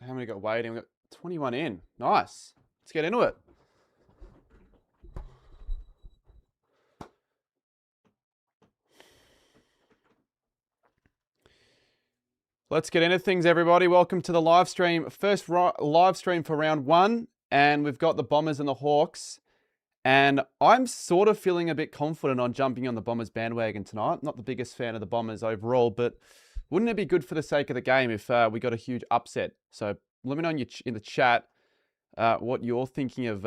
How many got waiting? We've got 21 in. Nice. Let's get into it. Let's get into things, everybody. Welcome to the live stream. First live stream for round one. And we've got the Bombers and the Hawks. And I'm sort of feeling a bit confident on jumping on the Bombers bandwagon tonight. Not the biggest fan of the Bombers overall, but wouldn't it be good for the sake of the game if we got a huge upset? So let me know in the chat what you're thinking of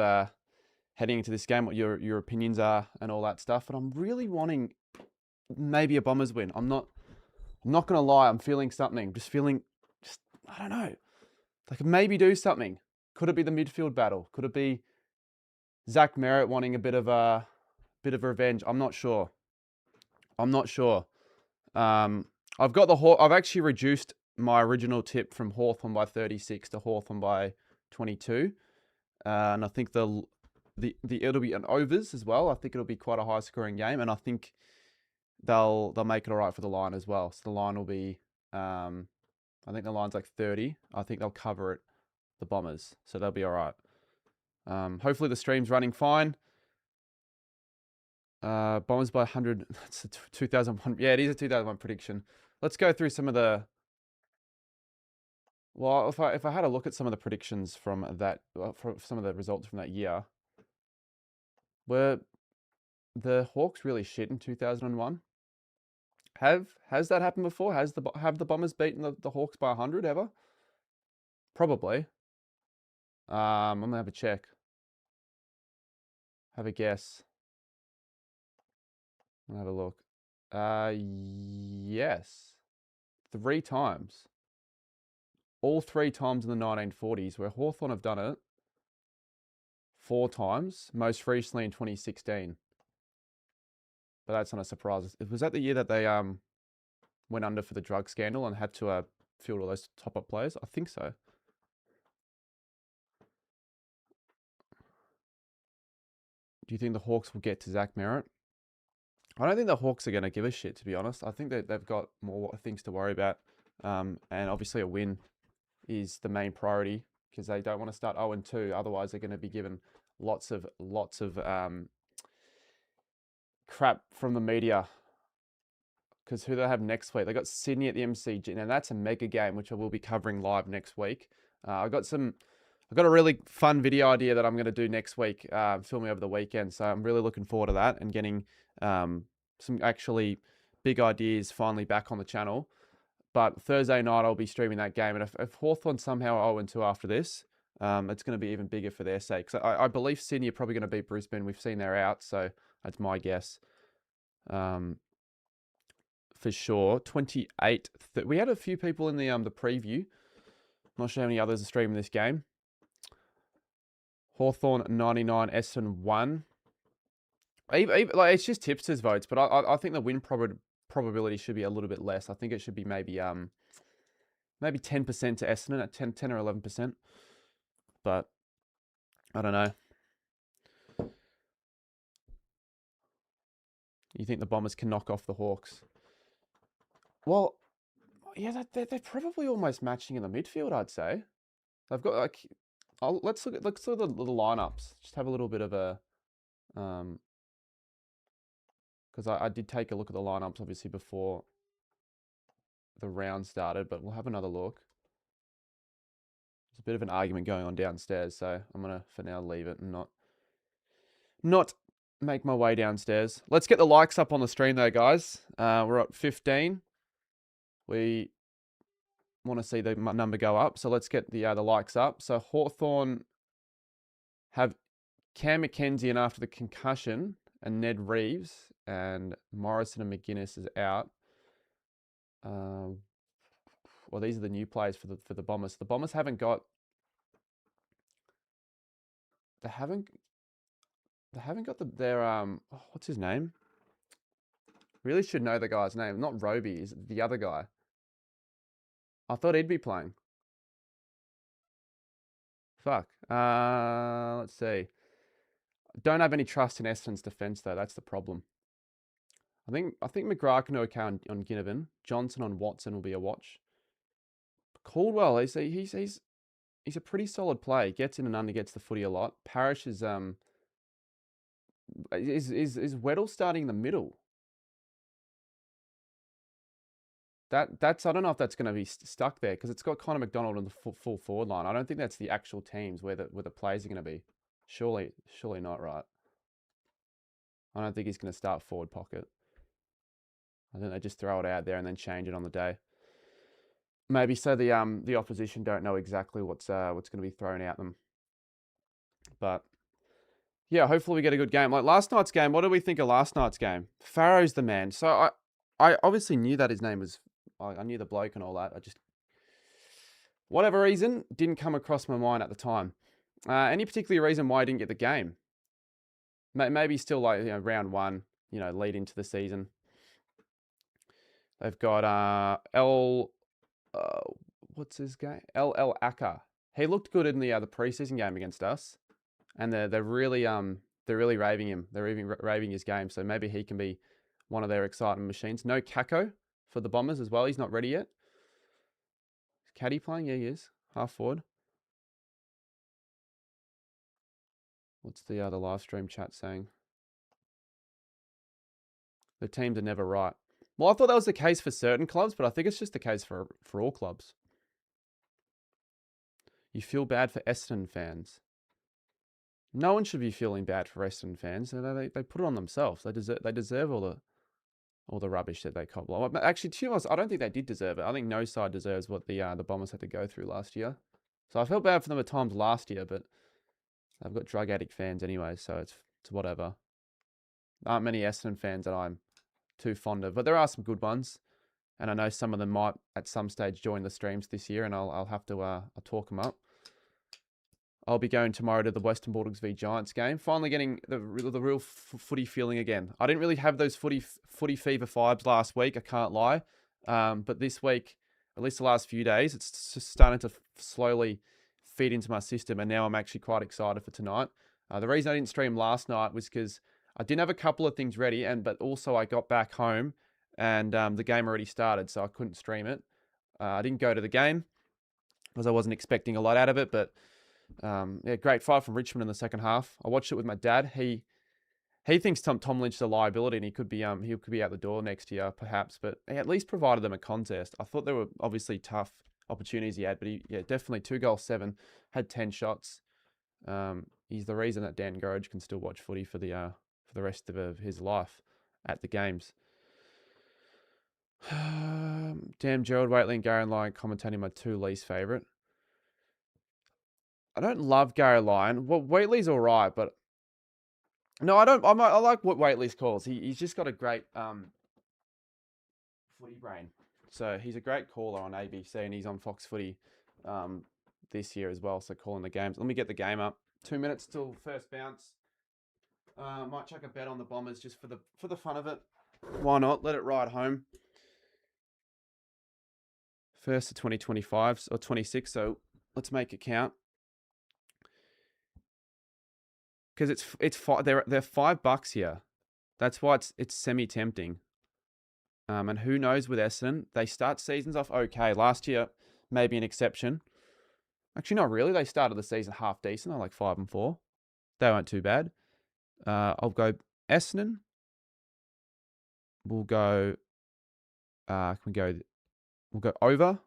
heading into this game, what your opinions are and all that stuff. But I'm really wanting maybe a Bombers win. I'm not going to lie. I'm feeling something. I don't know. Like maybe do something. Could it be the midfield battle? Could it be Zach Merritt wanting a bit of revenge? I'm not sure. I've got I've actually reduced my original tip from Hawthorn by 36 to Hawthorn by 22. And I think it'll be an overs as well. I think it'll be quite a high scoring game, and I think they'll make it all right for the line as well. So the line will be, I think the line's like 30. I think they'll cover it, the Bombers, so they'll be all right. Hopefully the stream's running fine. Bombers by 100. That's a 2001. Yeah, it is a 2001 prediction. Let's go through some of the. Well, if I had a look at some of the predictions from that, from some of the results from that year, were the Hawks really shit in 2001? Has that happened before? Have the Bombers beaten the Hawks by 100 ever? Probably. I'm gonna have a check. Have a guess. I'll have a look. Yes. 3 times. All 3 times in the 1940s, where Hawthorn have done it 4 times, most recently in 2016. But that's not a surprise. Was that the year that they went under for the drug scandal and had to field all those top-up players? I think so. Do you think the Hawks will get to Zach Merritt? I don't think the Hawks are going to give a shit, to be honest. I think that they've got more things to worry about. And obviously a win is the main priority because they don't want to start 0-2. Otherwise, they're going to be given lots of crap from the media. Because who they have next week? They got Sydney at the MCG. Now that's a mega game, which I will be covering live next week. I've got a really fun video idea that I'm going to do next week, filming over the weekend. So I'm really looking forward to that and getting some actually big ideas finally back on the channel. But Thursday night, I'll be streaming that game. And if Hawthorn somehow 0-2 after this, it's going to be even bigger for their sake. So I believe Sydney are probably going to beat Brisbane. We've seen they're out, so that's my guess. For sure. 28. We had a few people in the preview. Not sure how many others are streaming this game. Hawthorn 99, Essendon 1. Like it's just tipsters votes, but I think the win probability should be a little bit less. I think it should be maybe 10% to Essendon at 10 or 11%. But I don't know. You think the Bombers can knock off the Hawks? Well, yeah, they're probably almost matching in the midfield, I'd say. They've got like, let's look at the lineups. Just have a little bit of a, because I did take a look at the lineups obviously before the round started, but we'll have another look. There's a bit of an argument going on downstairs, so I'm gonna for now leave it and not make my way downstairs. Let's get the likes up on the stream though, guys. We're at 15. We want to see the number go up, so let's get the likes up. So Hawthorn have Cam McKenzie and after the concussion, and Ned Reeves, and Morrison and McGuinness is out. Well, these are the new players for the Bombers. The Bombers haven't got. They haven't got their what's his name? Really should know the guy's name. Not Roby, is the other guy. I thought he'd be playing. Fuck. Let's see. Don't have any trust in Essendon's defense though. That's the problem. I think McGrath can do okay on Ginnivan. Johnson on Watson will be a watch. Caldwell, he's he's a pretty solid player. He gets in and under, gets the footy a lot. Parrish is Weddle starting in the middle? That's I don't know if that's going to be stuck there because it's got Connor McDonald on the full forward line. I don't think that's the actual teams where the players are going to be. Surely not, right? I don't think he's going to start forward pocket. I think they just throw it out there and then change it on the day. Maybe so the opposition don't know exactly what's going to be thrown at them. But yeah, hopefully we get a good game. Like last night's game, what did we think of last night's game? Farrow's the man. So I obviously knew that his name was, I knew the bloke and all that. I just, whatever reason, didn't come across my mind at the time. Any particular reason why I didn't get the game? Maybe still like, round one, lead into the season. They've got what's his game? LL Acker. He looked good in the preseason game against us, and they're really raving him. They're even raving his game, so maybe he can be one of their exciting machines. No Kako for the Bombers as well. He's not ready yet. Is Caddy playing? Yeah, he is. Half forward. What's the live stream chat saying? The teams are never right. Well, I thought that was the case for certain clubs, but I think it's just the case for all clubs. You feel bad for Essendon fans. No one should be feeling bad for Essendon fans. They put it on themselves. They deserve all the rubbish that they cop. Actually, to be honest, I don't think they did deserve it. I think no side deserves what the Bombers had to go through last year. So I felt bad for them at times last year, but they've got drug addict fans anyway, so it's whatever. There aren't many Essendon fans that I'm too fond of, but there are some good ones, and I know some of them might at some stage join the streams this year, and I'll have to I'll talk them up. I'll be going tomorrow to the Western Bulldogs v Giants game. Finally getting the real footy feeling again. I didn't really have those footy fever vibes last week, I can't lie. But this week, at least the last few days, it's just starting to slowly feed into my system, and now I'm actually quite excited for tonight. The reason I didn't stream last night was because I didn't have a couple of things ready, but also I got back home and the game already started, so I couldn't stream it. I didn't go to the game because I wasn't expecting a lot out of it, but yeah, great fight from Richmond in the second half. I watched it with my dad. He thinks Tom Lynch is a liability and he could be out the door next year perhaps, but he at least provided them a contest. I thought there were obviously tough opportunities he had, but he definitely 2 goals 7, had 10 shots. He's the reason that Dan Gorge can still watch footy for the rest of his life at the games. Damn, Gerald Waitley and Gary Lyon commentating my 2 least favourite. I don't love Gary Lyon. Well, Waitley's all right, but no, I don't. I like what Waitley's calls. He's just got a great footy brain. So he's a great caller on ABC, and he's on Fox Footy this year as well. So calling the games. Let me get the game up. 2 minutes till first bounce. Might chuck a bet on the Bombers just for the fun of it. Why not? Let it ride home. First to 2025 or 26. So let's make it count. Because they're $5 here. That's why it's semi tempting. And who knows with Essendon, they start seasons off okay. Last year, maybe an exception. Actually, not really. They started the season half decent. They're like 5-4. They weren't too bad. I'll go Essendon. We'll go. We'll go over.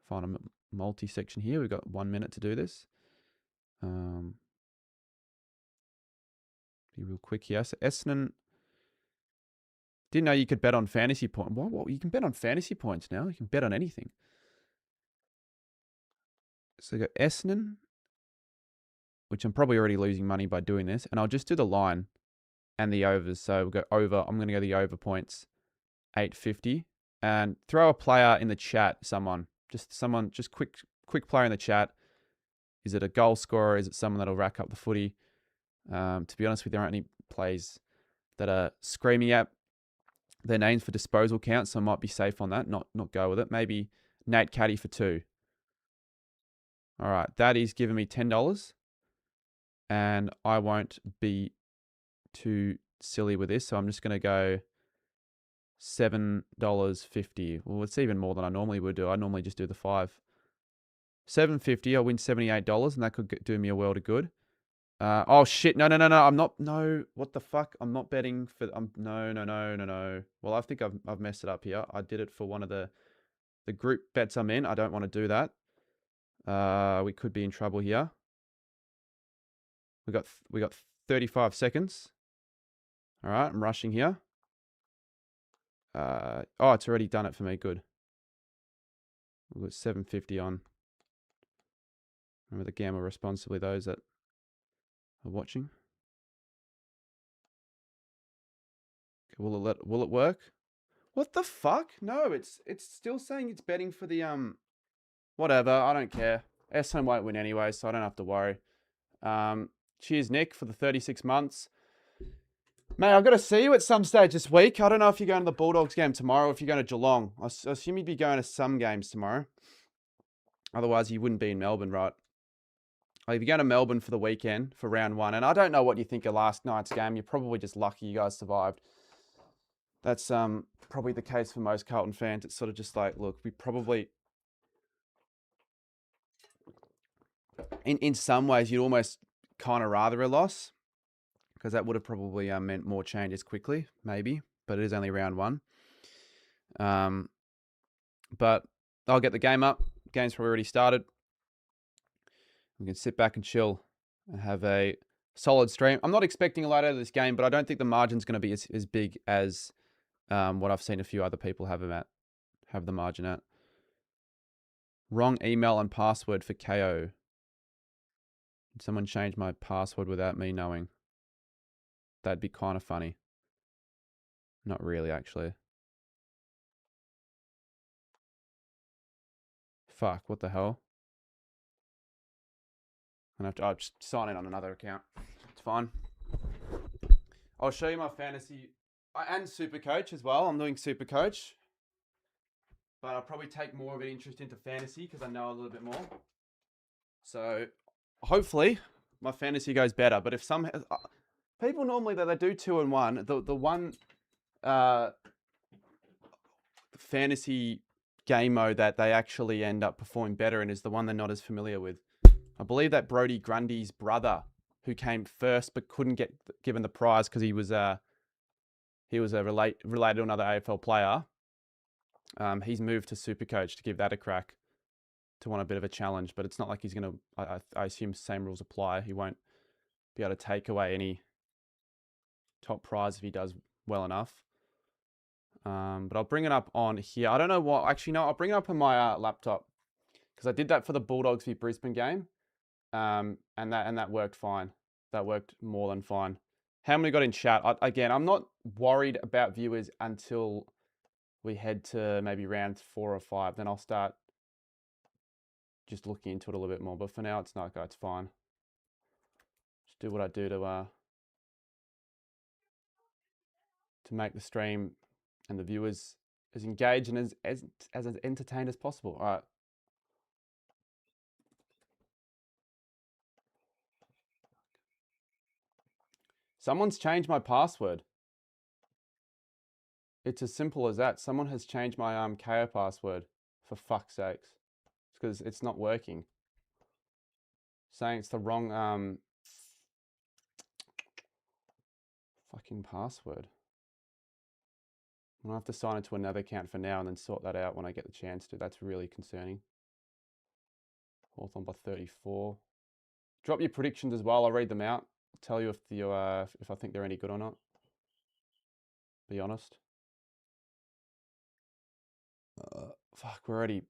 Find a multi-section here. We've got 1 minute to do this. Be real quick here. So Essendon. Didn't know you could bet on fantasy points. What? You can bet on fantasy points now. You can bet on anything. So we got Essendon, which I'm probably already losing money by doing this. And I'll just do the line and the overs. So we'll go over. I'm going to go the over points, 850. And throw a player in the chat, someone. Just quick player in the chat. Is it a goal scorer? Is it someone that'll rack up the footy? To be honest with you, there aren't any plays that are screaming out their names for disposal count, so I might be safe on that, not go with it. Maybe Nate Caddy for 2. All right, that is giving me $10, and I won't be too silly with this, so I'm just going to go $7.50. Well, it's even more than I normally would do. I normally just do the 5. $7.50. I'll win $78, and that could do me a world of good. Oh shit! No. I'm not. No. What the fuck? I'm not betting for. No. Well, I think I've messed it up here. I did it for one of the group bets I'm in. I don't want to do that. We could be in trouble here. We got 35 seconds. All right, I'm rushing here. Oh, it's already done it for me. Good. We've got $7.50 on. Remember to gamble responsibly, those that are watching. Will it work? What the fuck? No, it's still saying it's betting for the whatever. I don't care. Essendon won't win anyway, so I don't have to worry. Cheers, Nick, for the 36 months. Mate, I've got to see you at some stage this week. I don't know if you're going to the Bulldogs game tomorrow or if you're going to Geelong. I assume you'd be going to some games tomorrow. Otherwise, you wouldn't be in Melbourne, right? If you're going to Melbourne for the weekend for round 1, and I don't know what you think of last night's game. You're probably just lucky you guys survived. That's probably the case for most Carlton fans. It's sort of just like, look, we probably... In some ways, you'd almost kind of rather a loss, because that would have probably meant more changes quickly, maybe. But it is only round 1. But I'll get the game up. Game's probably already started. We can sit back and chill and have a solid stream. I'm not expecting a lot out of this game, but I don't think the margin's going to be as big as what I've seen a few other people have the margin at. Wrong email and password for KO. Did someone change my password without me knowing? That'd be kind of funny. Not really, actually. Fuck, what the hell? I'll just sign in on another account. It's fine. I'll show you my fantasy and Supercoach as well. I'm doing Supercoach. But I'll probably take more of an interest into fantasy because I know a little bit more. So hopefully my fantasy goes better. But if some people normally they do 2 and 1, the one fantasy game mode that they actually end up performing better in is the one they're not as familiar with. I believe that Brodie Grundy's brother, who came first but couldn't get given the prize because he was related to another AFL player. He's moved to Supercoach to give that a crack, to want a bit of a challenge. But it's not like he's going to, I assume same rules apply. He won't be able to take away any top prize if he does well enough. But I'll bring it up on here. I don't know what, actually, no, I'll bring it up on my laptop because I did that for the Bulldogs v Brisbane game. And that worked fine. That worked more than fine. How many got in chat? Again, I'm not worried about viewers until we head to maybe round 4 or 5. Then I'll start just looking into it a little bit more. But for now, it's fine. Just do what I do to make the stream and the viewers as engaged and as entertained as possible. All right. Someone's changed my password. It's as simple as that. Someone has changed my KO password, for fuck's sakes. It's because it's not working. Saying it's the wrong fucking password. I'm gonna have to sign into another account for now and then sort that out when I get the chance to. That's really concerning. Hawthorn by 34. Drop your predictions as well. I'll read them out. I'll tell you if I think they're any good or not. Be honest. Fuck, we're already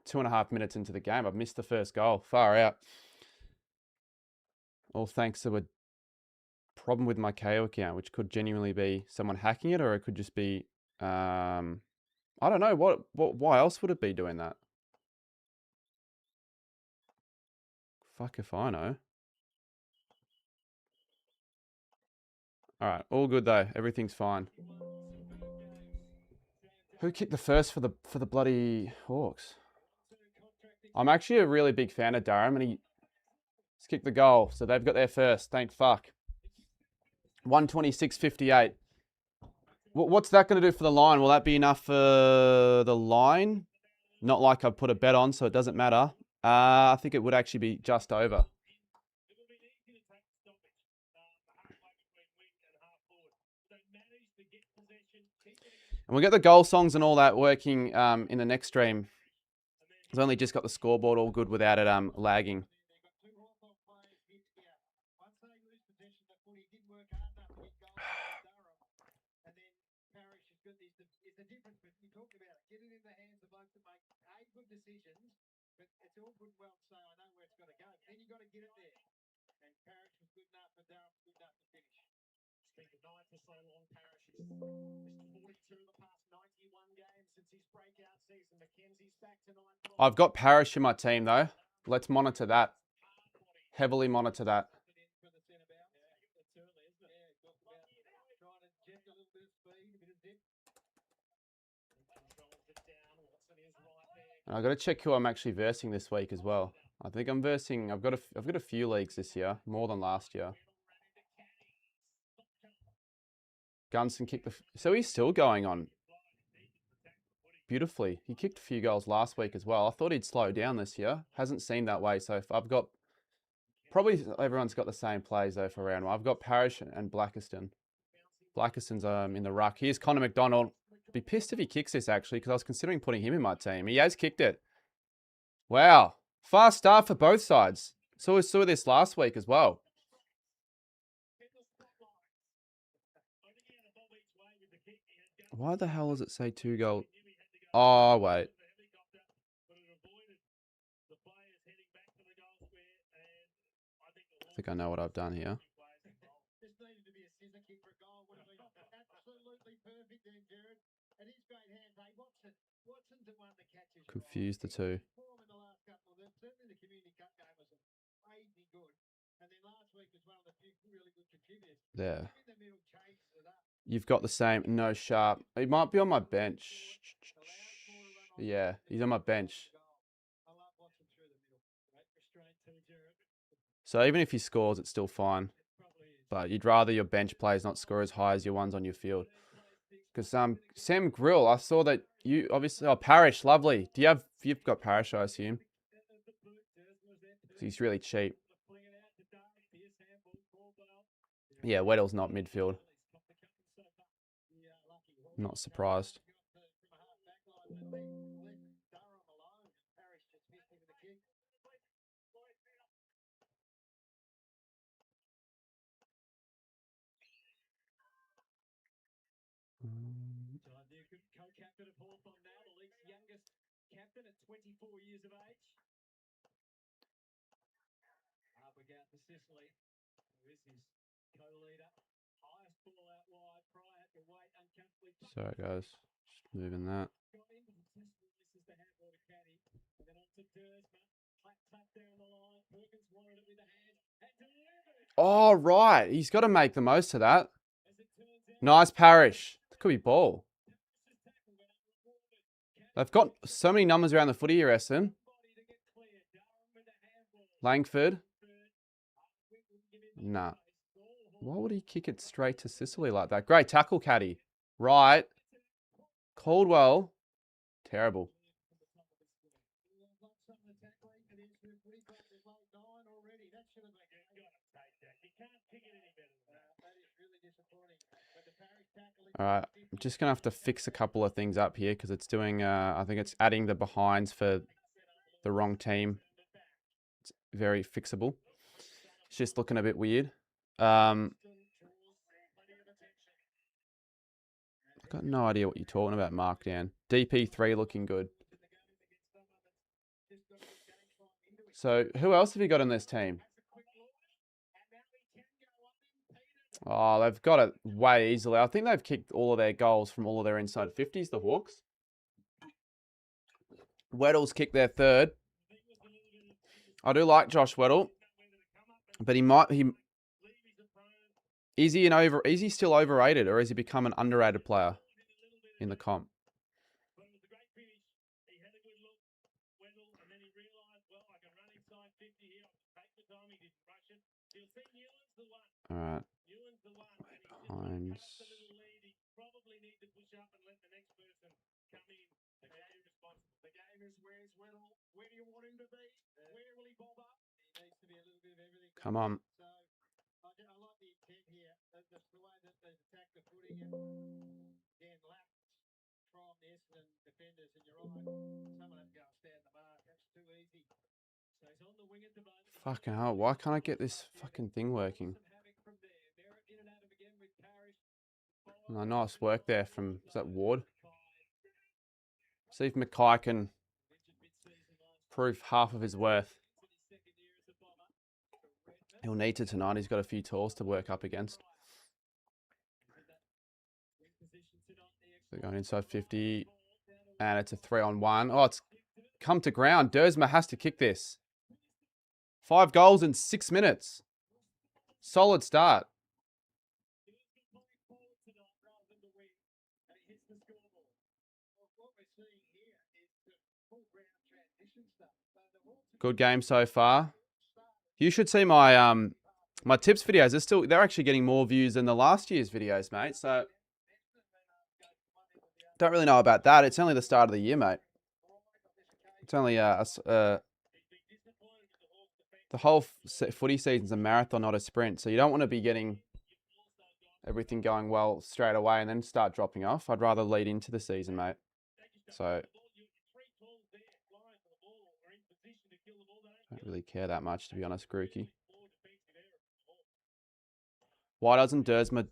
2.5 minutes into the game. I've missed the first goal. Far out. All thanks to a problem with my KO account, which could genuinely be someone hacking it, or it could just be, I don't know. Why else would it be doing that? Fuck if I know. All right, all good though. Everything's fine. Who kicked the first for the bloody Hawks? I'm actually a really big fan of Durham, and he's kicked the goal, so they've got their first. Thank fuck. 126.58. What's that going to do for the line? Will that be enough for the line? Not like I've put a bet on, so it doesn't matter. I think it would actually be just over. And we'll get the goal songs and all that working in the next stream. I've only just got the scoreboard all good without it lagging. I've got Parrish in my team though. Let's monitor that. Heavily monitor that. And I've got to check who I'm actually versing this week as well. I think I'm versing. I've got a few leagues this year, more than last year. Gunston kicked the. So he's still going on beautifully. He kicked a few goals last week as well. I thought he'd slow down this year. Hasn't seemed that way. So if I've got. Probably everyone's got the same plays though for round one. I've got Parrish and Blackiston. Blackiston's in the ruck. Here's Connor McDonald. Be pissed if he kicks this actually, because I was considering putting him in my team. He has kicked it. Wow. Fast start for both sides. So we saw this last week as well. Why the hell does it say 2 goals? Oh, wait. I think I know what I've done here. Confused the two. There. You've got the same. No Sharp. He might be on my bench. Yeah, he's on my bench. So even if he scores, it's still fine. But you'd rather your bench players not score as high as your ones on your field. Because Sam Grill, I saw that you obviously. Oh, Parrish, lovely. You've got Parrish, I assume. He's really cheap. Yeah, Weddle's not midfield. Not surprised. Co-captain of Hawthorn now, the league's youngest captain at 24 years of age. Halfback out to Sicily. Who is his co-leader? Highest ball out wide. Prior to wait uncomfortably. Sorry guys, just moving that. Oh right, he's got to make the most of that. Nice Parrish. That could be ball. They've got so many numbers around the footy here, Essen. Langford. Nah. Why would he kick it straight to Sicily like that? Great tackle, Caddy. Right. Caldwell. Terrible. All right. I'm just going to have to fix a couple of things up here because it's doing, I think it's adding the behinds for the wrong team. It's very fixable. It's just looking a bit weird. I've got no idea what you're talking about, Markdown. DP3 looking good. So who else have you got in this team? Oh, they've got it way easily. I think they've kicked all of their goals from all of their inside 50s, the Hawks. Weddle's kicked their third. I do like Josh Weddle, but is he still overrated, or has he become an underrated player in the comp? All right. Behinds. Come on. Fucking hell, why can't I get this fucking thing working? Oh, nice work there from, is that Ward? See if Mackay can prove half of his worth. He'll need to tonight. He's got a few tools to work up against. So going inside 50. And it's a 3-on-1. Oh, it's come to ground. Dersma has to kick this. 5 goals in 6 minutes. Solid start. Good game so far. You should see my my tips videos. They're actually getting more views than the last year's videos, mate. So don't really know about that. It's only the start of the year, mate. It's only the whole footy season's a marathon, not a sprint. So you don't want to be getting everything going well straight away and then start dropping off. I'd rather lead into the season, mate. So I don't really care that much, to be honest, Grookey. Why doesn't Dersma...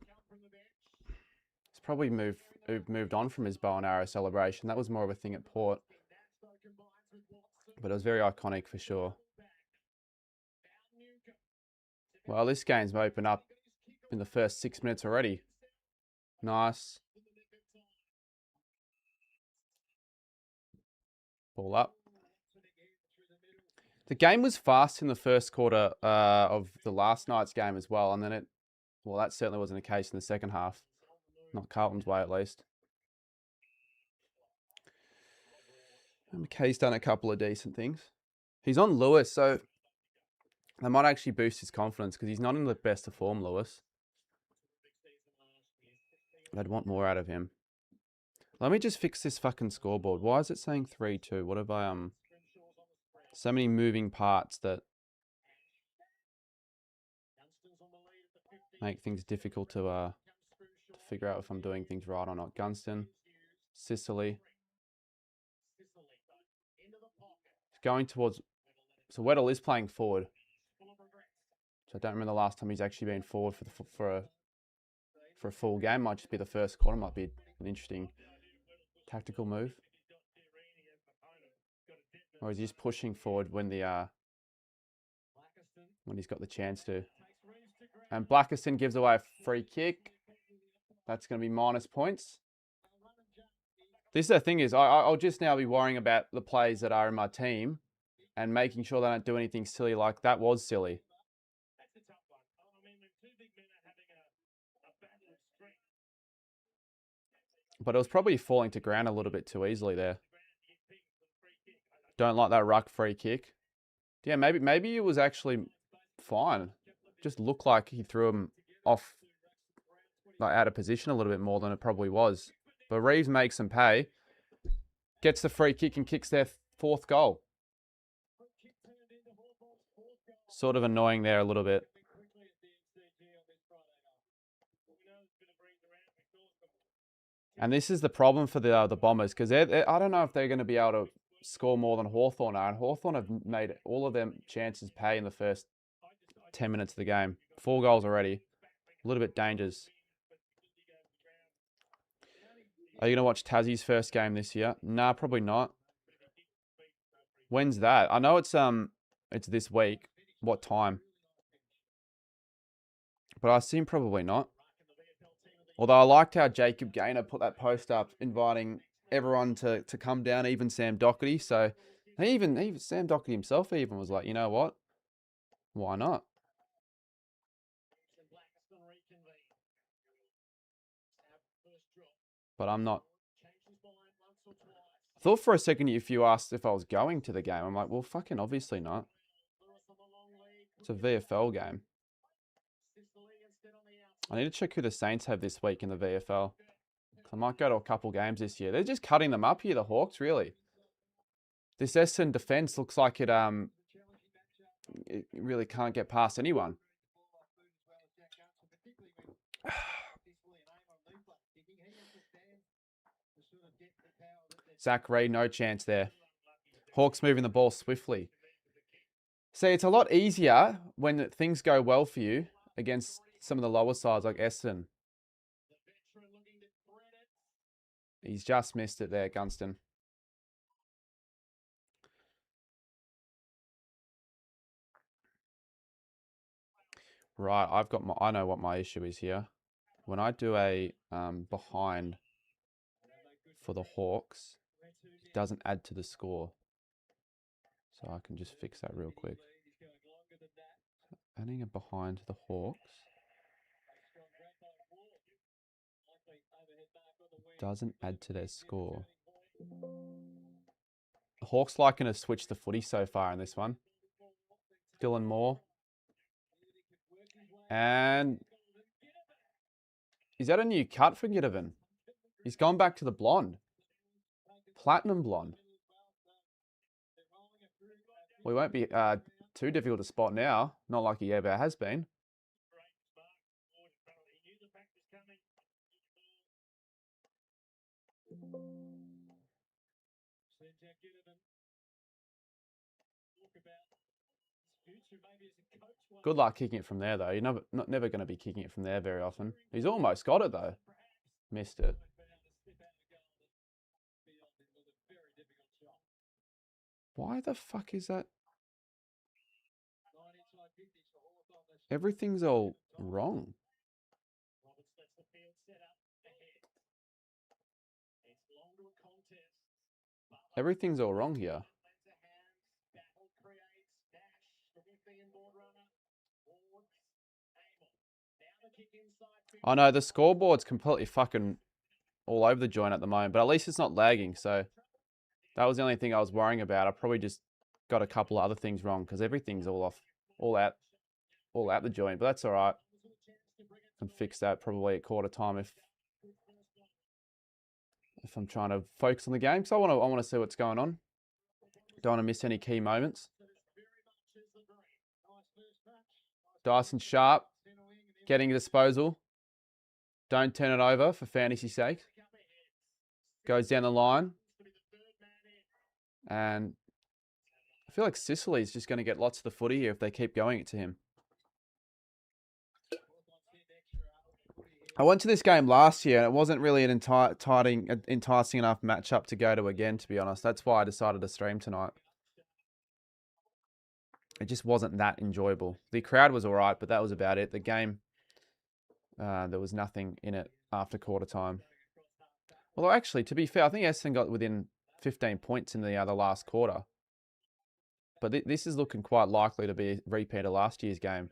He's probably moved on from his bow and arrow celebration. That was more of a thing at Port. But it was very iconic for sure. Well, this game's opened up in the first 6 minutes already. Nice. Ball up. The game was fast in the first quarter of the last night's game as well. And then well, that certainly wasn't the case in the second half. Not Carlton's way, at least. McKay's done a couple of decent things. He's on Lewis, so that might actually boost his confidence because he's not in the best of form, Lewis. I'd want more out of him. Let me just fix this fucking scoreboard. Why is it saying 3-2? What have I, so many moving parts that make things difficult to figure out if I'm doing things right or not. Gunston, Sicily. He's going towards... So Weddle is playing forward. So I don't remember the last time he's actually been forward for a full game. Might just be the first quarter. Might be an interesting tactical move. Or is he just pushing forward when he's got the chance to? And Blackiston gives away a free kick. That's going to be minus points. This is the thing is, I'll just now be worrying about the players that are in my team and making sure they don't do anything silly like that was silly. But it was probably falling to ground a little bit too easily there. Don't like that ruck free kick. Yeah, maybe it was actually fine. Just looked like he threw him off, like out of position a little bit more than it probably was. But Reeves makes them pay. Gets the free kick and kicks their 4th goal. Sort of annoying there a little bit. And this is the problem for the Bombers because I don't know if they're going to be able to score more than Hawthorn are. And Hawthorn have made all of their chances pay in the first 10 minutes of the game. 4 goals already. A little bit dangerous. Are you going to watch Tassie's first game this year? Nah, probably not. When's that? I know it's this week. What time? But I assume probably not. Although I liked how Jacob Gaynor put that post up inviting everyone to come down, even Sam Doherty. So even Sam Doherty himself even was like, you know what? Why not? But I'm not. I thought for a second if you asked if I was going to the game, I'm like, well, fucking obviously not. It's a VFL game. I need to check who the Saints have this week in the VFL. I might go to a couple games this year. They're just cutting them up here, the Hawks, really. This Essendon defense looks like it really can't get past anyone. Zach Reid, no chance there. Hawks moving the ball swiftly. See, it's a lot easier when things go well for you against some of the lower sides like Essendon. He's just missed it there, Gunston. Right, I know what my issue is here. When I do a behind for the Hawks, it doesn't add to the score. So I can just fix that real quick. Adding a behind to the Hawks doesn't add to their score. The Hawks liking to switch the footy so far in this one. Dylan Moore. And is that a new cut for Gideon? He's gone back to the blonde. Platinum blonde. Well, he won't be too difficult to spot now. Not like he ever has been. Good luck kicking it from there, though. You're never going to be kicking it from there very often. He's almost got it, though. Missed it. Why the fuck is that? Everything's all wrong. Everything's all wrong here. I know the scoreboard's completely fucking all over the joint at the moment, but at least it's not lagging. So that was the only thing I was worrying about. I probably just got a couple of other things wrong because everything's all off, all out the joint. But that's all right. I can fix that probably at quarter time if I'm trying to focus on the game. So I want to see what's going on. Don't want to miss any key moments. Dyson Sharp getting a disposal. Don't turn it over for fantasy's sake. Goes down the line. And I feel like Sicily's just going to get lots of the footy here if they keep going it to him. I went to this game last year and it wasn't really an enticing enough matchup to go to again, to be honest. That's why I decided to stream tonight. It just wasn't that enjoyable. The crowd was all right, but that was about it. The game, there was nothing in it after quarter time. Although actually, to be fair, I think Essendon got within 15 points in the last quarter. But this is looking quite likely to be a repeat of last year's game.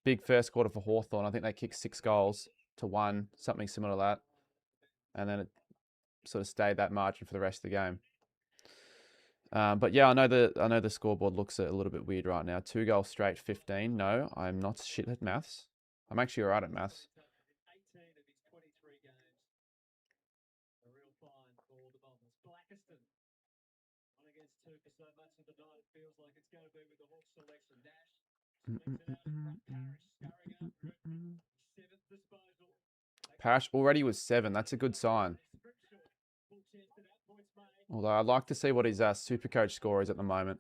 Big first quarter for Hawthorn. I think they kicked 6 goals to 1, something similar to that. And then it sort of stayed that margin for the rest of the game. But yeah, I know the scoreboard looks a little bit weird right now. 2 goals straight, 15. No, I'm not shit at maths. I'm actually all right at maths. Parrish already was 7. That's a good sign. Although I'd like to see what his Supercoach score is at the moment.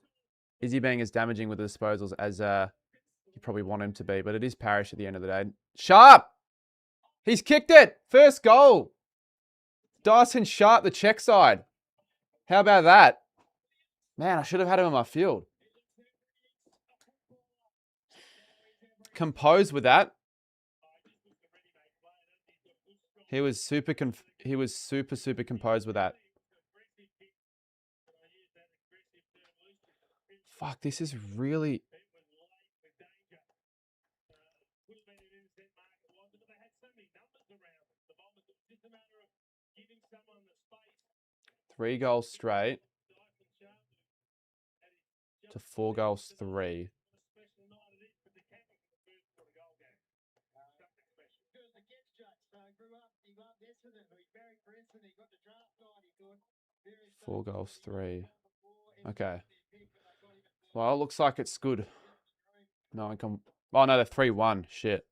Is he being as damaging with the disposals as you probably want him to be? But it is Parrish at the end of the day. Sharp! He's kicked it! First goal! Dyson Sharp, the check side. How about that? Man, I should have had him on my field. Composed with that. He was super composed with that. Fuck, this is really... Three goals straight to 4 goals 3. 4 goals, 3. Okay. Well, it looks like it's good. No one can... Oh, no, they're 3-1. Shit.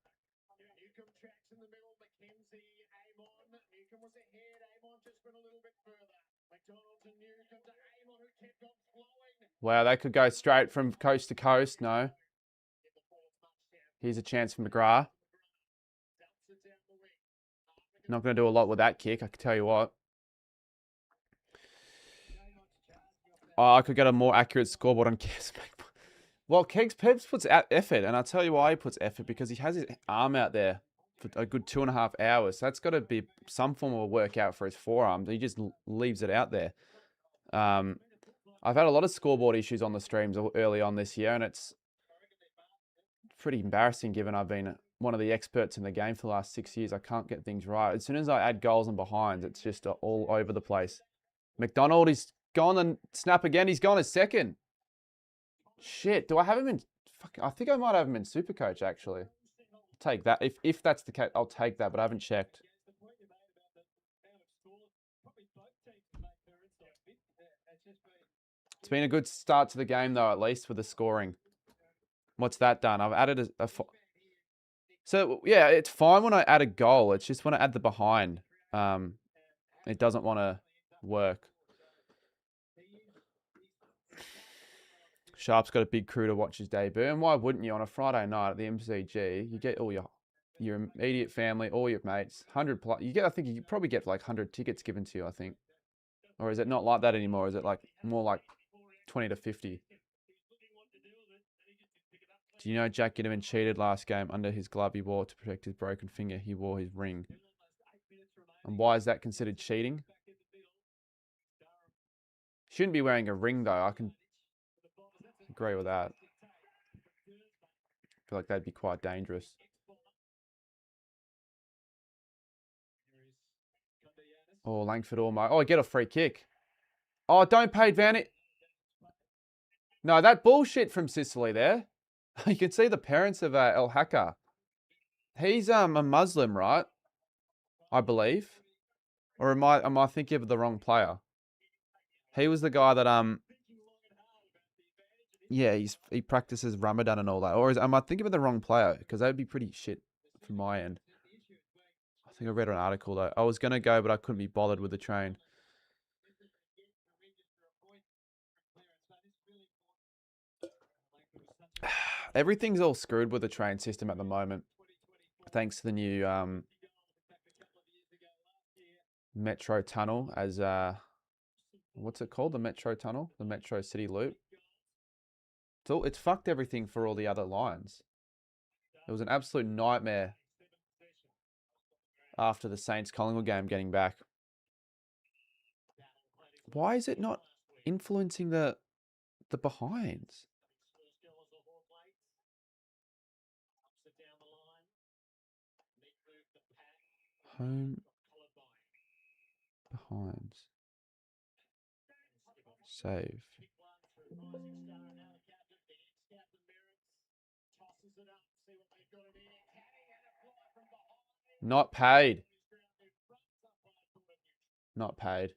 Wow, they could go straight from coast to coast. No. Here's a chance for McGrath. Not going to do a lot with that kick, I can tell you what. Oh, I could get a more accurate scoreboard on Kegs. Well, Peps puts out effort, and I'll tell you why he puts effort, because he has his arm out there for a good 2.5 hours. So that's got to be some form of a workout for his forearm. He just leaves it out there. I've had a lot of scoreboard issues on the streams early on this year, and it's pretty embarrassing given I've been one of the experts in the game for the last 6 years. I can't get things right. As soon as I add goals and behinds, it's just all over the place. McDonald is gone and snap again. He's gone as second. Shit, do I have him in... Fuck, I think I might have him in Supercoach, actually. I'll take that. If that's the case, I'll take that, but I haven't checked. It's been a good start to the game, though, at least, with the scoring. What's that done? I've added a so, yeah, it's fine when I add a goal. It's just when I add the behind, it doesn't want to work. Sharp's got a big crew to watch his debut. And why wouldn't you on a Friday night at the MCG? You get all your immediate family, all your mates, 100 plus. I think you probably get like 100 tickets given to you, I think. Or is it not like that anymore? Is it like more like 20 to 50? Do you know Jack Ginnivan cheated last game? Under his glove he wore to protect his broken finger, he wore his ring. And why is that considered cheating? Shouldn't be wearing a ring, though. I can agree with that. I feel like that'd be quite dangerous. Oh, Langford almost. Oh, get a free kick. Oh, don't pay advantage. No, that bullshit from Sicily there. You can see the parents of El Haka. He's a Muslim, right? I believe. Or am I thinking of the wrong player? He was the guy that yeah, he practices Ramadan and all that. Or am I thinking of the wrong player? Because that would be pretty shit from my end. I think I read an article though. I was gonna go, but I couldn't be bothered with the train. Everything's all screwed with the train system at the moment, thanks to the new metro tunnel. As what's it called? The metro tunnel, the Metro City Loop. It's fucked everything for all the other lines. It was an absolute nightmare after the Saints Collingwood game getting back. Why is it not influencing the behinds? Home behinds. Save. Not paid. Not paid.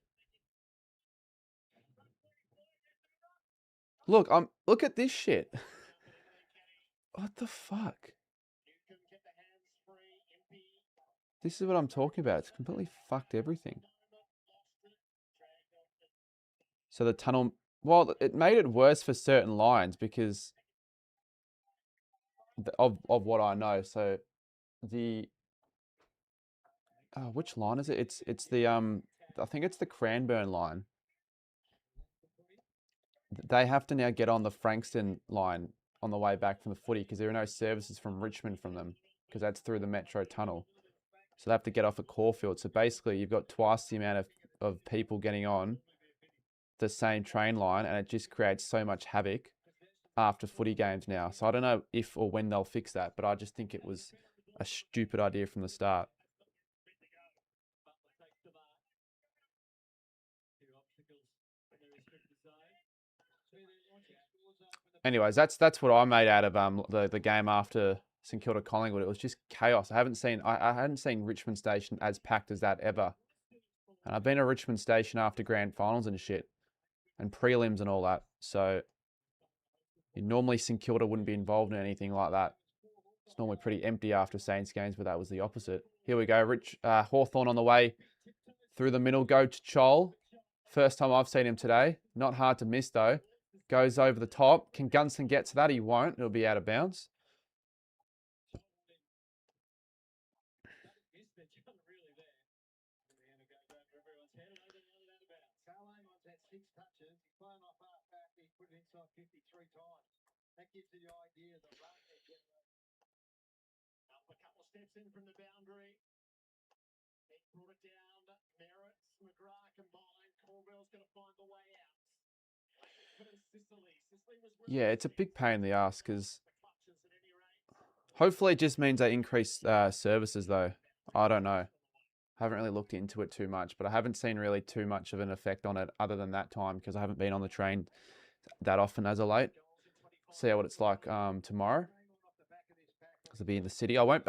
Look, look at this shit. What the fuck? This is what I'm talking about. It's completely fucked everything. So the tunnel, well, it made it worse for certain lines because of what I know. So the which line is it? It's the I think it's the Cranbourne line. They have to now get on the Frankston line on the way back from the footy because there are no services from Richmond from them because that's through the Metro Tunnel. So they have to get off at Caulfield. So basically you've got twice the amount of people getting on the same train line, and it just creates so much havoc after footy games now. So I don't know if or when they'll fix that, but I just think it was a stupid idea from the start. Anyways, that's what I made out of the game after St Kilda Collingwood. It was just chaos. I hadn't seen Richmond Station as packed as that ever. And I've been to Richmond Station after grand finals and shit. And prelims and all that. So normally St Kilda wouldn't be involved in anything like that. It's normally pretty empty after Saints games, but that was the opposite. Here we go. Hawthorn on the way through the middle. Go to Chol. First time I've seen him today. Not hard to miss, though. Goes over the top. Can Gunston get to that? He won't. It'll be out of bounds. Yeah, it's a big pain in the ass because hopefully it just means they increase services, though. I don't know. Haven't really looked into it too much, but I haven't seen really too much of an effect on it other than that time because I haven't been on the train that often as of late. See what it's like tomorrow. Because I'll be in the city. I won't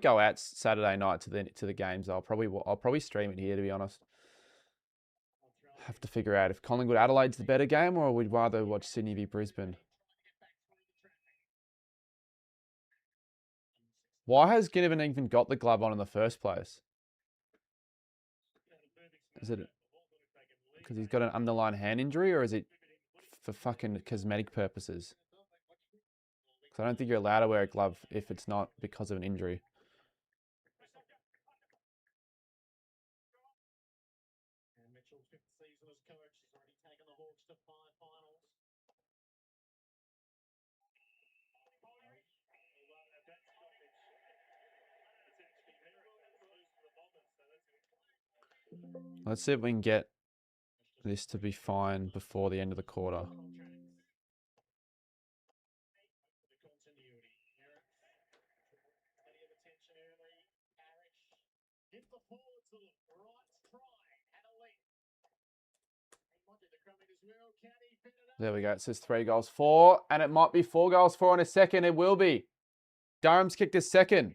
go out Saturday night to the games. I'll probably stream it here, to be honest. Have to figure out if Collingwood Adelaide's the better game or we'd rather watch Sydney v Brisbane. Why has Ginnivan even got the glove on in the first place? Is it because he's got an underlying hand injury, or is it for fucking cosmetic purposes? Because I don't think you're allowed to wear a glove if it's not because of an injury. Let's see if we can get this to be fine before the end of the quarter. There we go. It says 3 goals 4, and it might be 4 goals 4 in a second. It will be. Durham's kicked a second.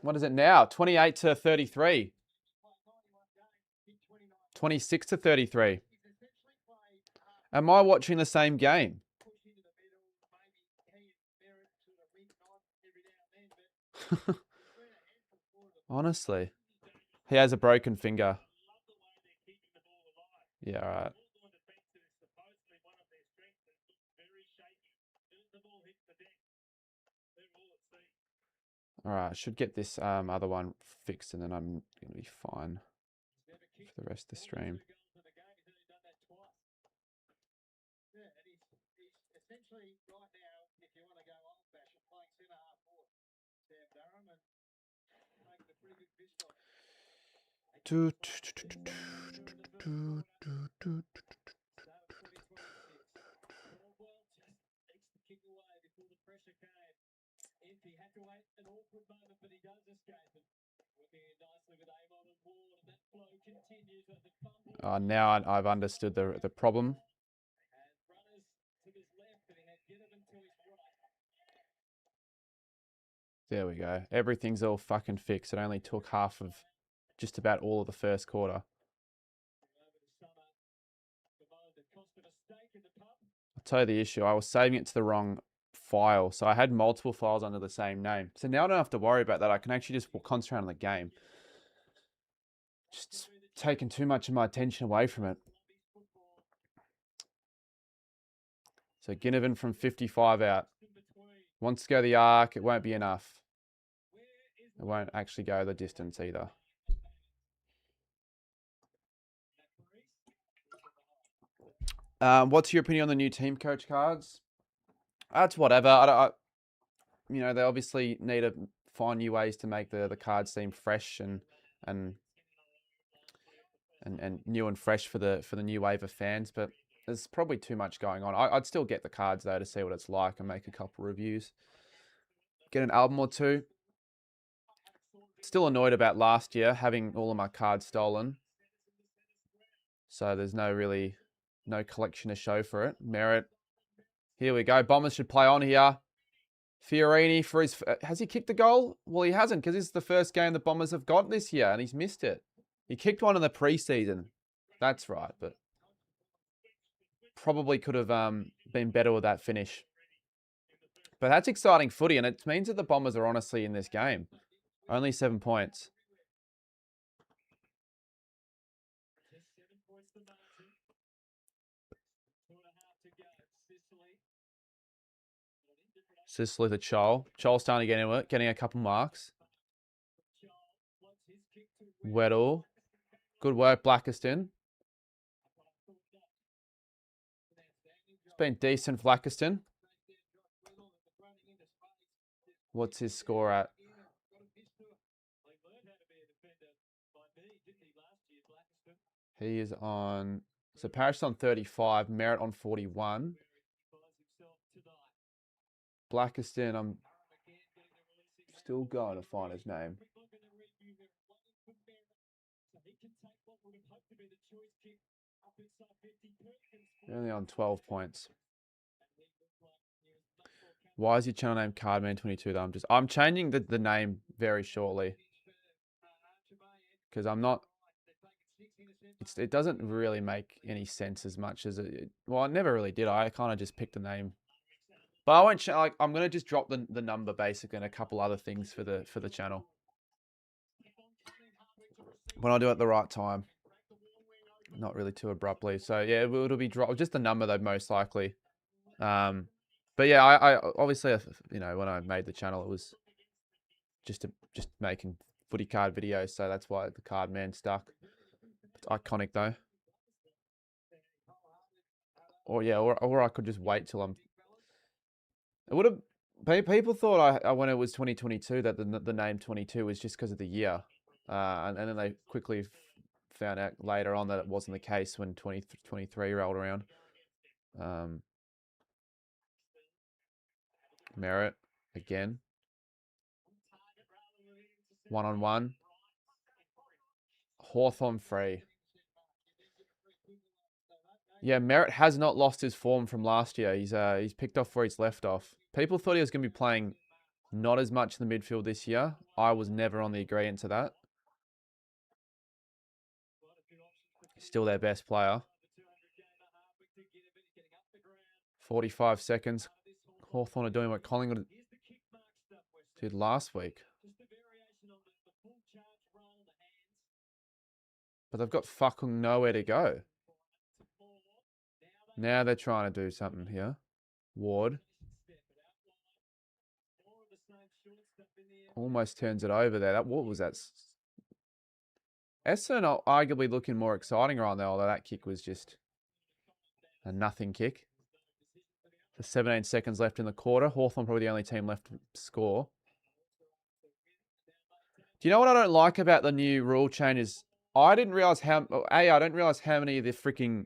What is it now? 28 to 33. 26 to 33. Am I watching the same game? Honestly. He has a broken finger. Yeah, all right. All right, I should get this other one fixed and then I'm going to be fine for the rest of the stream. Now I've understood the problem. There we go. Everything's all fucking fixed. It only took half of just about all of the first quarter. I'll tell you the issue. I was saving it to the wrong file. So I had multiple files under the same name. So now I don't have to worry about that. I can actually just concentrate on the game. Just taking too much of my attention away from it. So Ginnivan from 55 out. Wants to go the arc. It won't be enough. It won't actually go the distance either. What's your opinion on the new team coach cards? That's whatever. You know, they obviously need to find new ways to make the cards seem fresh and new and fresh for the new wave of fans. But there's probably too much going on. I'd still get the cards though to see what it's like and make a couple reviews. Get an album or two. Still annoyed about last year having all of my cards stolen. So there's no collection to show for it. Merritt. Here we go. Bombers should play on here. Fiorini for his... Has he kicked a goal? Well, he hasn't, because this is the first game the Bombers have got this year, and he's missed it. He kicked one in the preseason. That's right, but probably could have been better with that finish. But that's exciting footy, and it means that the Bombers are honestly in this game. Only 7 points. Sicily to Chol. Chol's starting to get into it, getting a couple marks. Weddle. Good work, Blackiston. It's been decent, Blackiston. What's his score at? He is on... So Parrish on 35, Merritt on 41. Blackiston, I'm still going to find his name. Only on 12 points. Why is your channel name Cardman22 though? I'm changing the name very shortly. Because I'm not... It doesn't really make any sense as much as it... Well, it never really did. I kind of just picked the name. But I won't... I'm going to just drop the number basically and a couple other things for the channel. When I do it at the right time. Not really too abruptly. So yeah, it'll be dropped. Just the number though, most likely. But yeah, I obviously, you know, when I made the channel, it was just making footy card videos. So that's why the card man stuck. It's iconic though. Or yeah, or I could just wait till I'm... It would have... People thought when it was 2022 that the name 22 was just because of the year. And then they quickly found out later on that it wasn't the case when 2023 rolled around. Merritt again. 1-on-1. Hawthorn free. Yeah, Merritt has not lost his form from last year. He's picked off where he's left off. People thought he was going to be playing not as much in the midfield this year. I was never on the agreement to that. Still their best player. 45 seconds. Hawthorn are doing what Collingwood did last week. But they've got fucking nowhere to go. Now they're trying to do something here. Ward. Almost turns it over there. What was that? Essendon are arguably looking more exciting right now, although that kick was just a nothing kick. The 17 seconds left in the quarter. Hawthorn probably the only team left to score. Do you know what I don't like about the new rule changes? I didn't realize I don't realize how many of the freaking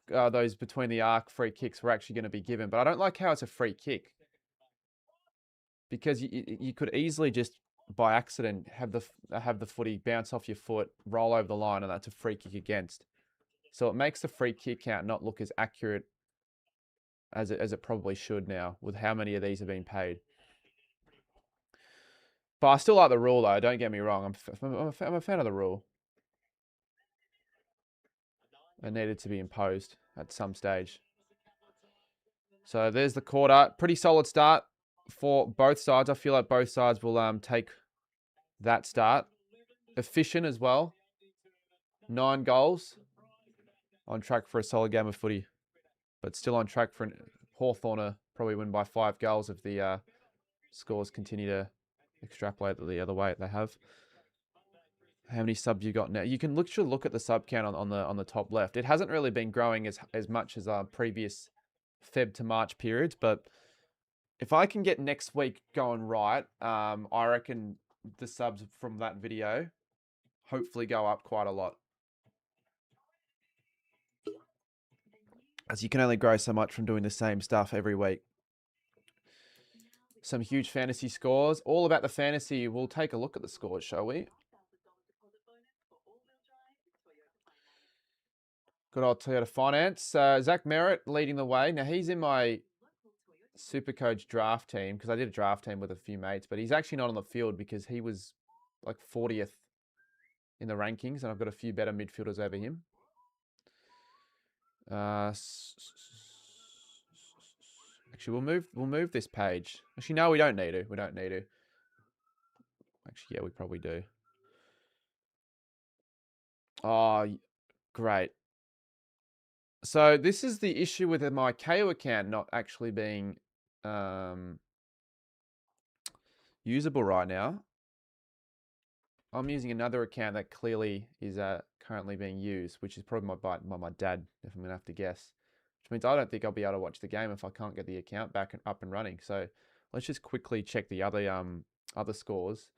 those between the arc free kicks were actually going to be given, but I don't like how it's a free kick. Because you could easily just by accident have the footy bounce off your foot, roll over the line, and that's a free kick against. So it makes the free kick count not look as accurate as it probably should now, with how many of these have been paid. But I still like the rule though. Don't get me wrong. I'm a fan of the rule. It needed to be imposed at some stage. So there's the quarter. Pretty solid start for both sides. I feel like both sides will take that start. Efficient as well. 9 goals. On track for a solid game of footy. But still on track for Hawthorn probably win by 5 goals if the scores continue to extrapolate the other way they have. How many subs you got now? You can look at the sub count on the top left. It hasn't really been growing as much as our previous Feb to March periods, but if I can get next week going right, I reckon the subs from that video hopefully go up quite a lot. As you can only grow so much from doing the same stuff every week. Some huge fantasy scores. All about the fantasy. We'll take a look at the scores, shall we? Good old Toyota Finance. Zach Merritt leading the way. Now, he's in my Supercoach draft team, because I did a draft team with a few mates, but he's actually not on the field because he was like 40th in the rankings, and I've got a few better midfielders over him. Actually, we'll move this page. Actually, no, we don't need to. We don't need to. Actually, yeah, we probably do. Oh, great. So this is the issue with my KO account not actually being usable right now. I'm using another account that clearly is currently being used, which is probably by my dad, if I'm going to have to guess. Which means I don't think I'll be able to watch the game if I can't get the account back and up and running. So let's just quickly check the other scores.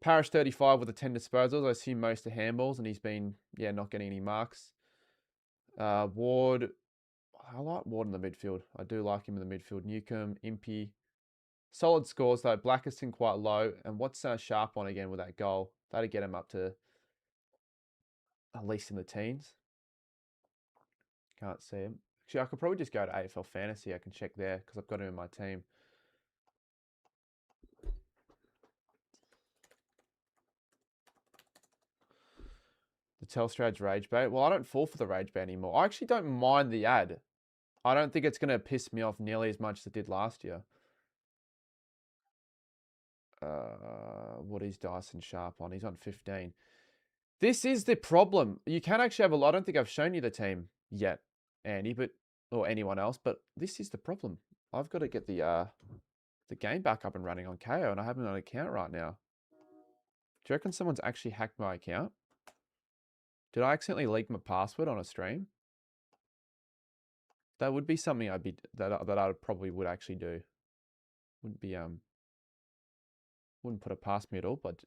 Parrish 35 with the 10 disposals. I assume most are handballs, and he's been, not getting any marks. Ward, I like Ward in the midfield. I do like him in the midfield. Newcomb, Impey. Solid scores though. Blackiston quite low. And what's Sharp on again with that goal? That'd get him up to at least in the teens. Can't see him. Actually, I could probably just go to AFL Fantasy. I can check there because I've got him in my team. The Telstrads rage bait. Well, I don't fall for the rage bait anymore. I actually don't mind the ad. I don't think it's going to piss me off nearly as much as it did last year. What is Dyson Sharp on? He's on 15. This is the problem. You can actually have a lot. I don't think I've shown you the team yet, Andy, or anyone else, but this is the problem. I've got to get the game back up and running on KO, and I haven't got an account right now. Do you reckon someone's actually hacked my account? Did I accidentally leak my password on a stream? That would be something that I probably would actually do. Wouldn't put it past me at all, but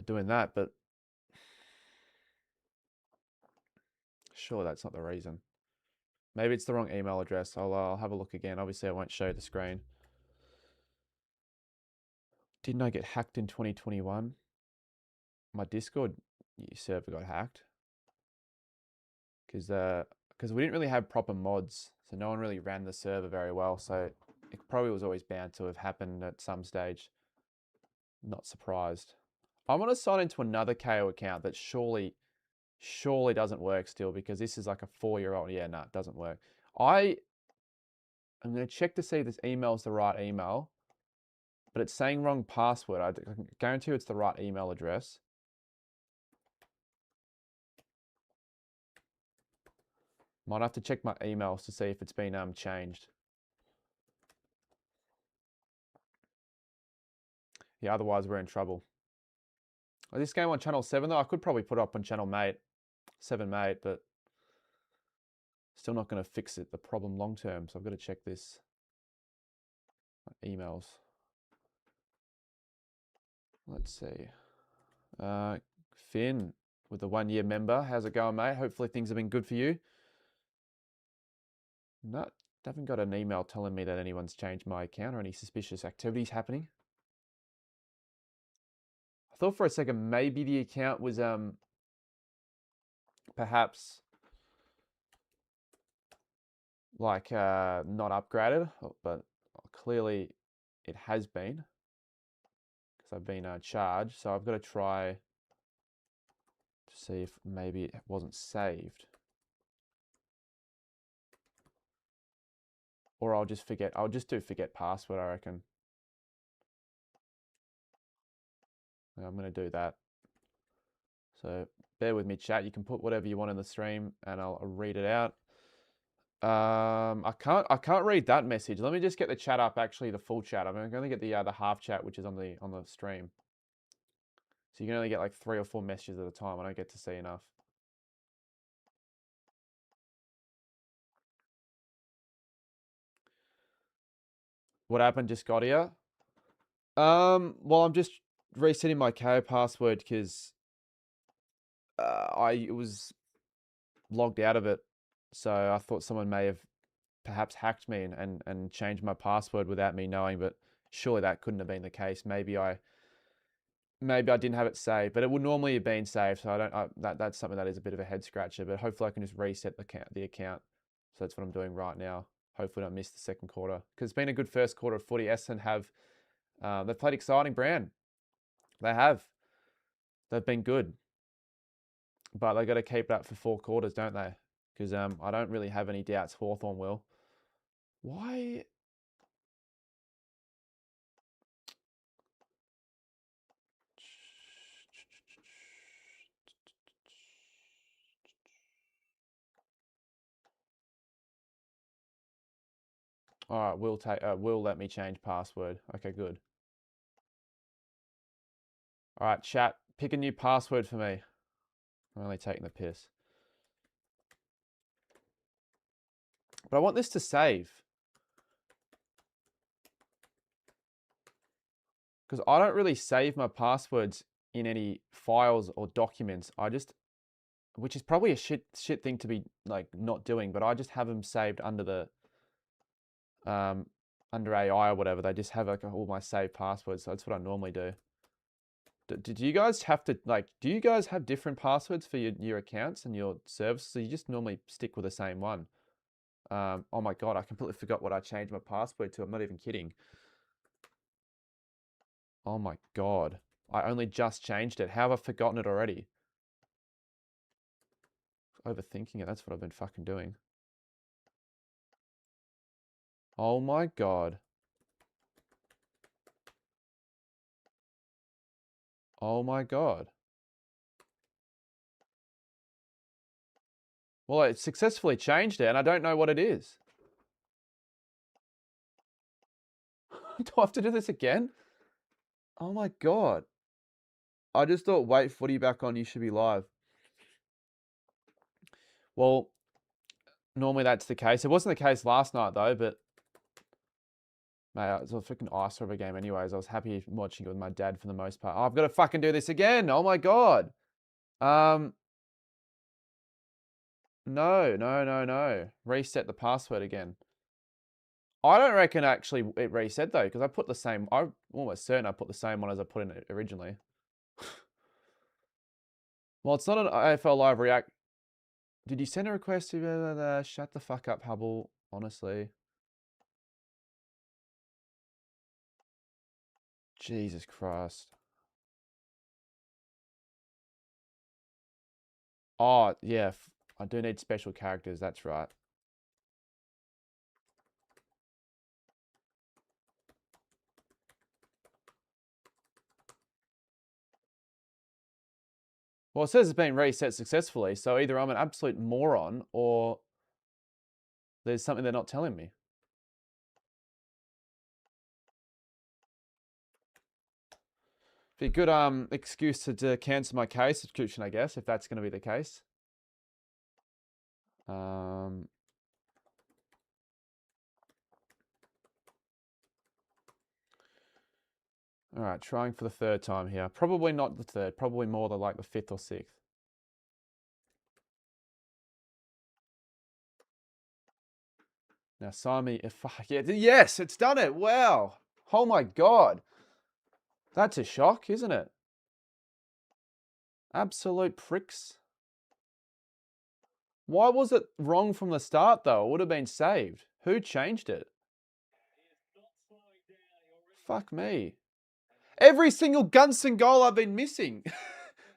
doing that, but sure, that's not the reason. Maybe it's the wrong email address. I'll have a look again. Obviously, I won't show the screen. Didn't I get hacked in 2021? My Discord server got hacked because we didn't really have proper mods, so no one really ran the server very well. So it probably was always bound to have happened at some stage. Not surprised. I'm gonna sign into another KO account that surely doesn't work still, because this is like a 4-year-old. Yeah, no, it doesn't work. I'm gonna check to see if this email is the right email, but it's saying wrong password. I can guarantee you it's the right email address. Might have to check my emails to see if it's been changed. Yeah, otherwise we're in trouble. This game on channel 7 though, I could probably put it up on channel 7 mate, but still not going to fix the problem long term. So I've got to check this. My emails. Let's see. Finn with the 1-year member. How's it going, mate? Hopefully things have been good for you. No, haven't got an email telling me that anyone's changed my account or any suspicious activities happening. I thought for a second maybe the account was perhaps like not upgraded, but clearly it has been, because I've been charged. So I've got to try to see if maybe it wasn't saved, or I'll just forget. I'll just do forget password, I reckon. I'm going to do that. So bear with me, chat. You can put whatever you want in the stream and I'll read it out. I can't read that message. Let me just get the chat up, actually the full chat. I'm going to get the half chat, which is on the stream. So you can only get like 3 or 4 messages at a time. I don't get to see enough. What happened? Just got here. Well, I'm just resetting my KO password because I was logged out of it. So I thought someone may have perhaps hacked me and changed my password without me knowing, but surely that couldn't have been the case. Maybe I didn't have it saved, but it would normally have been saved. So that's something that is a bit of a head scratcher, but hopefully I can just reset the account. So that's what I'm doing right now. hopefully not miss the second quarter. Because it's been a good first quarter of footy. Essendon have, they've played exciting brand. They have. They've been good. But they got to keep that for 4 quarters, don't they? Because I don't really have any doubts Hawthorn will. Why? All right, will let me change password. Okay, good. All right, chat, pick a new password for me. I'm only taking the piss. But I want this to save. Because I don't really save my passwords in any files or documents. Which is probably a shit thing to be like not doing, but I just have them saved under the under AI or whatever. They just have like all my saved passwords. So that's what I normally do. Did you guys have to do you guys have different passwords for your accounts and your services? So you just normally stick with the same one? Oh my God, I completely forgot what I changed my password to. I'm not even kidding. Oh my God. I only just changed it. How have I forgotten it already? Overthinking it. That's what I've been fucking doing. Oh my God. Oh my God. Well, it successfully changed it and I don't know what it is. Do I have to do this again? Oh my God. I just thought, wait, footy back on, you should be live. Well, normally that's the case. It wasn't the case last night though, but mate, it was a freaking ice rubber game anyways. I was happy watching it with my dad for the most part. Oh, I've got to fucking do this again. Oh my God. No. Reset the password again. I don't reckon actually it reset though, because I put the same, I'm almost certain I put the same one as I put in it originally. Well, it's not an AFL Live React. Did you send a request to shut the fuck up, Hubble? Honestly. Jesus Christ. Oh, yeah. I do need special characters. That's right. Well, it says it's been reset successfully. So either I'm an absolute moron or there's something they're not telling me. Be a good excuse to cancel my case subscription, I guess, if that's going to be the case. All right, trying for the 3rd time here. Probably not the 3rd. Probably more than like the 5th or 6th. Now, sign me if yes, it's done it. Wow. Oh my God. That's a shock, isn't it? Absolute pricks. Why was it wrong from the start, though? It would have been saved. Who changed it? Fuck me. Every single Gunston goal I've been missing.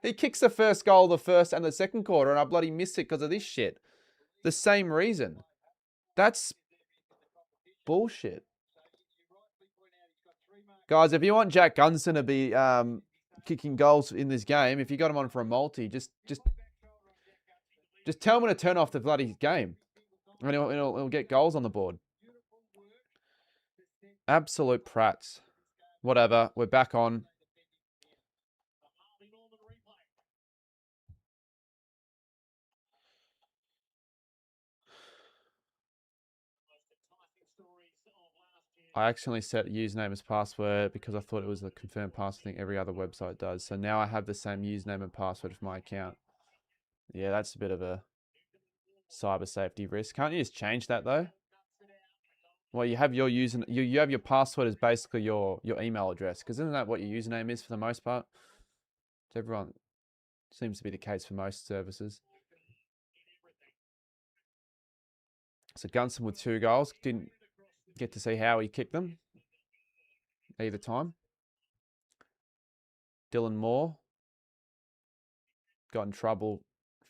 He kicks the first goal, the first and the second quarter, and I bloody missed it because of this shit. The same reason. That's bullshit. Guys, if you want Jack Gunston to be kicking goals in this game, if you got him on for a multi, just tell him to turn off the bloody game. And he'll get goals on the board. Absolute prats. Whatever. We're back on. I accidentally set username as password because I thought it was the confirmed password thing every other website does. So now I have the same username and password for my account. Yeah, that's a bit of a cyber safety risk. Can't you just change that though? Well, you have your you have your password as basically your email address, because isn't that what your username is for the most part? Everyone seems to be the case for most services. So Gunston with 2 goals. Didn't get to see how he kicked them either time. Dylan Moore got in trouble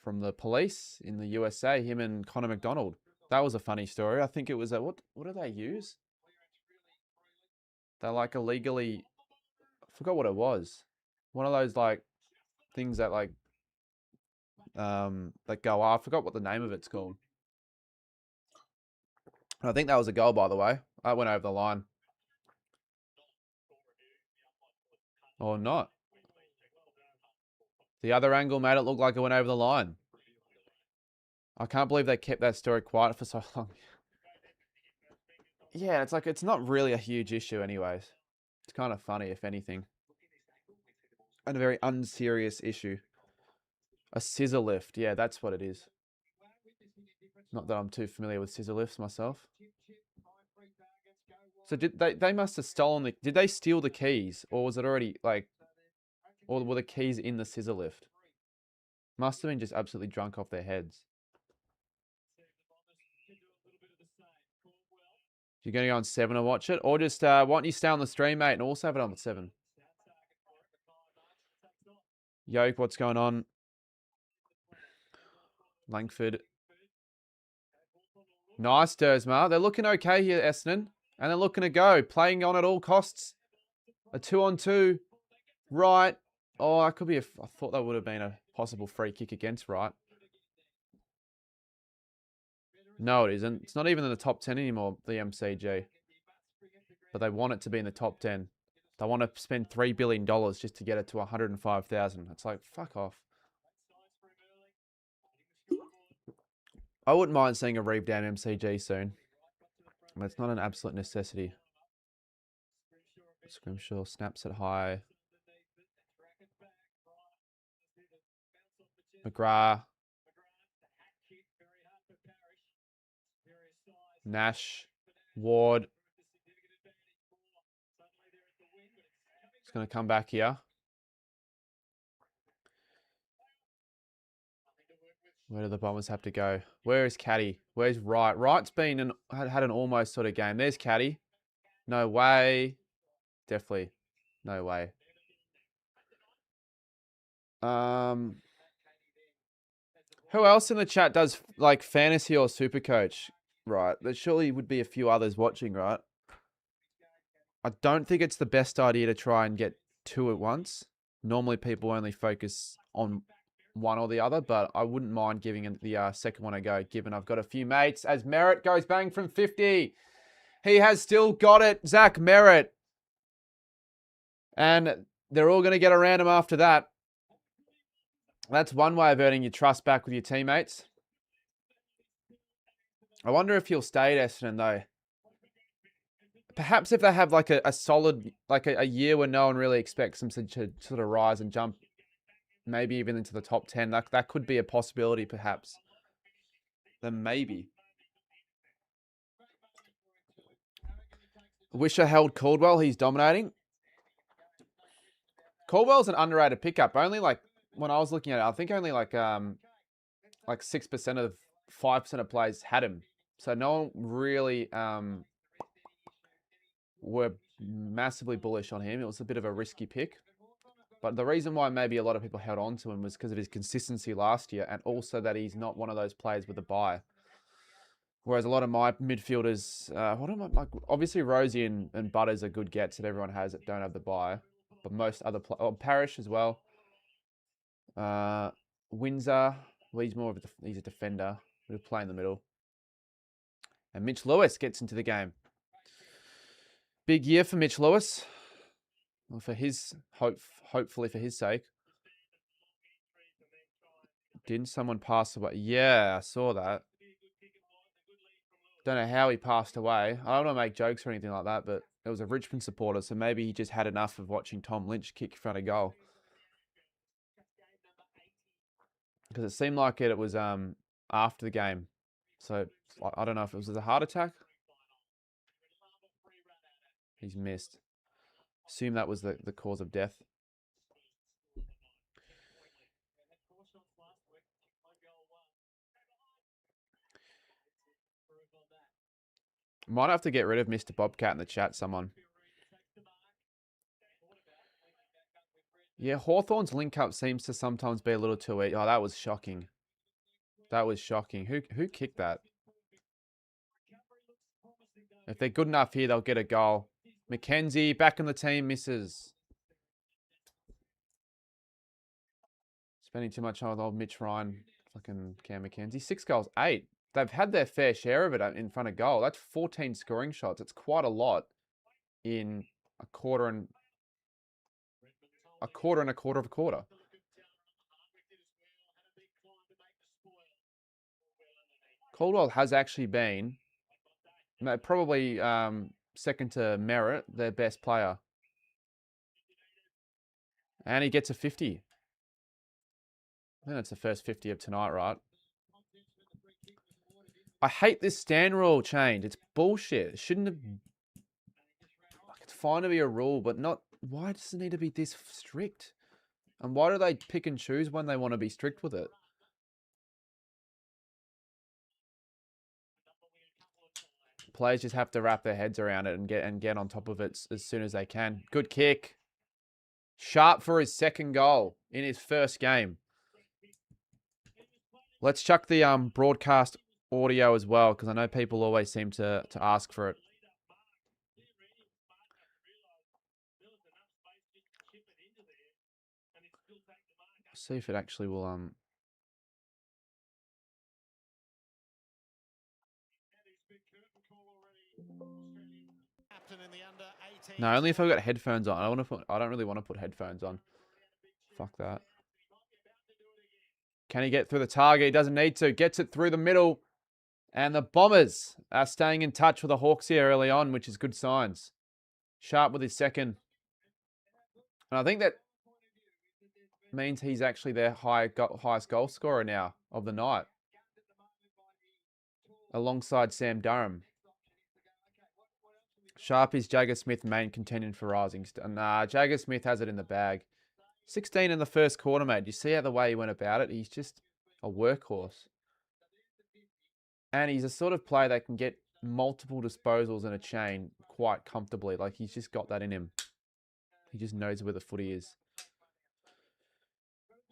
from the police in the USA, him and Connor McDonald. That was a funny story. I think it was a, what do they use? They like illegally, I forgot what it was. One of those like things that like, that go, I forgot what the name of it's called. I think that was a goal, by the way. I went over the line. Or not. The other angle made it look like it went over the line. I can't believe they kept that story quiet for so long. Yeah, it's like, it's not really a huge issue anyways. It's kind of funny, if anything. And a very unserious issue. A scissor lift. Yeah, that's what it is. Not that I'm too familiar with scissor lifts myself. So did they must have stolen the, did they steal the keys? Or was it already like, or were the keys in the scissor lift? Must have been just absolutely drunk off their heads. You're going to go on 7 and watch it? Or just, why don't you stay on the stream, mate, and also have it on 7? Yoke, what's going on? Langford. Nice, Dersma. They're looking okay here, Essendon. And they're looking to go. Playing on at all costs. A 2-on-2. Right. Oh, that could be I thought that would have been a possible free kick against Wright. No, it isn't. It's not even in the top 10 anymore, the MCG. But they want it to be in the top 10. They want to spend $3 billion just to get it to 105,000. It's like, fuck off. I wouldn't mind seeing a rebrand MCG soon. But it's not an absolute necessity. Scrimshaw snaps it high. McGrath. Nash. Ward. It's going to come back here. Where do the Bombers have to go? Where is Caddy? Where's Wright? Wright's been had an almost sort of game. There's Caddy. No way. Definitely. No way. Who else in the chat does like fantasy or super coach? Right. There surely would be a few others watching, right? I don't think it's the best idea to try and get 2 at once. Normally people only focus on one or the other, but I wouldn't mind giving the second one a go, given I've got a few mates. As Merritt goes bang from 50. He has still got it, Zach Merritt. And they're all going to get around him after that. That's one way of earning your trust back with your teammates. I wonder if he'll stay at Essendon, though. Perhaps if they have like a solid, like a year where no one really expects them to sort of rise and jump, maybe even into the top 10, that could be a possibility, perhaps. Then maybe. Wish I held Caldwell. He's dominating. Caldwell's an underrated pickup. Only like, when I was looking at it, I think only like 6% of 5% of players had him. So no one really were massively bullish on him. It was a bit of a risky pick. But the reason why maybe a lot of people held on to him was because of his consistency last year, and also that he's not one of those players with a bye. Whereas a lot of my midfielders, obviously Rosie and Butters are good gets that everyone has that don't have the bye. But most other players, Parrish as well. Windsor, well, he's more of he's a defender. He'll play in the middle. And Mitch Lewis gets into the game. Big year for Mitch Lewis. Well, for his hopefully for his sake. Didn't someone pass away? Yeah, I saw that. Don't know how he passed away. I don't want to make jokes or anything like that, but it was a Richmond supporter, so maybe he just had enough of watching Tom Lynch kick in front of goal. Because it seemed like it was after the game. So I don't know if it was a heart attack. He's missed. Assume that was the cause of death. Might have to get rid of Mr. Bobcat in the chat, someone. Yeah, Hawthorn's link-up seems to sometimes be a little too easy. Oh, that was shocking. That was shocking. Who kicked that? If they're good enough here, they'll get a goal. McKenzie, back in the team, misses. Spending too much time with old Mitch Ryan. Fucking Cam McKenzie. 6 goals, 8. They've had their fair share of it in front of goal. That's 14 scoring shots. It's quite a lot in a quarter and a quarter of a quarter. Caldwell has actually been probably second to Merritt, their best player. And he gets a 50. I think that's the first 50 of tonight, right? I hate this stand rule change. It's bullshit. It shouldn't have... Like, it's fine to be a rule, but not... Why does it need to be this strict? And why do they pick and choose when they want to be strict with it? Players just have to wrap their heads around it and get on top of it as soon as they can. Good kick. Sharp for his second goal in his first game. Let's chuck the broadcast audio as well, because I know people always seem to ask for it. See if it actually will No, only if I've got headphones on. I don't really want to put headphones on. Fuck that. Can he get through the target? He doesn't need to. Gets it through the middle. And the Bombers are staying in touch with the Hawks here early on, which is good signs. Sharp with his second. And I think that means he's actually their highest goal scorer now of the night. Alongside Sam Durham. Sharp is Jagger Smith main contending for rising. Nah, Jagger Smith has it in the bag. 16 in the first quarter, mate. You see how the way he went about it? He's just a workhorse. And he's a sort of player that can get multiple disposals in a chain quite comfortably. Like, he's just got that in him. He just knows where the footy is.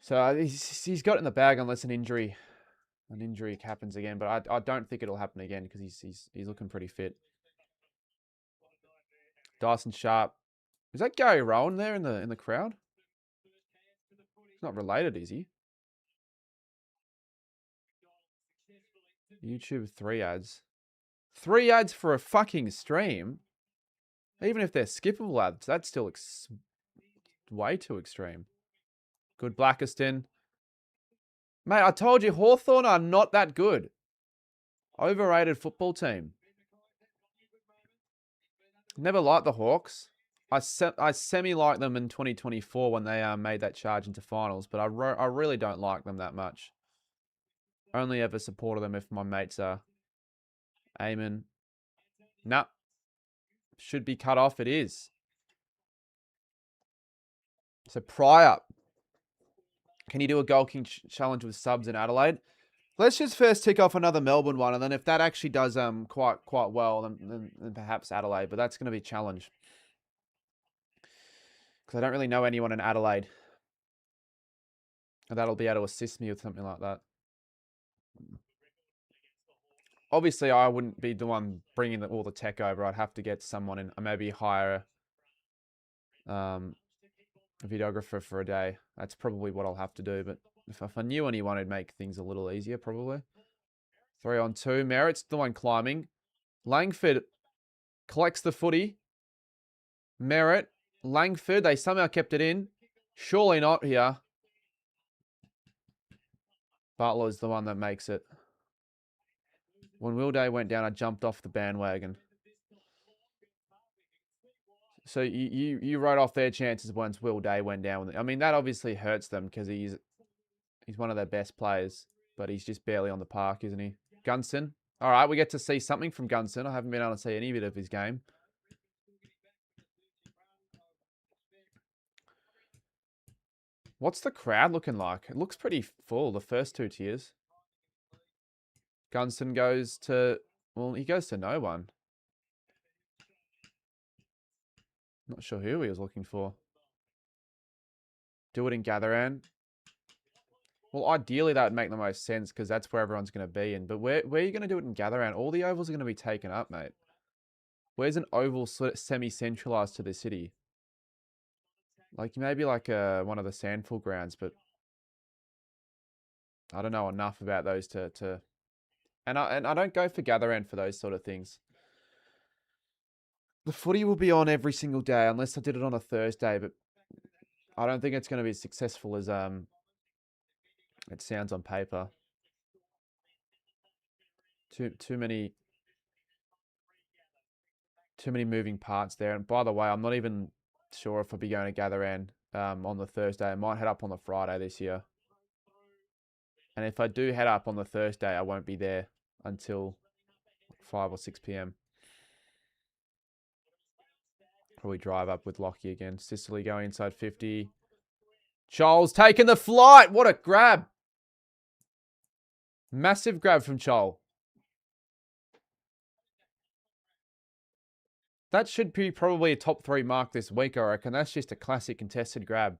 So he's got it in the bag unless an injury happens again. But I don't think it'll happen again because he's looking pretty fit. Dyson Sharp. Is that Gary Rowan there in the crowd? He's not related, is he? YouTube 3 ads. 3 ads for a fucking stream? Even if they're skippable ads, that's still way too extreme. Good Blackiston. Mate, I told you, Hawthorn are not that good. Overrated football team. Never liked the Hawks. I semi-liked them in 2024 when they made that charge into finals, but I really don't like them that much. Only ever supported them if my mates are aiming. Nah. Should be cut off. It is. So Pryor. Can you do a goal king challenge with subs in Adelaide? Let's just first tick off another Melbourne one, and then if that actually does quite well, then perhaps Adelaide. But that's going to be a challenge. Because I don't really know anyone in Adelaide. And that'll be able to assist me with something like that. Obviously, I wouldn't be the one bringing all the tech over. I'd have to get someone in, maybe hire a videographer for a day. That's probably what I'll have to do. But if I knew anyone, it'd make things a little easier, probably. 3-on-2. Merritt's the one climbing. Langford collects the footy. Merritt. Langford. They somehow kept it in. Surely not here. Butler's the one that makes it. When Will Day went down, I jumped off the bandwagon. So you wrote off their chances once Will Day went down. I mean, that obviously hurts them because he's one of their best players, but he's just barely on the park, isn't he? Gunson. All right, we get to see something from Gunson. I haven't been able to see any bit of his game. What's the crowd looking like? It looks pretty full, the first 2 tiers. Gunson goes to... Well, he goes to no one. Not sure who he was looking for. Do it in Gatherand. Well, ideally that would make the most sense because that's where everyone's going to be in. But where are you going to do it in Gatherand? All the ovals are going to be taken up, mate. Where's an oval semi-centralized to the city? Like maybe like one of the Sandful grounds, but I don't know enough about those to and I don't go for Gatherand for those sort of things. The footy will be on every single day unless I did it on a Thursday, but I don't think it's going to be as successful as it sounds on paper. Too many moving parts there. And by the way, I'm not even sure if I'll be going to Gatherand on the Thursday. I might head up on the Friday this year. And if I do head up on the Thursday, I won't be there until 5 or 6 p.m. Probably drive up with Lockie again. Sicily going inside 50. Charles taking the flight. What a grab. Massive grab from Chol. That should be probably a top 3 mark this week, I reckon. That's just a classic contested grab.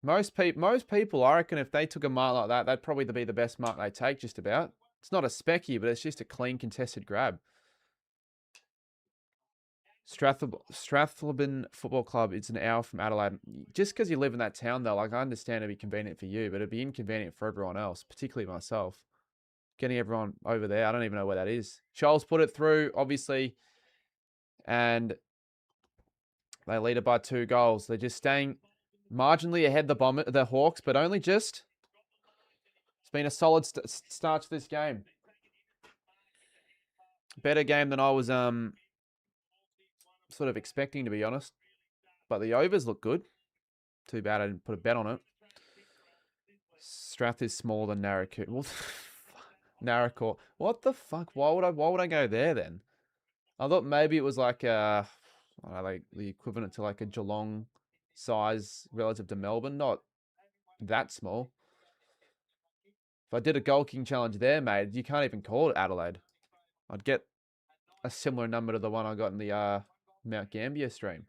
Most people, I reckon, if they took a mark like that, that'd probably be the best mark they take, just about. It's not a specky, but it's just a clean contested grab. Strathleban Football Club, it's an hour from Adelaide. Just because you live in that town, though, like I understand it'd be convenient for you, but it'd be inconvenient for everyone else, particularly myself. Getting everyone over there, I don't even know where that is. Charles put it through, obviously, and they lead it by 2 goals. They're just staying marginally ahead the Hawks, but only just. It's been a solid start to this game. Better game than I was sort of expecting, to be honest. But the overs look good. Too bad I didn't put a bet on it. Strath is smaller than Narracoo. Well, Narracourt. What the fuck? Why would I go there then? I thought maybe it was like I don't know, like the equivalent to like a Geelong size relative to Melbourne. Not that small. If I did a goal king challenge there, mate, you can't even call it Adelaide. I'd get a similar number to the one I got in the Mount Gambier stream.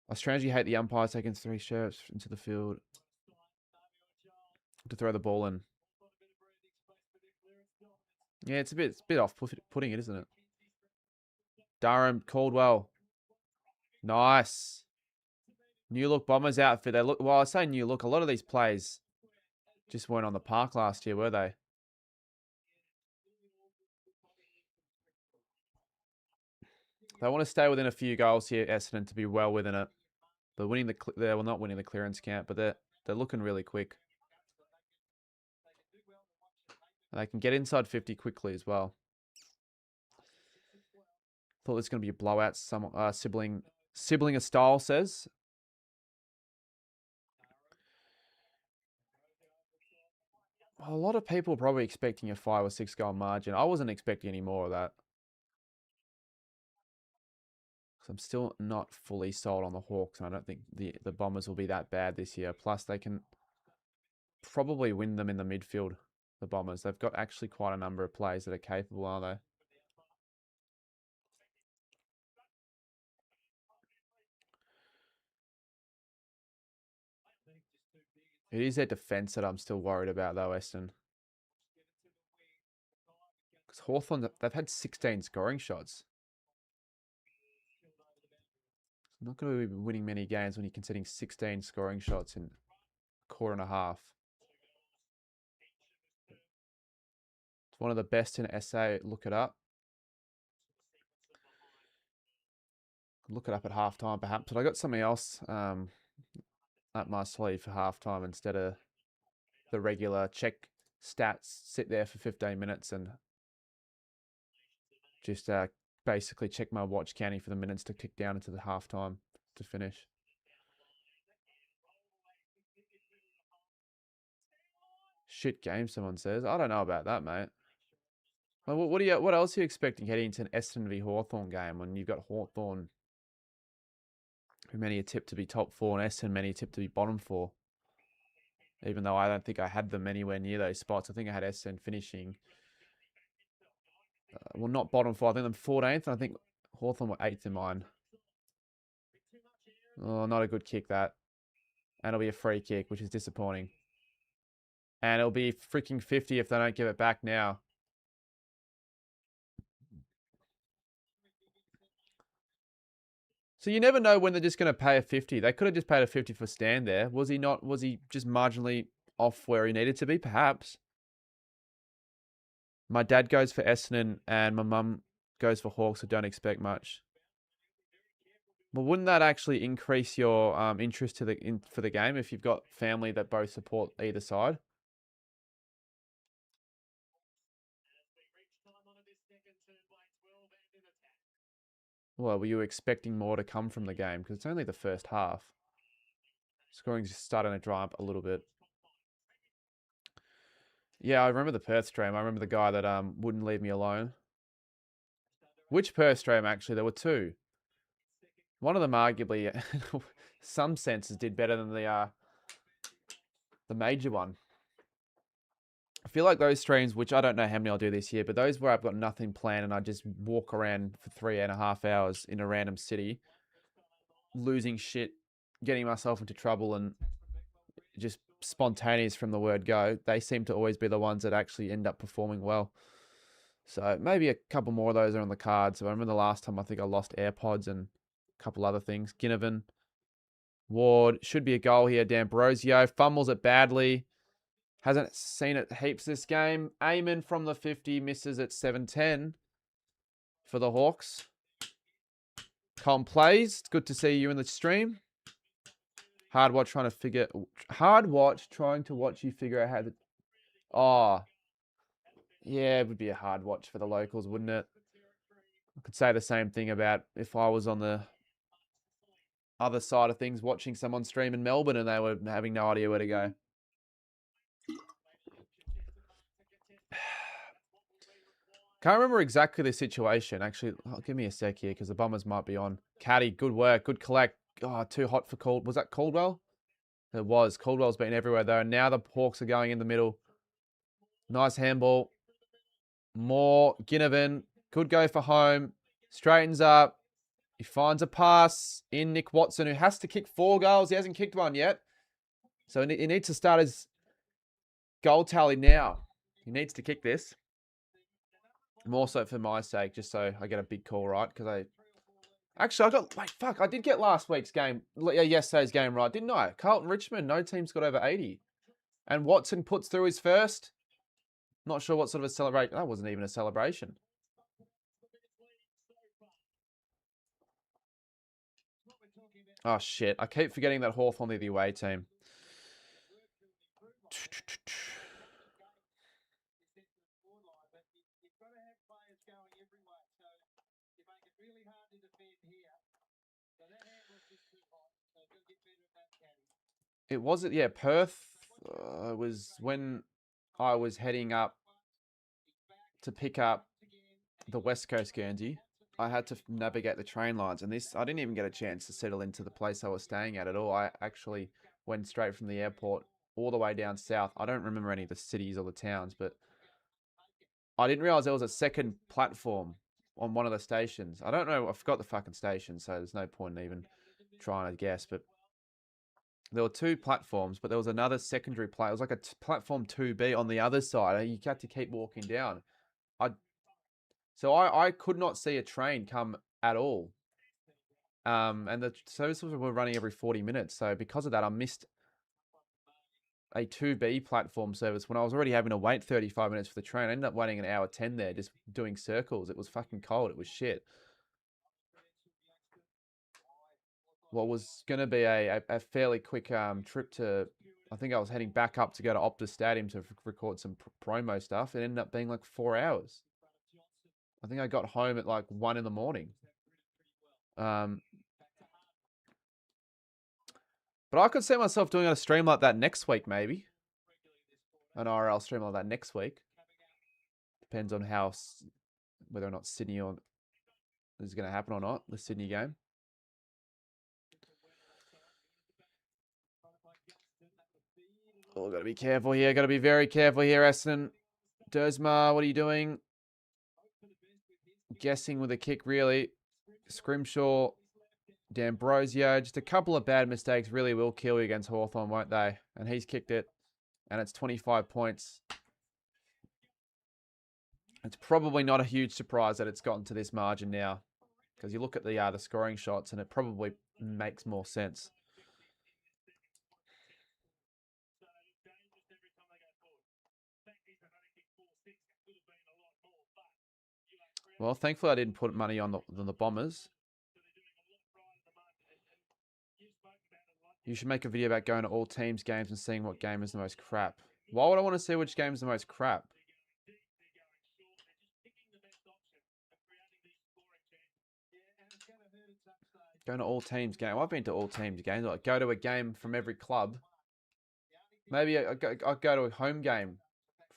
I strangely hate the umpire taking 3 shirts into the field to throw the ball in. Yeah, it's a bit off putting it, isn't it? Durham, Caldwell. Nice. New look Bombers outfit. They look, well, I say new look. A lot of these plays just weren't on the park last year, were they? They want to stay within a few goals here, Essendon, to be well within it. They're winning they're not winning the clearance count, but they're looking really quick. And they can get inside 50 quickly as well. Thought this was going to be a blowout. Some sibling a style says. A lot of people are probably expecting a 5 or 6 goal margin. I wasn't expecting any more of that. I'm still not fully sold on the Hawks, and I don't think the Bombers will be that bad this year. Plus, they can probably win them in the midfield, the Bombers. They've got actually quite a number of players that are capable, are they? It is their defence that I'm still worried about, though, Essendon. Because Hawthorn, they've had 16 scoring shots. Not going to be winning many games when you're conceding 16 scoring shots in a quarter and a half. It's one of the best in SA. Look it up. Look it up at halftime, perhaps. But I got something else up my sleeve for halftime instead of the regular check stats, sit there for 15 minutes and just basically check my watch counting for the minutes to tick down into the halftime to finish. Shit game, someone says. I don't know about that, mate. Well, what else are you expecting heading into an Essendon v Hawthorn game when you've got Hawthorn, who many are tipped to be top 4, and Essendon many are tipped to be bottom 4? Even though I don't think I had them anywhere near those spots. I think I had Essendon finishing well, not bottom 4. I think I'm 14th, and I think Hawthorn were 8th in mine. Oh, not a good kick, that. And it'll be a free kick, which is disappointing. And it'll be freaking 50 if they don't give it back now. So you never know when they're just going to pay a 50. They could have just paid a 50 for stand there. Was he not? Was he just marginally off where he needed to be? Perhaps. My dad goes for Essendon and my mum goes for Hawks, so don't expect much. Well, wouldn't that actually increase your interest for the game if you've got family that both support either side? Well, were you expecting more to come from the game? Because it's only the first half. Scoring's just starting to dry up a little bit. Yeah, I remember the Perth stream. I remember the guy that wouldn't leave me alone. Which Perth stream, actually? There were two. One of them arguably, some senses, did better than the major one. I feel like those streams, which I don't know how many I'll do this year, but those where I've got nothing planned and I just walk around for 3.5 hours in a random city, losing shit, getting myself into trouble, and just spontaneous from the word go, they seem to always be the ones that actually end up performing well. So maybe a couple more of those are on the cards. I remember the last time I think I lost AirPods and a couple other things. Ginnivan, Ward, should be a goal here. D'Ambrosio fumbles it badly. Hasn't seen it heaps this game. Eamon from the 50 misses at 7-10 for the Hawks. Colin plays. It's good to see you in the stream. Hard watch trying to watch you figure out how to. Oh, yeah, it would be a hard watch for the locals, wouldn't it? I could say the same thing about if I was on the other side of things watching someone stream in Melbourne and they were having no idea where to go. Can't remember exactly the situation. Actually, give me a sec here because the Bombers might be on. Caddy, good work, good collect. Oh, too hot for Caldwell. Was that Caldwell? It was. Caldwell's been everywhere though. And now the Hawks are going in the middle. Nice handball. More. Ginnivan. Could go for home. Straightens up. He finds a pass in Nick Watson, who has to kick 4 goals. He hasn't kicked one yet. So he needs to start his goal tally now. He needs to kick this. More so for my sake, just so I get a big call right. Because I did get last week's game, yesterday's game right, didn't I? Carlton Richmond, no team's got over 80. And Watson puts through his first. Not sure what sort of a celebration. That wasn't even a celebration. Oh, shit. I keep forgetting that Hawthorn are the away team. It wasn't, yeah, Perth was when I was heading up to pick up the West Coast Guernsey. I had to navigate the train lines, and I didn't even get a chance to settle into the place I was staying at all. I actually went straight from the airport all the way down south. I don't remember any of the cities or the towns, but I didn't realize there was a second platform on one of the stations. I don't know. I forgot the fucking station, so there's no point in even trying to guess, but there were 2 platforms, but there was another secondary play. It was like a platform 2B on the other side. You had to keep walking down. So I could not see a train come at all. And the services were running every 40 minutes. So because of that, I missed a 2B platform service when I was already having to wait 35 minutes for the train. I ended up waiting an hour 10 there, just doing circles. It was fucking cold. It was shit. What was going to be a fairly quick trip to, I think I was heading back up to go to Optus Stadium to record some promo stuff. It ended up being like 4 hours. I think I got home at like 1 in the morning. But I could see myself doing a stream like that next week, maybe. An RL stream like that next week. Depends on whether or not Sydney is going to happen or not, the Sydney game. Oh, got to be careful here. Got to be very careful here, Essendon. Dersma, what are you doing? guessing with a kick, really. Scrimshaw, D'Ambrosio, just a couple of bad mistakes really will kill you against Hawthorn, won't they? And he's kicked it, and it's 25 points. It's probably not a huge surprise that it's gotten to this margin now, because you look at the scoring shots, and it probably makes more sense. Well, thankfully I didn't put money on the Bombers. You should make a video about going to all teams' games and seeing what game is the most crap. Why would I want to see which game is the most crap? Going to all teams' game. I've been to all teams' games. Like go to a game from every club. Maybe I'll go to a home game.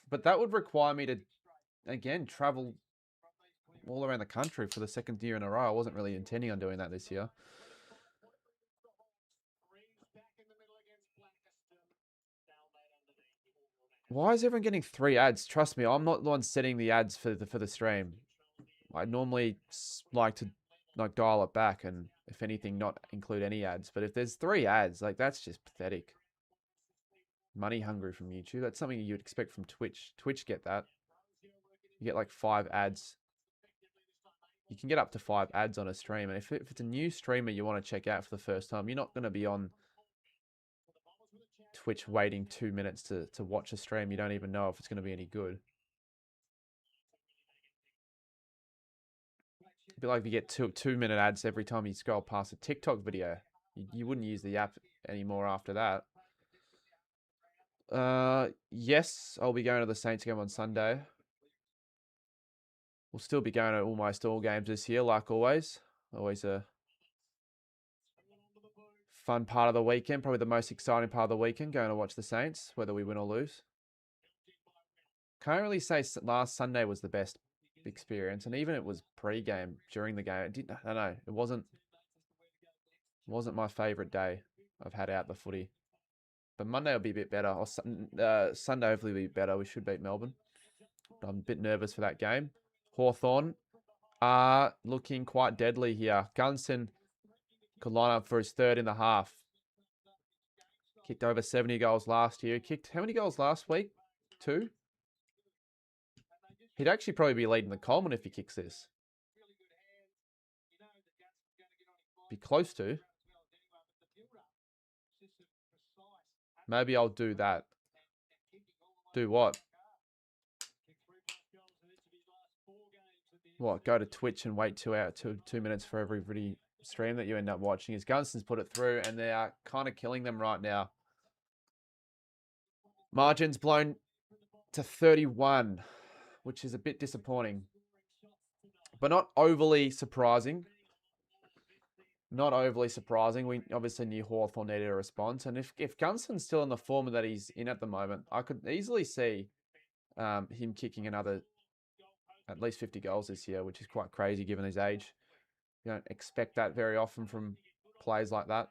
But that would require me to, again, travel all around the country for the second year in a row. I wasn't really intending on doing that this year. Why is everyone getting 3 ads? Trust me, I'm not the one setting the ads for the stream. I normally like to dial it back and, if anything, not include any ads. But if there's 3 ads, like, that's just pathetic. Money hungry from YouTube. That's something you'd expect from Twitch. Twitch get that. You get like 5 ads. You can get up to 5 ads on a stream. And if it's a new streamer you want to check out for the first time, you're not going to be on Twitch waiting 2 minutes to watch a stream. You don't even know if it's going to be any good. It'd be like if you get 2-minute ads every time you scroll past a TikTok video. You wouldn't use the app anymore after that. Yes, I'll be going to the Saints game on Sunday. We'll still be going to almost all games this year, like always. Always a fun part of the weekend. Probably the most exciting part of the weekend, going to watch the Saints, whether we win or lose. Can't really say last Sunday was the best experience, and even it was pre-game, during the game. I don't know. It wasn't my favourite day I've had out the footy. But Monday will be a bit better. Or Sunday hopefully will be better. We should beat Melbourne. I'm a bit nervous for that game. Hawthorn are looking quite deadly here. Gunston could line up for his 3rd in the half. Kicked over 70 goals last year. Kicked how many goals last week? 2? He'd actually probably be leading the Coleman if he kicks this. Be close to. Maybe I'll do that. Do what? What? Go to Twitch and wait 2 minutes for every stream that you end up watching. As Gunston's put it through, and they are kind of killing them right now. Margins blown to 31, which is a bit disappointing, but not overly surprising. Not overly surprising. We obviously knew Hawthorn needed a response, and if Gunston's still in the form that he's in at the moment, I could easily see him kicking another at least 50 goals this year, which is quite crazy given his age. You don't expect that very often from players like that.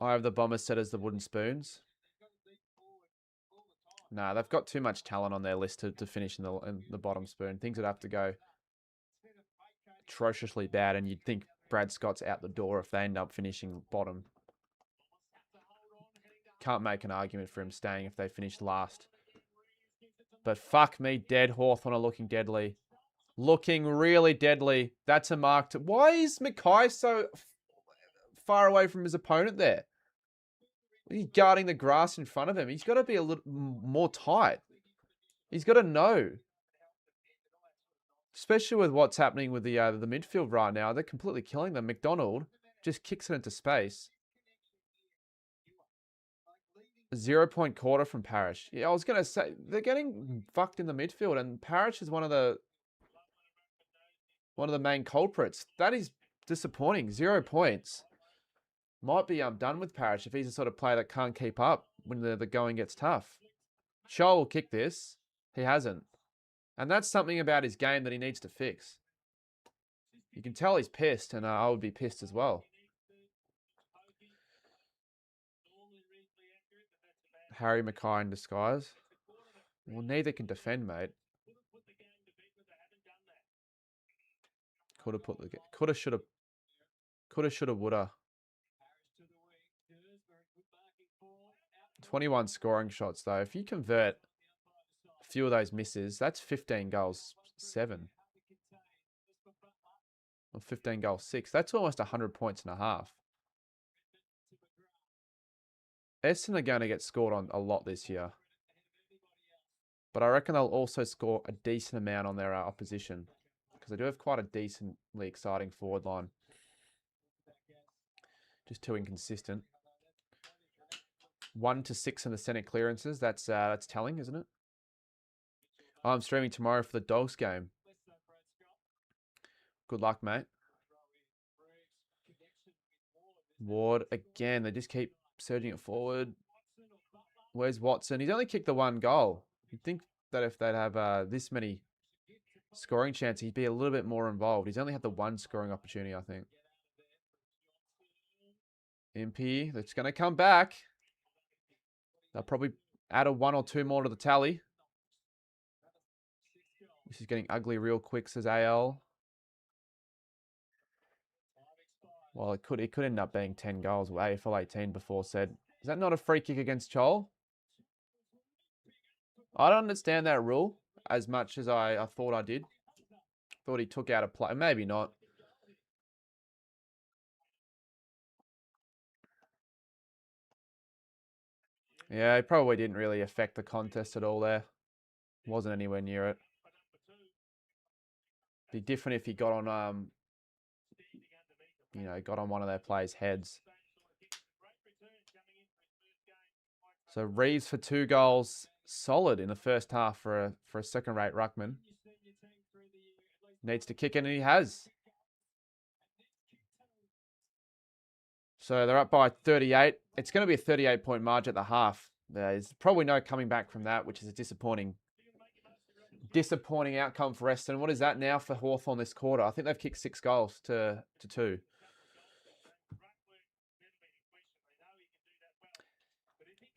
I have the Bombers set as the wooden spoons. Nah, they've got too much talent on their list to finish in the bottom spoon. Things would have to go atrociously bad, and you'd think Brad Scott's out the door if they end up finishing bottom. Can't make an argument for him staying if they finish last. But fuck me, dead. Hawthorn are looking deadly. Looking really deadly. That's a mark to... Why is Mackay so far away from his opponent there? He's guarding the grass in front of him. He's got to be a little more tight. He's got to know. Especially with what's happening with the midfield right now. They're completely killing them. McDonald just kicks it into space. A 0-point quarter from Parrish. Yeah, I was going to say, they're getting fucked in the midfield, and Parrish is one of the main culprits. That is disappointing. 0 points. Might be done with Parrish if he's the sort of player that can't keep up when the going gets tough. Shaw will kick this. He hasn't. And that's something about his game that he needs to fix. You can tell he's pissed, and I would be pissed as well. Harry Mackay in disguise. Well, neither can defend, mate. Could have put the... Could have, should have... Could have, should have, would have. 21 scoring shots, though. If you convert a few of those misses, that's 15 goals, 7. Or 15 goals, 6. That's almost 100 points and a half. Essendon are going to get scored on a lot this year. But I reckon they'll also score a decent amount on their opposition. Because they do have quite a decently exciting forward line. Just too inconsistent. 1 to 6 in the centre clearances. That's telling, isn't it? I'm streaming tomorrow for the Dogs game. Good luck, mate. Ward again. They just keep surging it forward. Where's Watson? He's only kicked the 1 goal. You'd think that if they'd have this many scoring chances, he'd be a little bit more involved. He's only had the 1 scoring opportunity, I think. MP, that's going to come back. They'll probably add a 1 or 2 more to the tally. This is getting ugly real quick, says AL. Well, it could end up being 10 goals. Well, AFL 18 before said. Is that not a free kick against Chol? I don't understand that rule as much as I thought I did. Thought he took out a play. Maybe not. Yeah, it probably didn't really affect the contest at all there. Wasn't anywhere near it. Be different if he got on, got on one of their players' heads. So Reeves for 2 goals, solid in the first half for a second-rate ruckman. Needs to kick in, and he has. So they're up by 38. It's going to be a 38-point margin at the half. There's probably no coming back from that, which is a disappointing outcome for Essendon. What is that now for Hawthorn this quarter? I think they've kicked 6 goals to 2.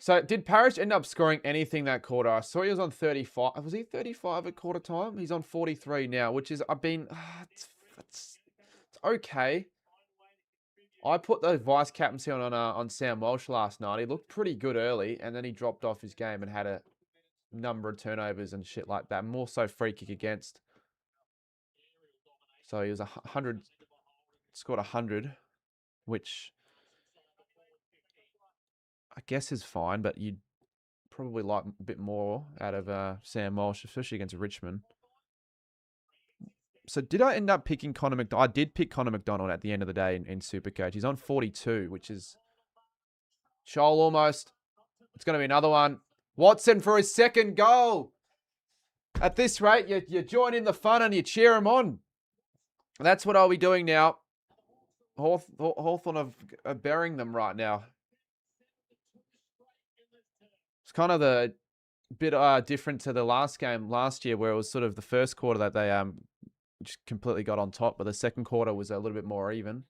So did Parrish end up scoring anything that quarter? I saw he was on 35. Was he 35 at quarter time? He's on 43 now, which is, it's okay. I put the vice captaincy on Sam Walsh last night. He looked pretty good early, and then he dropped off his game and had a number of turnovers and shit like that. More so free kick against. So he was 100, scored 100, which I guess is fine, but you'd probably like a bit more out of Sam Walsh, especially against Richmond. So did I end up picking Connor McDonald? I did pick Connor McDonald at the end of the day in Supercoach. He's on 42, which is Shoal almost. It's going to be another one. Watson for his 2nd goal. At this rate, you join in the fun and you cheer him on. That's what I'll be doing now. Hawthorn are burying them right now. It's kind of the bit different to the last game last year, where it was sort of the first quarter that they just completely got on top, but the second quarter was a little bit more even.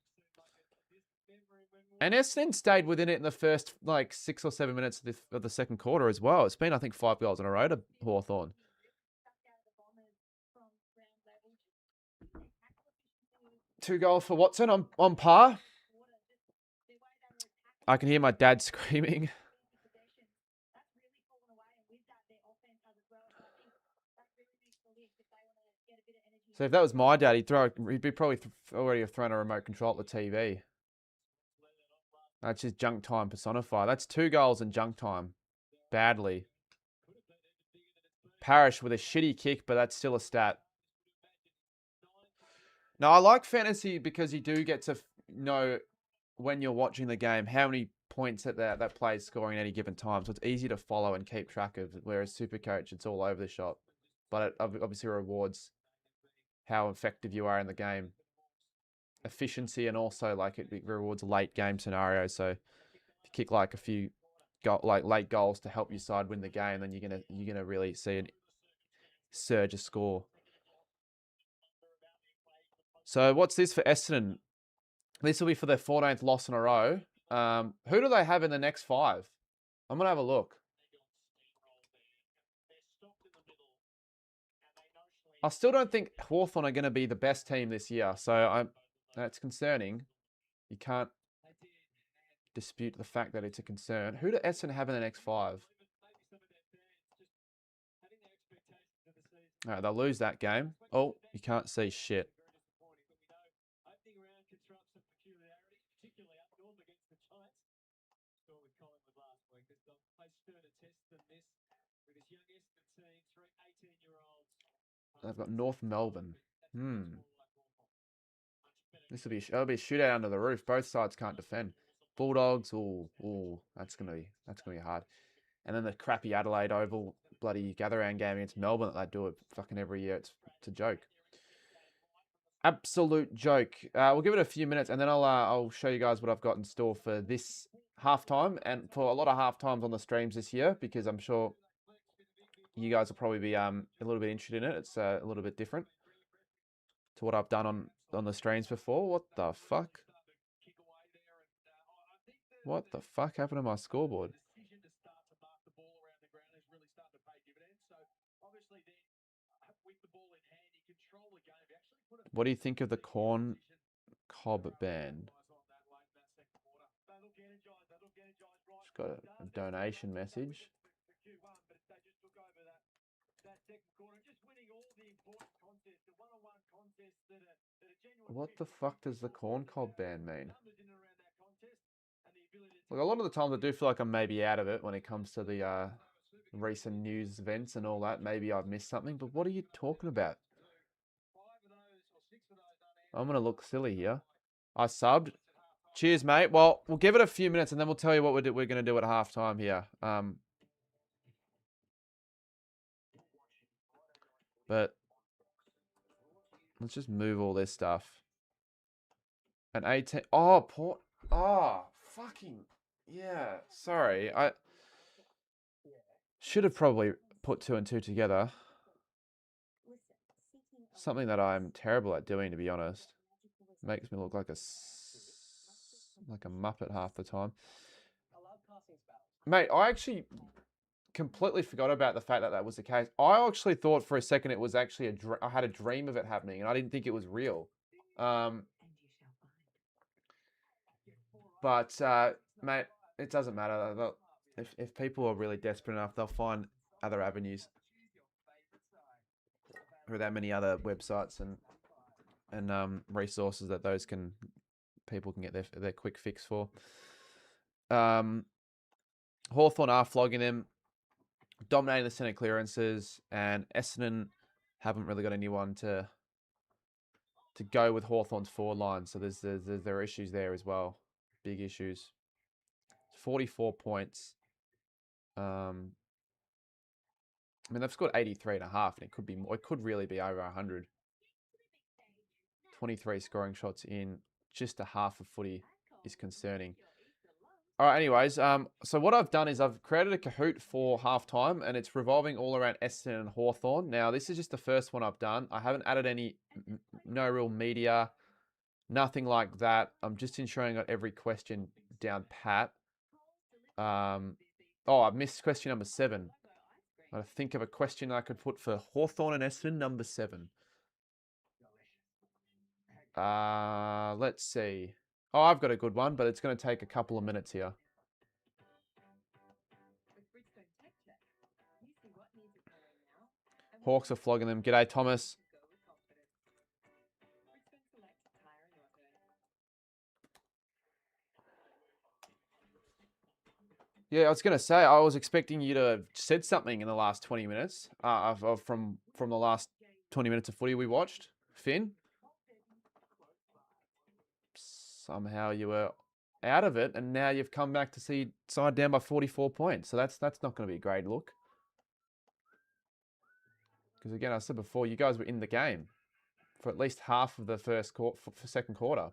And Essendon stayed within it in the first 6 or 7 minutes of the second quarter as well. It's been, I think, 5 goals in a row to Hawthorn. Two goals for Watson on par. I can hear my dad screaming. So if that was my dad, he'd be probably already thrown a remote control at the TV. That's just junk time personified. That's 2 goals in junk time. Badly. Parrish with a shitty kick, but that's still a stat. Now, I like fantasy because you do get to know when you're watching the game how many points that player's scoring at any given time. So it's easy to follow and keep track of, whereas Supercoach, it's all over the shop. But it obviously rewards how effective you are in the game. Efficiency, and also it rewards late game scenarios. So if you kick a few late goals to help your side win the game, then you're gonna really see a surge of score. So what's this for Essendon? This will be for their 14th loss in a row. Who do they have in the next 5? I'm gonna have a look. I still don't think Hawthorn are going to be the best team this year. So that's concerning. You can't dispute the fact that it's a concern. Who do Essendon have in the next 5? All right, they'll lose that game. Oh, you can't see shit. They've got North Melbourne. This will be a shootout under the roof. Both sides can't defend. Bulldogs, that's gonna be hard. And then the crappy Adelaide Oval bloody gather round game against Melbourne that they do it fucking every year. It's a joke. Absolute joke. We'll give it a few minutes and then I'll show you guys what I've got in store for this halftime and for a lot of halftimes on the streams this year because I'm sure you guys will probably be a little bit interested in it. It's a little bit different to what I've done on the streams before. What the fuck? What the fuck happened to my scoreboard? What do you think of the corn cob ban? Just got a donation message. What the fuck does the corn cob ban mean? Look, a lot of the times I do feel like I'm maybe out of it when it comes to the recent news events and all that. Maybe I've missed something, but what are you talking about? I'm going to look silly here. I subbed. Cheers, mate. Well, we'll give it a few minutes and then we'll tell you what we're going to do at halftime here. But let's just move all this stuff. An 18. Oh, Port. Oh, fucking. Yeah. Sorry. I should have probably put 2 and 2 together. Something that I'm terrible at doing, to be honest. Makes me look like a muppet half the time. Mate, I actually completely forgot about the fact that that was the case. I actually thought for a second it was actually I had a dream of it happening, and I didn't think it was real. But mate, it doesn't matter. If people are really desperate enough, they'll find other avenues. There are that many other websites and resources that people can get their quick fix for. Hawthorn are flogging them, dominating the centre clearances, and Essendon haven't really got anyone to go with Hawthorn's forward line. So there are issues there as well, big issues. 44 points. I mean, they've scored 83.5, and it could be more. It could really be over 100. 23 scoring shots in just a half of footy is concerning. All right, anyways, so what I've done is I've created a Kahoot for halftime, and it's revolving all around Essendon and Hawthorn. Now, this is just the first one I've done. I haven't added no real media, nothing like that. I'm just ensuring I got every question down pat. I missed question number 7. I think of a question I could put for Hawthorn and Essendon, number 7. Let's see. Oh, I've got a good one, but it's going to take a couple of minutes here. Hawks are flogging them. G'day, Thomas. Yeah, I was going to say, I was expecting you to have said something in the last 20 minutes from the last 20 minutes of footy we watched. Finn? Somehow you were out of it, and now you've come back to see side down by 44 points. So that's not going to be a great look. Because again, I said before, you guys were in the game for at least half of the second quarter.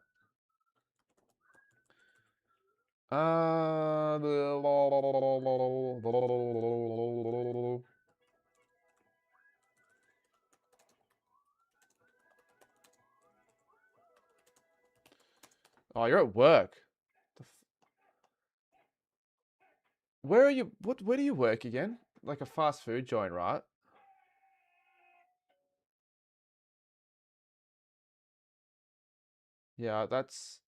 Oh, you're at work. Where are you? Where do you work again? Like a fast food joint, right? Yeah, that's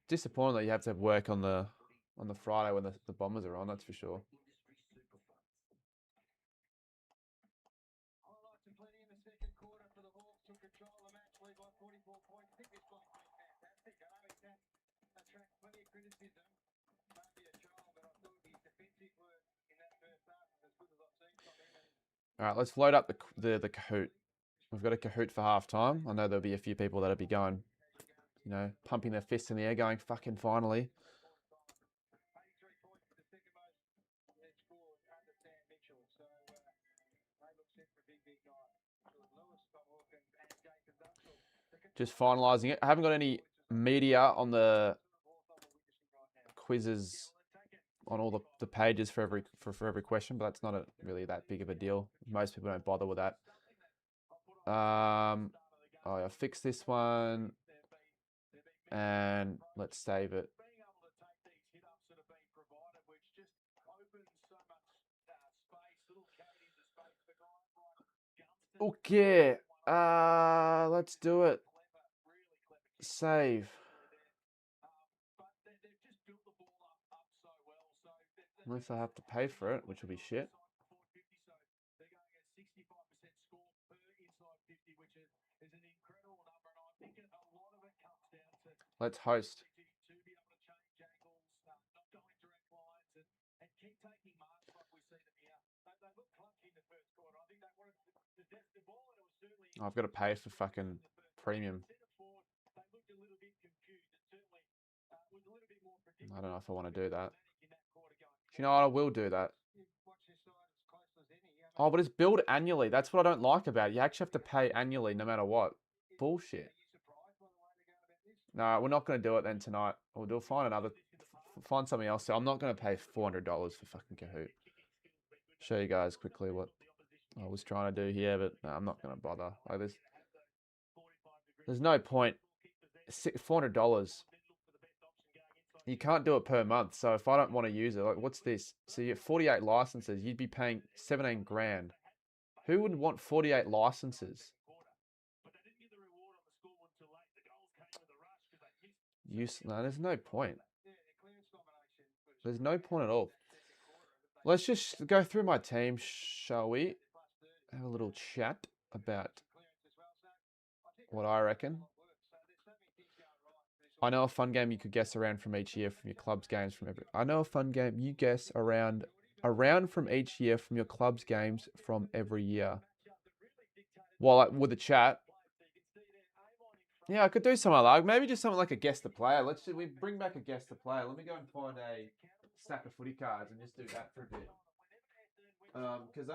disappointing that you have to have work on the Friday when the Bombers are on. That's for sure. All right, let's load up the Kahoot. We've got a Kahoot for halftime. I know there'll be a few people that'll be going, you know, pumping their fists in the air, going, fucking finally. Just finalising it. I haven't got any media on the quizzes on all the pages for every question, but that's not really that big of a deal. Most people don't bother with that. Oh, yeah, fix this one, and let's save it. Okay, let's do it. Save. Unless I have to pay for it, which will be shit. Let's host. I've got to pay for fucking premium. I don't know if I want to do that. You know what? I will do that. Oh, but it's billed annually. That's what I don't like about it. You actually have to pay annually no matter what. Bullshit. No, we're not going to do it then tonight. We'll find something else. So I'm not going to pay $400 for fucking Kahoot. Show you guys quickly what I was trying to do here, but no, I'm not going to bother. Like there's no point. $400. You can't do it per month. So if I don't want to use it, like what's this? So you get 48 licenses. You'd be paying 17 grand. Who would want 48 licenses? No, there's no point. There's no point at all. Let's just go through my team, shall we? Have a little chat about what I reckon. I know a fun game you could guess around from each year from your club's games from every. I know a fun game you guess around from each year from your club's games from every year. Well, like, with the chat. Yeah, I could do something like that. Maybe just something like a guess the player. We bring back a guess the player. Let me go and find a stack of footy cards and just do that for a bit. Because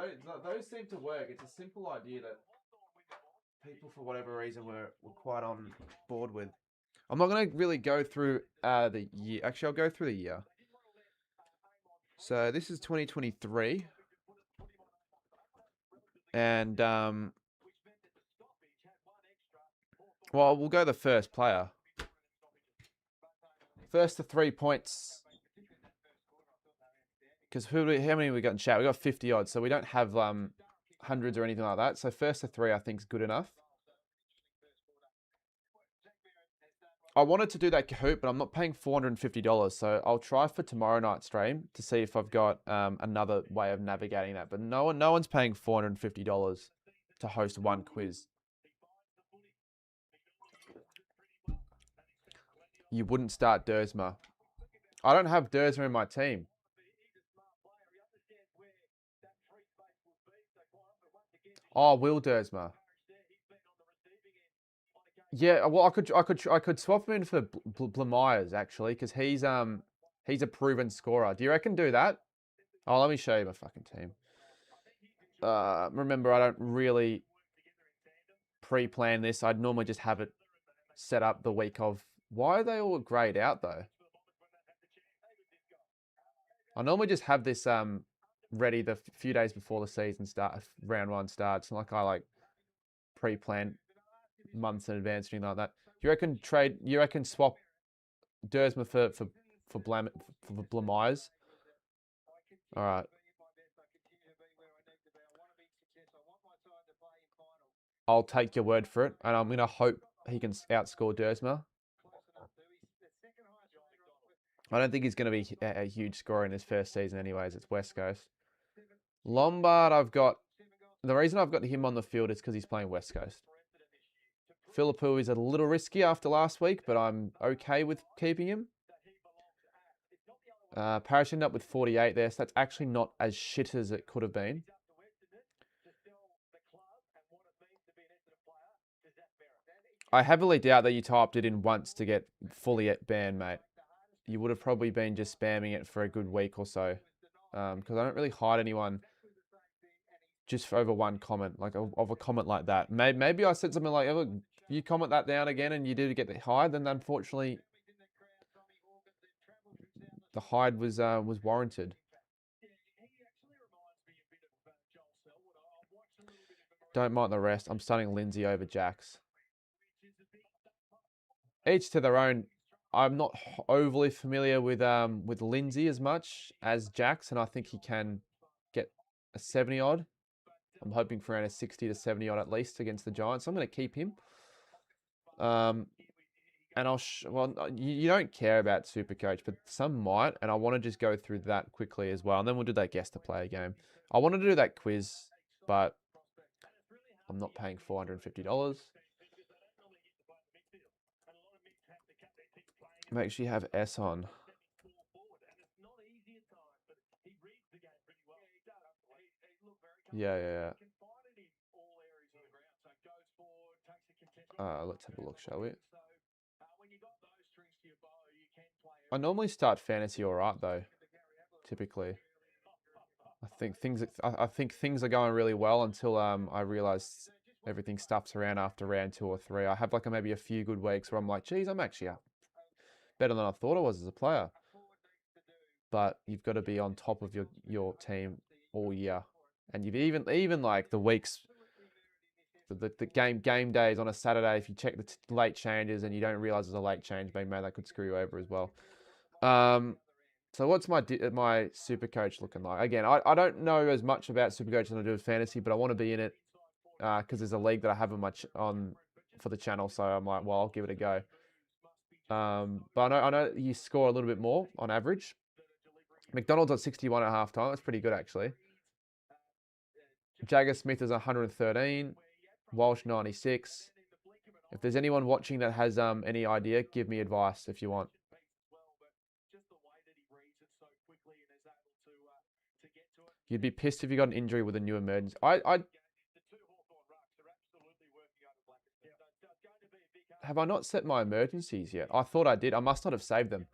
those seem to work. It's a simple idea that people, for whatever reason, were quite on board with. I'm not going to really go through the year. Actually, I'll go through the year. So this is 2023. And, well, we'll go the first player. First to 3 points. Because how many have we got in chat? We got 50 odds, so we don't have hundreds or anything like that. So first to 3, I think, is good enough. I wanted to do that Kahoot, but I'm not paying $450. So I'll try for tomorrow night's stream to see if I've got another way of navigating that. But no one's paying $450 to host one quiz. You wouldn't start Dersma. I don't have Dersma in my team. Oh, Will Dersma. Yeah, well, I could swap him in for Blamires actually, because he's a proven scorer. Do you reckon do that? Oh, let me show you my fucking team. Remember, I don't really pre-plan this. I'd normally just have it set up the week of. Why are they all grayed out though? I normally just have this ready the few days before the season round 1 starts. It's not like I pre-plan months in advance or anything like that. You reckon swap Dersma for Blamires? All right. I'll take your word for it, and I'm gonna hope he can outscore Dersma. I don't think he's going to be a huge scorer in his first season anyways. It's West Coast. Lombard, the reason I've got him on the field is because he's playing West Coast. Philippou is a little risky after last week, but I'm okay with keeping him. Parish ended up with 48 there, so that's actually not as shit as it could have been. I heavily doubt that you typed it in once to get fully banned, mate. You would have probably been just spamming it for a good week or so. Because I don't really hide anyone just for over one comment, like of a comment like that. Maybe I said something like, oh, you comment that down again and you do get the hide, then unfortunately the hide was warranted. Don't mind the rest. I'm starting Lindsay over Jax. Each to their own. I'm not overly familiar with Lindsay as much as Jax, and I think he can get a 70 odd. I'm hoping for around a 60 to 70 odd at least against the Giants. So I'm going to keep him. And you don't care about Supercoach, but some might, and I want to just go through that quickly as well, and then we'll do that guess to player game. I wanted to do that quiz, but I'm not paying $450. Make sure you have S on. Yeah. Let's have a look, shall we? I normally start fantasy all right though. Typically, I think things are going really well until I realize everything stuffs around after round 2 or 3. I have maybe a few good weeks where I'm like, geez, I'm actually better than I thought I was as a player. But you've got to be on top of your team all year, and you've even like the weeks. The game days on a Saturday, if you check the late changes and you don't realize there's a late change being made, that could screw you over as well. So what's my super coach looking like? Again, I don't know as much about super coach as I do with fantasy, but I want to be in it because there's a league that I have on for the channel. So I'm like, well, I'll give it a go. But I know you score a little bit more on average. McDonald's at 61 at halftime. That's pretty good actually. Jagger Smith is 113. Walsh 96. If there's anyone watching that has any idea, give me advice if you want. You'd be pissed if you got an injury with a new emergency. Have I not set my emergencies yet? I thought I did. I must not have saved them.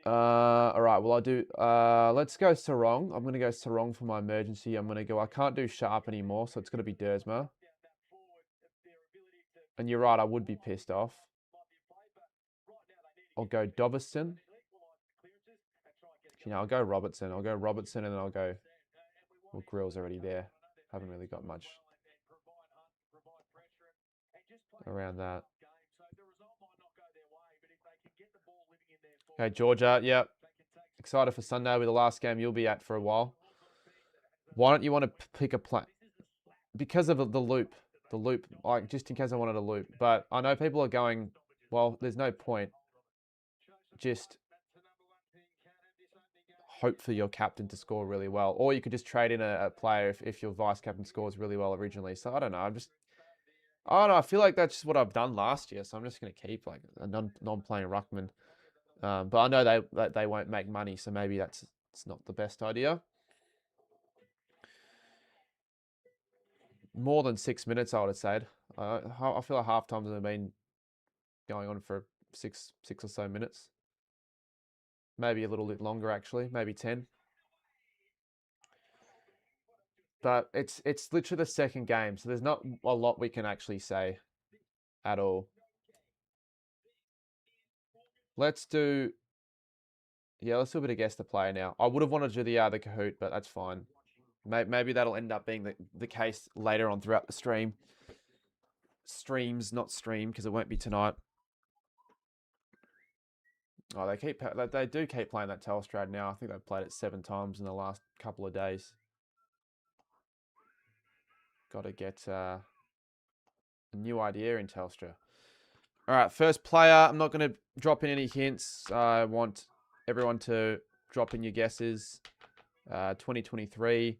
All right. Well, I'll do. Let's go Sarong. I'm gonna go Sarong for my emergency. I'm gonna go. I can't do Sharp anymore, so it's gonna be Dersma. And you're right. I would be pissed off. I'll go Dobberson. I'll go Robertson. I'll go Robertson, and then I'll go. Well, Grill's already there. Haven't really got much around that. Okay, Georgia. Yep. Excited for Sunday. Will be the last game you'll be at for a while. Why don't you want to pick a play? Because of the loop. The loop. Like, just in case I wanted a loop. But I know people are going, well, there's no point. Just hope for your captain to score really well. Or you could just trade in a player if your vice captain scores really well originally. So I don't know. I feel like that's just what I've done last year. So I'm just going to keep like a non-playing ruckman. But I know they won't make money. So maybe it's not the best idea. More than 6 minutes, I would have said. I feel like half times have been going on for six or so minutes. Maybe a little bit longer, actually. Maybe 10. But it's literally the second game, so there's not a lot we can actually say at all. Let's do a bit of guess the player now. I would have wanted to do the Kahoot, but that's fine. Maybe that'll end up being the case later on throughout the stream. Streams, not stream, because it won't be tonight. Oh, they do keep playing that Telstrad now. I think they've played it 7 times in the last couple of days. Got to get A new idea in Telstra. All right, first player. I'm not going to drop in any hints. I want everyone to drop in your guesses. 2023.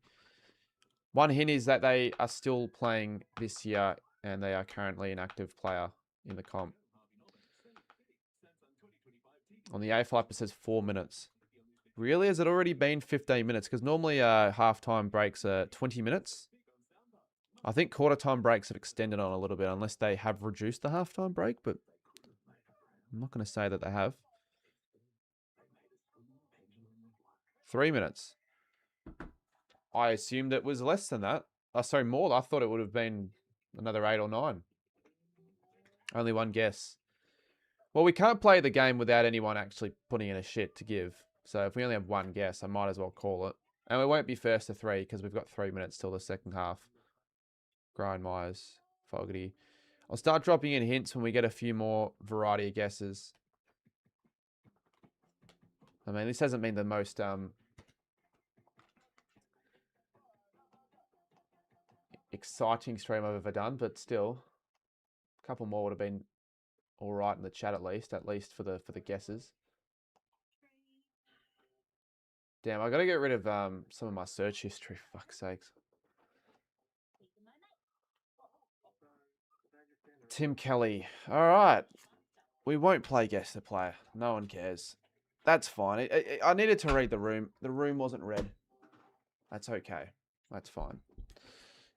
One hint is that they are still playing this year and they are currently an active player in the comp. On the AFL app, it says 4 minutes. Really? Has it already been 15 minutes? Because normally halftime breaks are 20 minutes. I think quarter time breaks have extended on a little bit unless they have reduced the halftime break, but I'm not going to say that they have. 3 minutes. I assumed it was less than that. Oh, sorry, more. I thought it would have been another 8 or 9. Only one guess. Well, we can't play the game without anyone actually putting in a shit to give. So if we only have one guess, I might as well call it. And we won't be first to 3 because we've got 3 minutes till the second half. Grind Myers, Fogarty. I'll start dropping in hints when we get a few more variety of guesses. I mean, this hasn't been the most exciting stream I've ever done, but still, a couple more would have been all right in the chat at least for the guesses. Damn, I got to get rid of some of my search history, for fuck's sakes. Tim Kelly. All right. We won't play guess the player. No one cares. That's fine. I needed to read the room. The room wasn't read. That's okay. That's fine.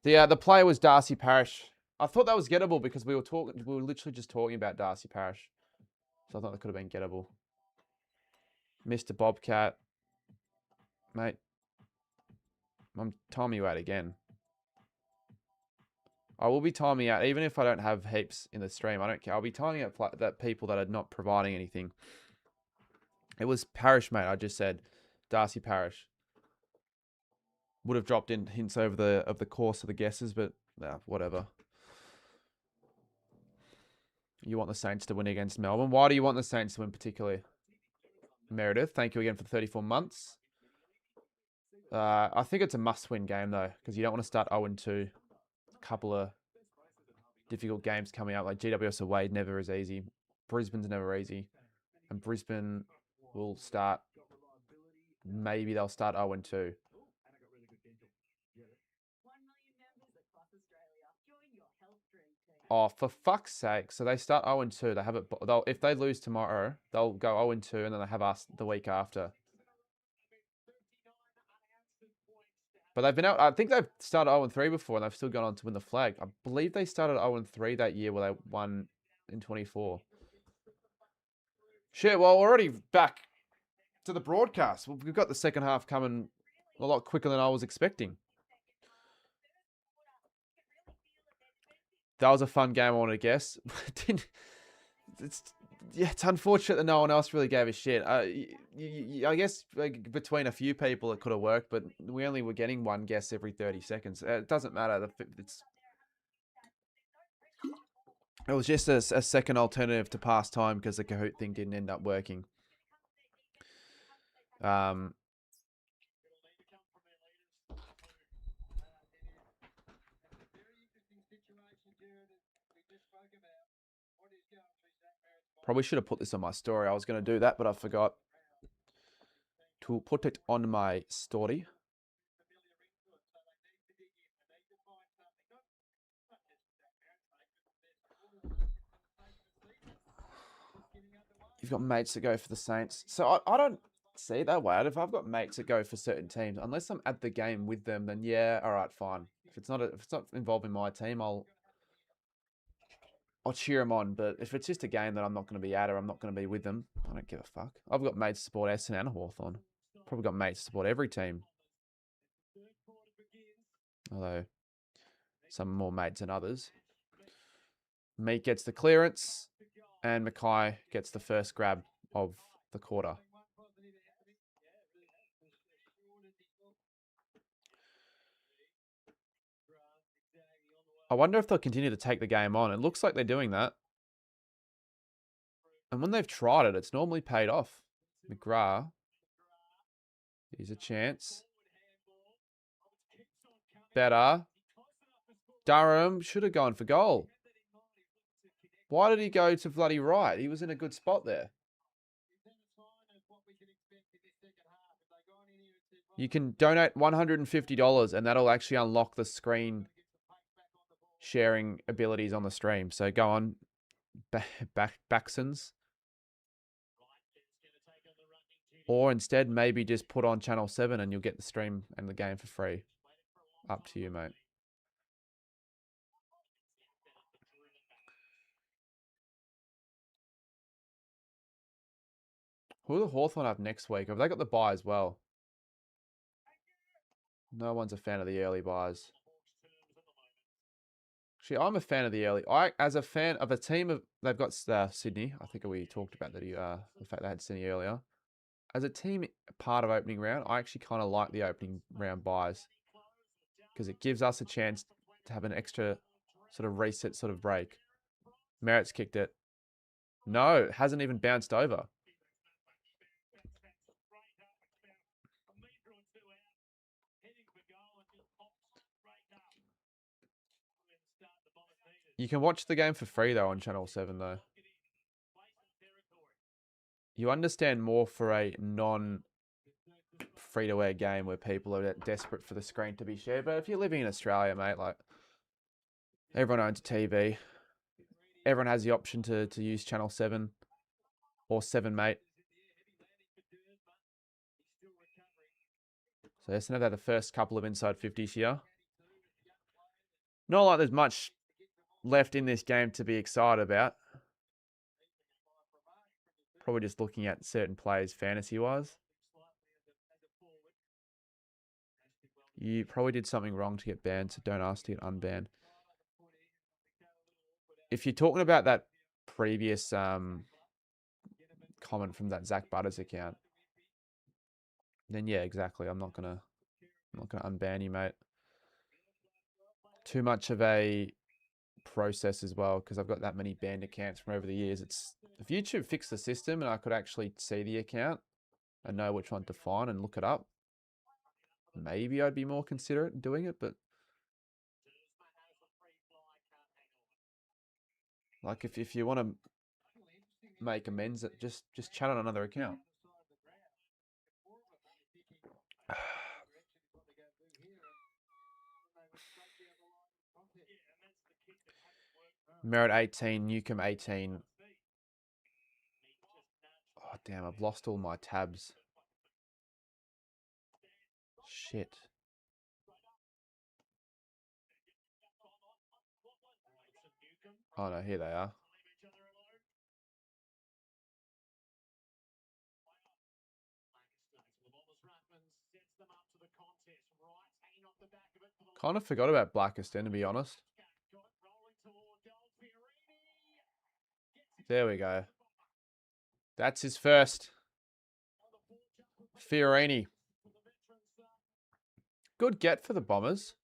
The player was Darcy Parish. I thought that was gettable because we were literally just talking about Darcy Parish. So I thought that could have been gettable. Mr. Bobcat. Mate. I'm timing you out again. I will be timing out, even if I don't have heaps in the stream. I don't care. I'll be timing out that people that are not providing anything. It was Parish, mate. I just said Darcy Parish. Would have dropped in hints over the course of the guesses, but whatever. You want the Saints to win against Melbourne. Why do you want the Saints to win particularly? Meredith, thank you again for 34 months. I think it's a must-win game, though, because you don't want to start 0-2. A couple of difficult games coming up, like GWS away never is easy. Brisbane's never easy. And Brisbane will start, maybe they'll start 0-2. Oh, for fuck's sake. So they start 0-2. They have it. If they lose tomorrow, they'll go 0-2 and then they have us the week after. But they've been out. I think they've started 0-3 before and they've still gone on to win the flag. I believe they started 0-3 that year where they won in 24. Shit, well, we're already back to the broadcast. We've got the second half coming a lot quicker than I was expecting. That was a fun game, I want to guess. It's unfortunate that no one else really gave a shit. I guess between a few people it could have worked, but we only were getting one guess every 30 seconds. It doesn't matter. It was just a second alternative to pass time because the Kahoot thing didn't end up working. Probably should have put this on my story. I was going to do that, but I forgot to put it on my story. You've got mates that go for the Saints. So I don't see it that way. If I've got mates that go for certain teams, unless I'm at the game with them, then yeah, all right, fine. If it's not involving my team, I'll cheer them on. But if it's just a game that I'm not going to be at or I'm not going to be with them, I don't give a fuck. I've got mates to support Essendon and Hawthorn. Probably got mates to support every team. Although some more mates than others. Meat gets the clearance and Mackay gets the first grab of the quarter. I wonder if they'll continue to take the game on. It looks like they're doing that. And when they've tried it, it's normally paid off. McGrath. Here's a chance. Better. Durham should have gone for goal. Why did he go to bloody right? He was in a good spot there. You can donate $150 and that'll actually unlock the screen sharing abilities on the stream. So go on, Baxons. Or instead, maybe just put on Channel 7 and you'll get the stream and the game for free. Up to you, mate. Who will the Hawthorn have next week? Have they got the bye as well? No one's a fan of the early buys. Actually, I'm a fan of the early. As a fan of a team of, they've got Sydney. I think we talked about that. The fact they had Sydney earlier. As a team part of opening round, I actually kind of like the opening round buys because it gives us a chance to have an extra sort of reset sort of break. Merritt's kicked it. No, it hasn't even bounced over. You can watch the game for free, though, on Channel 7, though. You understand more for a non-free-to-air game where people are desperate for the screen to be shared. But if you're living in Australia, mate, like, everyone owns a TV. Everyone has the option to use Channel 7 or 7 Mate. So Essendon have had the first couple of inside 50s here. Not like there's much left in this game to be excited about. Probably just looking at certain players fantasy-wise. You probably did something wrong to get banned, so don't ask to get unbanned. If you're talking about that previous comment from that Zach Butters account, then yeah, exactly. I'm not gonna unban you, mate. Too much of a process as well because I've got that many banned accounts from over the years. It's if YouTube fixed the system and I could actually see the account and know which one to find and look it up, maybe I'd be more considerate in doing it. But like if you want to make amends, just chat on another account. Merritt 18, Newcomb 18. Oh, damn, I've lost all my tabs. Shit. Oh, no, here they are. Kind of forgot about Blackiston, to be honest. There we go. That's his first. Fiorini. Good get for the Bombers.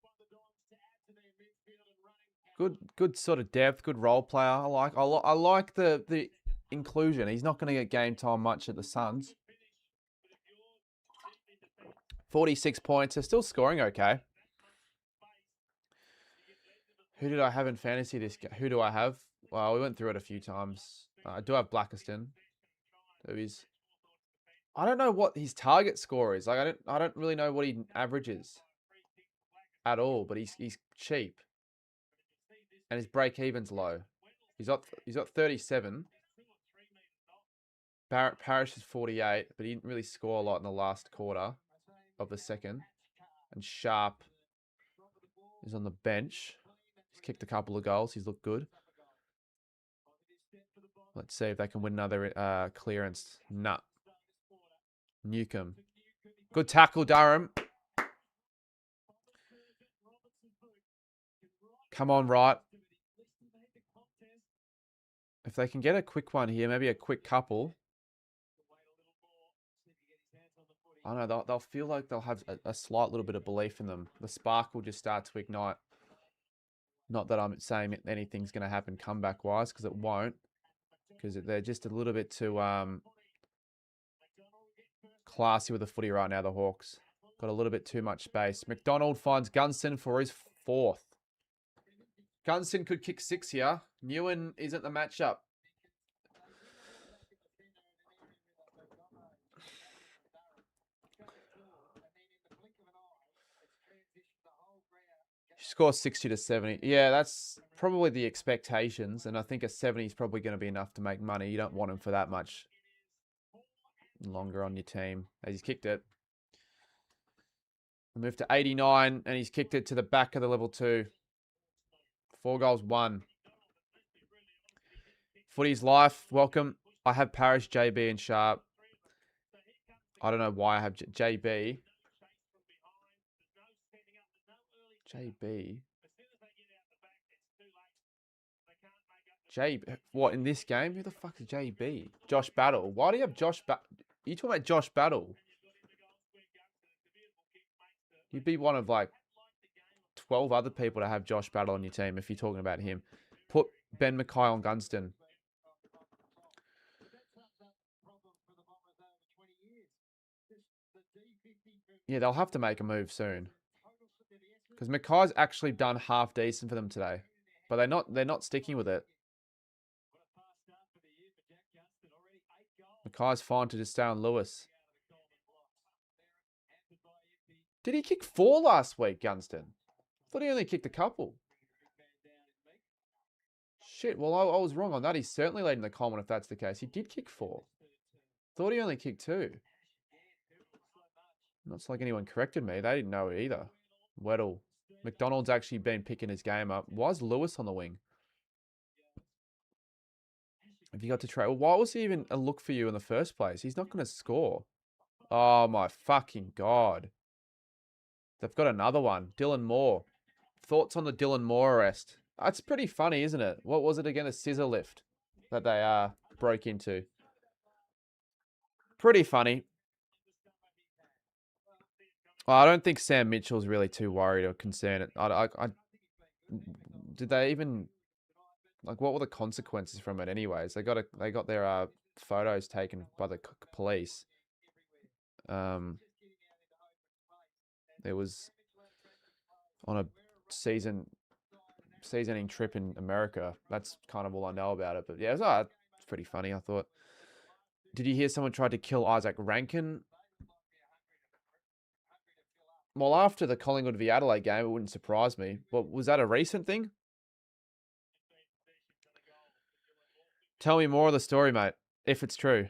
Good sort of depth, good role player. I like the inclusion. He's not going to get game time much at the Suns. 46 points. They're still scoring okay. Who did I have in fantasy this game? Who do I have? Well, we went through it a few times. I do have Blackiston. I don't know what his target score is. Like I don't really know what he averages at all. But he's cheap, and his break even's low. He's got 37. Parrish is 48, but he didn't really score a lot in the last quarter of the second. And Sharp is on the bench. He's kicked a couple of goals. He's looked good. Let's see if they can win another clearance. Nah. Newcomb. Good tackle, Durham. Come on, right. If they can get a quick one here, maybe a quick couple. I don't know, they'll feel like they'll have a slight little bit of belief in them. The spark will just start to ignite. Not that I'm saying anything's going to happen comeback-wise, because it won't. Because they're just a little bit too classy with the footy right now, the Hawks. Got a little bit too much space. McDonald finds Gunston for his fourth. Gunston could kick 6 here. Newen isn't the matchup. Scores 60 to 70. Yeah, that's probably the expectations. And I think a 70 is probably going to be enough to make money. You don't want him for that much longer on your team. As he's kicked it. We moved to 89 and he's kicked it to the back of the level 2. 4 goals, 1. Footy's life. Welcome. I have Parrish, JB, and Sharp. I don't know why I have JB. JB. What, in this game? Who the fuck is JB? Josh Battle. Why do you have Josh Battle? Are you talking about Josh Battle? You'd be one of like 12 other people to have Josh Battle on your team if you're talking about him. Put Ben Mackay on Gunston. Yeah, they'll have to make a move soon. Because Mackay's actually done half decent for them today. But they're not sticking with it. Mackay's fine to just stay on Lewis. Did he kick 4 last week, Gunston? I thought he only kicked a couple. Shit, well, I was wrong on that. He's certainly leading the Coleman if that's the case. He did kick 4. Thought he only kicked 2. Not like anyone corrected me. They didn't know it either. Weddle. McDonald's actually been picking his game up. Why is Lewis on the wing? Have you got to trade? Well, why was he even a look for you in the first place? He's not going to score. Oh, my fucking God. They've got another one. Dylan Moore. Thoughts on the Dylan Moore arrest? That's pretty funny, isn't it? What was it again? A scissor lift that they broke into. Pretty funny. Well, I don't think Sam Mitchell's really too worried or concerned. Did they even, like, what were the consequences from it anyways? They got their photos taken by the police. There was on a seasoning trip in America. That's kind of all I know about it. But yeah, it's pretty funny, I thought. Did you hear someone tried to kill Isaac Rankin? Well, after the Collingwood v Adelaide game, it wouldn't surprise me. But was that a recent thing? Tell me more of the story, mate, if it's true.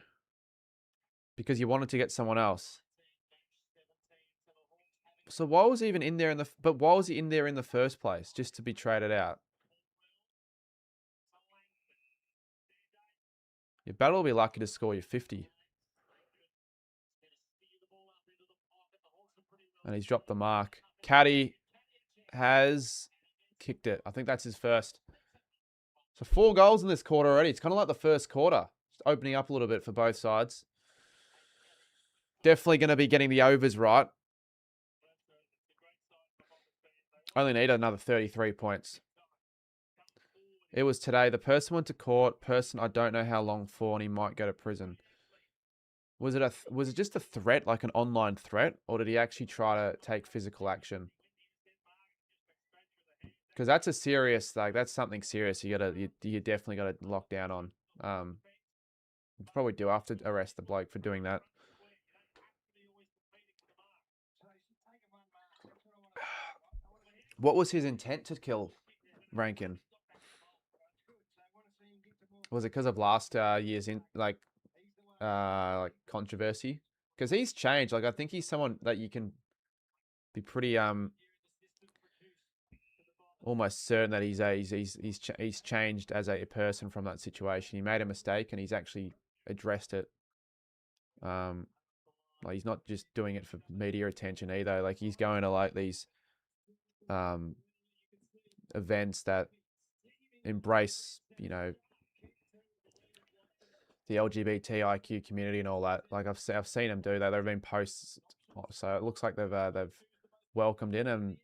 Because you wanted to get someone else. So why was he even in there why was he in there in the first place? Just to be traded out? Your Battle will be lucky to score your 50. And he's dropped the mark. Caddy has kicked it. I think that's his first. So 4 goals in this quarter already. It's kind of like the first quarter. Just opening up a little bit for both sides. Definitely going to be getting the overs right. Only need another 33 points. It was today. The person went to court. Person I don't know how long for, and he might go to prison. Was it just a threat, like an online threat, or did he actually try to take physical action? Because that's a serious, like, that's something serious. You definitely got to lock down on. You probably do have to arrest the bloke for doing that. What was his intent to kill Rankin? Was it because of last year's controversy? Because he's changed. Like, I think he's someone that you can be pretty almost certain that he's changed as a person from that situation. He made a mistake and he's actually addressed it. Like, he's not just doing it for media attention either. Like, he's going to like these events that embrace, you know, the LGBTIQ community and all that. Like, I've seen them do that. There have been posts, so it looks like they've welcomed in and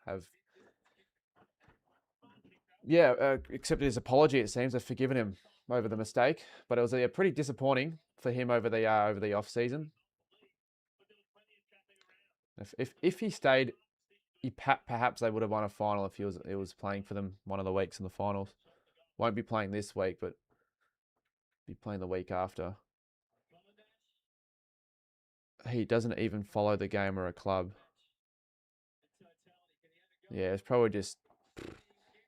have accepted his apology. It seems they've forgiven him over the mistake, but it was pretty disappointing for him over the off season. If he stayed, perhaps they would have won a final if it was playing for them one of the weeks in the finals. Won't be playing this week, but be playing the week after. He doesn't even follow the game or a club. Yeah, it's probably just,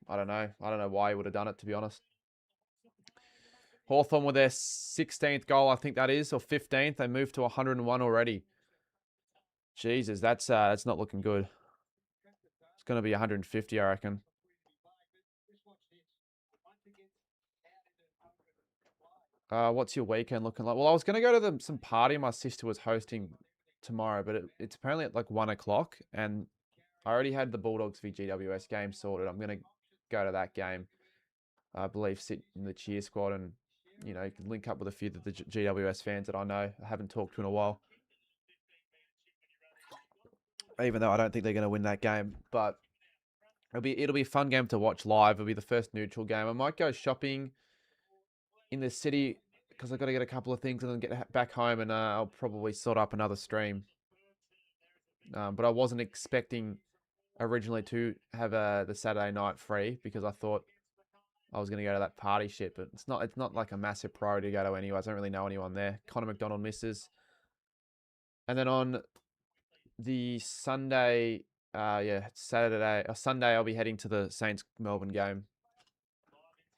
I don't know. I don't know why he would have done it, to be honest. Hawthorn with their 16th goal, I think that is, or 15th. They moved to 101 already. Jesus, that's not looking good. It's going to be 150, I reckon. What's your weekend looking like? Well, I was going to go to some party my sister was hosting tomorrow, but it's apparently at like 1 o'clock, and I already had the Bulldogs v GWS game sorted. I'm going to go to that game. I believe sit in the cheer squad and, you know, link up with a few of the GWS fans that I know I haven't talked to in a while. Even though I don't think they're going to win that game, but it'll be a fun game to watch live. It'll be the first neutral game. I might go shopping in the city because I've got to get a couple of things and then get back home, and I'll probably sort up another stream. But I wasn't expecting originally to have the Saturday night free because I thought I was going to go to that party shit, but it's not like a massive priority to go to anyway. I don't really know anyone there. Connor McDonald misses. And then on the Sunday, Sunday I'll be heading to the Saints Melbourne game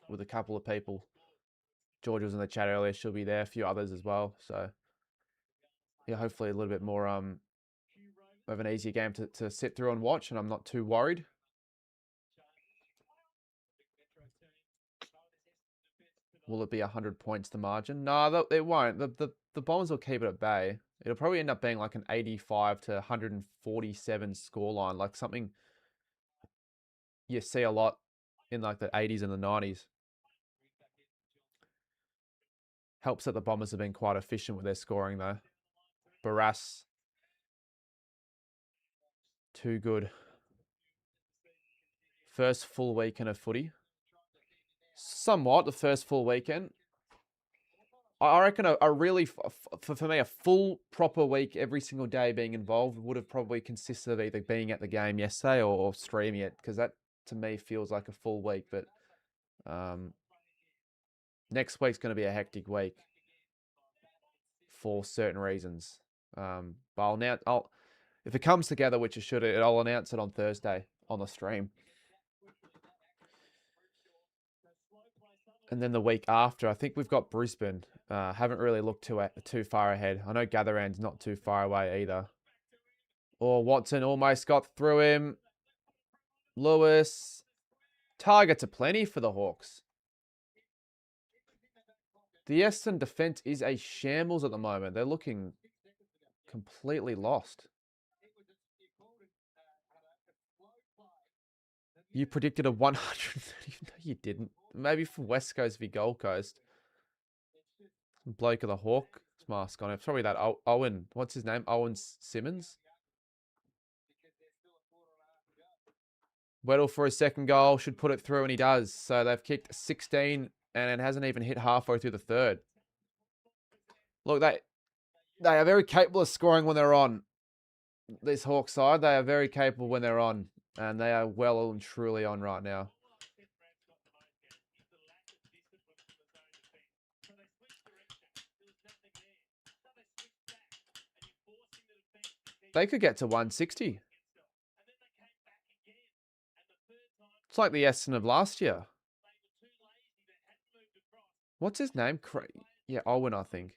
with a couple of people. George was in the chat earlier. She'll be there. A few others as well. So yeah, hopefully a little bit more of an easier game to sit through and watch, and I'm not too worried. Will it be 100 points the margin? No, it won't. The Bombers will keep it at bay. It'll probably end up being like an 85 to 147 scoreline, like something you see a lot in like the 80s and the 90s. Helps that the Bombers have been quite efficient with their scoring though. Barras, too good. First full weekend of footy. Somewhat, the first full weekend. I reckon a really, for me, a full proper week every single day being involved would have probably consisted of either being at the game yesterday or streaming it, because that to me feels like a full week. But next week's going to be a hectic week for certain reasons. But if it comes together, which it should, I'll announce it on Thursday on the stream. And then the week after, I think we've got Brisbane. Haven't really looked too far ahead. I know Gatherand's not too far away either. Or Watson almost got through him. Lewis. Targets are plenty for the Hawks. The Essendon defense is a shambles at the moment. They're looking completely lost. You predicted a 130. No, you didn't. Maybe for West Coast v Gold Coast. Some bloke of the Hawk mask on it. It's probably that Owen. What's his name? Owen Simmons. Weddle for his second goal. Should put it through, and he does. So they've kicked 16, and it hasn't even hit halfway through the third. Look, they are very capable of scoring when they're on. This Hawk side, they are very capable when they're on. And they are well and truly on right now. They could get to 160. It's like the Essendon of last year. What's his name? Yeah, Owen, I think.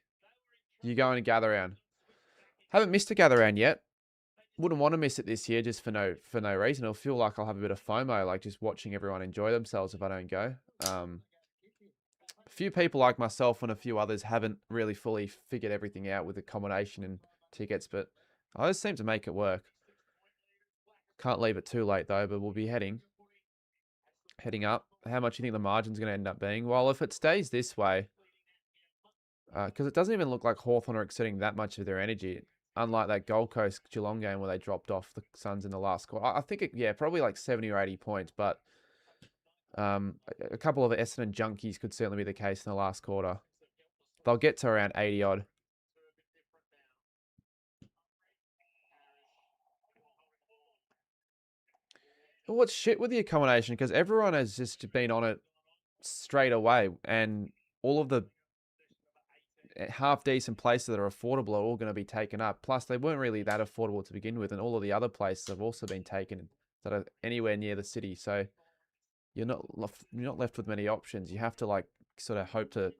You going to gather round. Haven't missed a gather round yet. Wouldn't want to miss it this year just for no reason. It'll feel like I'll have a bit of FOMO, like just watching everyone enjoy themselves if I don't go. A few people like myself and a few others haven't really fully figured everything out with accommodation and tickets, but I just seem to make it work. Can't leave it too late though, but we'll be heading up. How much do you think the margin's going to end up being? Well, if it stays this way, because it doesn't even look like Hawthorn are exerting that much of their energy, unlike that Gold Coast Geelong game where they dropped off the Suns in the last quarter. I think, probably like 70 or 80 points, but a couple of Essendon junkies could certainly be the case in the last quarter. They'll get to around 80 odd. what's shit with the accommodation? Because everyone has just been on it straight away, and all of the half decent places that are affordable are all going to be taken up. Plus, they weren't really that affordable to begin with, and all of the other places have also been taken that are anywhere near the city. So you're not left with many options. You have to like sort of hope to,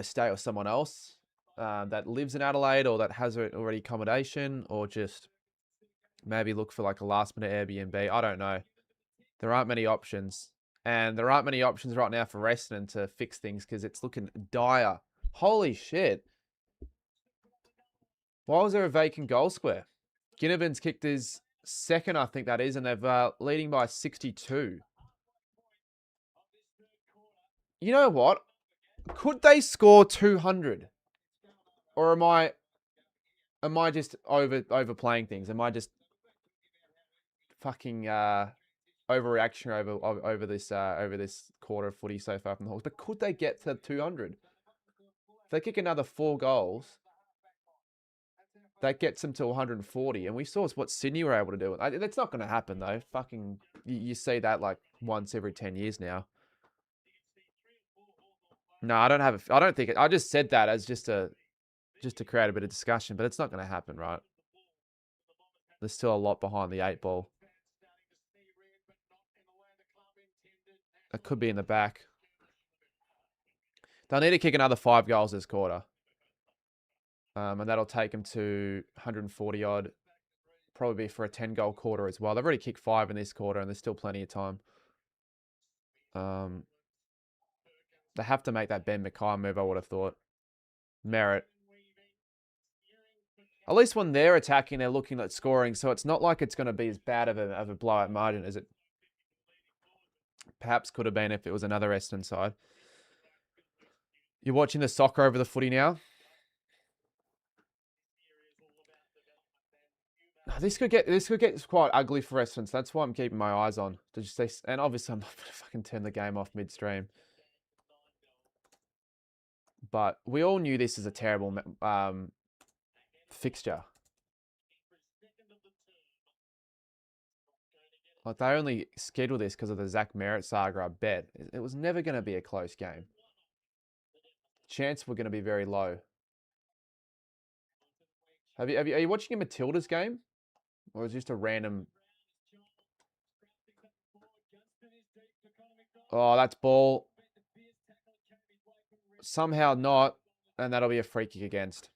stay with someone else that lives in Adelaide or that has already accommodation, or just maybe look for like a last minute Airbnb. I don't know. There aren't many options. And there aren't many options right now for Essendon to fix things because it's looking dire. Holy shit. Why was there a vacant goal square? Ginnivan's kicked his second, I think that is, and they're leading by 62. You know what? Could they score 200? Or am I just overplaying things? Am I just fucking overreaction over this quarter of footy so far from the Hawks? But could they get to 200? If they kick another 4 goals, that gets them to 140. And we saw what Sydney were able to do. That's not going to happen though. Fucking, you see that like once every 10 years now. No, I don't think it. I just said that as just to create a bit of discussion, but it's not going to happen, right? There's still a lot behind the 8 ball. It could be in the back. They'll need to kick another 5 goals this quarter. And that'll take them to 140 odd. Probably for a 10-goal quarter as well. They've already kicked 5 in this quarter, and there's still plenty of time. They have to make that Ben Mackay move, I would have thought. Merit. At least when they're attacking, they're looking at scoring, so it's not like it's going to be as bad of a blowout margin as it perhaps could have been if it was another Essendon side. You're watching the soccer over the footy now? This could get quite ugly for Essendon, so that's why I'm keeping my eyes on. And obviously I'm not going to fucking turn the game off midstream. But we all knew this is a terrible fixture. Like, they only scheduled this because of the Zach Merritt saga, I bet. It was never going to be a close game. Chance were going to be very low. Are you watching a Matildas game? Or is it just a random... Oh, that's ball. Somehow not. And that'll be a free kick against.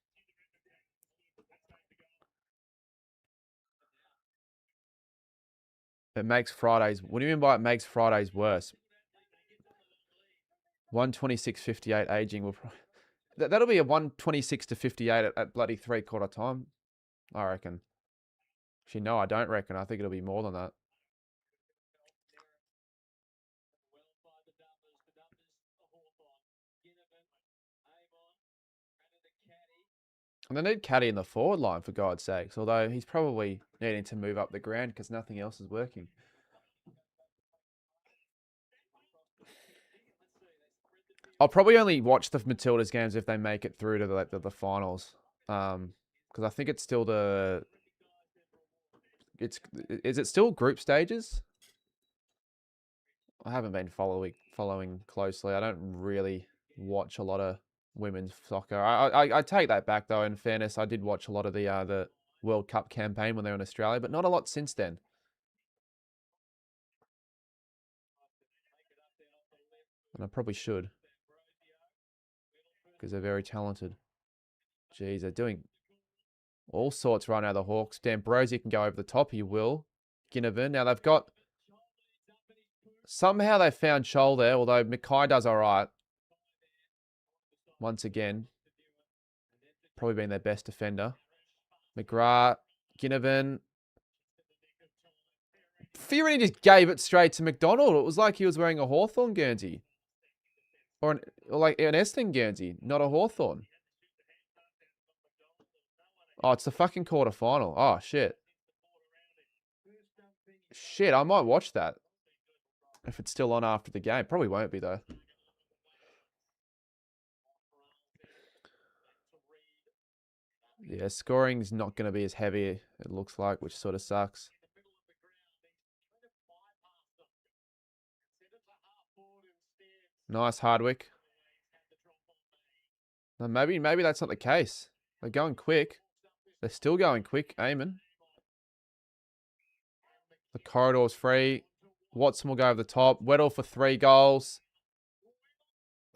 It makes Fridays... What do you mean by it makes Fridays worse? 126.58 aging will probably... That'll be a 126 to 58 at bloody 3/4 time, I reckon. Actually, no, I don't reckon. I think it'll be more than that. And they need Caddy in the forward line, for God's sakes. Although he's probably needing to move up the ground because nothing else is working. I'll probably only watch the Matildas games if they make it through to the finals. Because I think it's still is it still group stages? I haven't been following closely. I don't really watch a lot of women's soccer. I take that back though. In fairness, I did watch a lot of the World Cup campaign when they were in Australia, but not a lot since then. And I probably should, because they're very talented. Jeez, they're doing all sorts right now, the Hawks. D'Ambrosio can go over the top. He will. Ginnivan. Now they've got... Somehow they found Scholl there, although Mackay does all right. Once again. Probably been their best defender. McGrath. Ginnivan. Fiorini just gave it straight to McDonald. It was like he was wearing a Hawthorn Guernsey. Or like an Essendon Guernsey, not a Hawthorn. Oh, it's the fucking quarterfinal. Oh, shit. Shit, I might watch that. If it's still on after the game. Probably won't be, though. Yeah, scoring's not going to be as heavy, it looks like, which sort of sucks. Nice, Hardwick. No, maybe that's not the case. They're going quick. They're still going quick, Eamon. The corridor's free. Watson will go over the top. Weddle for 3 goals.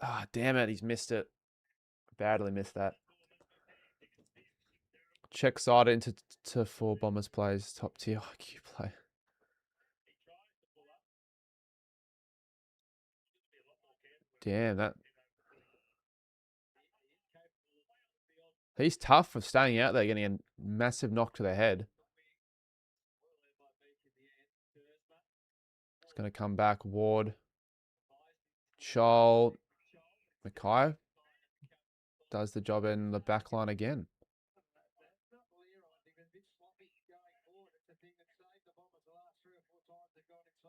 Ah, damn it. He's missed it. Badly missed that. Check side into 4 Bombers plays. Top tier IQ play. Damn, that. He's tough for staying out there, getting a massive knock to the head. It's going to come back. Ward. Chol. Mackay does the job in the back line again.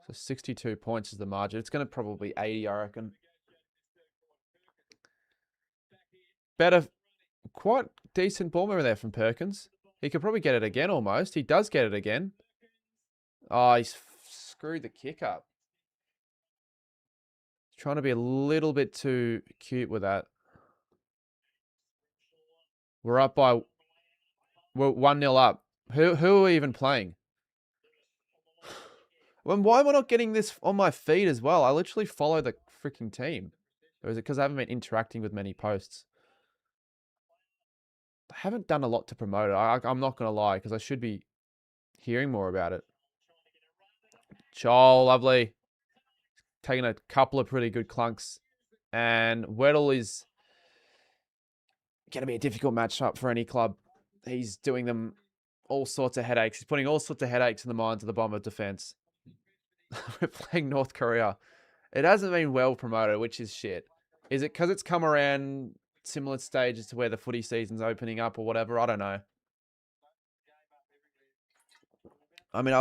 So 62 points is the margin. It's going to probably be 80, I reckon. Better, quite decent ball movement there from Perkins. He could probably get it again almost. He does get it again. Oh, he's screwed the kick up. He's trying to be a little bit too cute with that. We're up by... We're 1-0 up. Who are we even playing? Well, why am I not getting this on my feed as well? I literally follow the freaking team. Or is it because I haven't been interacting with many posts? I haven't done a lot to promote it. I'm not going to lie, because I should be hearing more about it. Chol, lovely. Taking a couple of pretty good clunks. And Weddle is going to be a difficult matchup for any club. He's doing them all sorts of headaches. He's putting all sorts of headaches in the minds of the Bomber defense. We're playing North Korea. It hasn't been well promoted, which is shit. Is it because it's come around similar stages to where the footy season's opening up or whatever? I don't know. I mean, I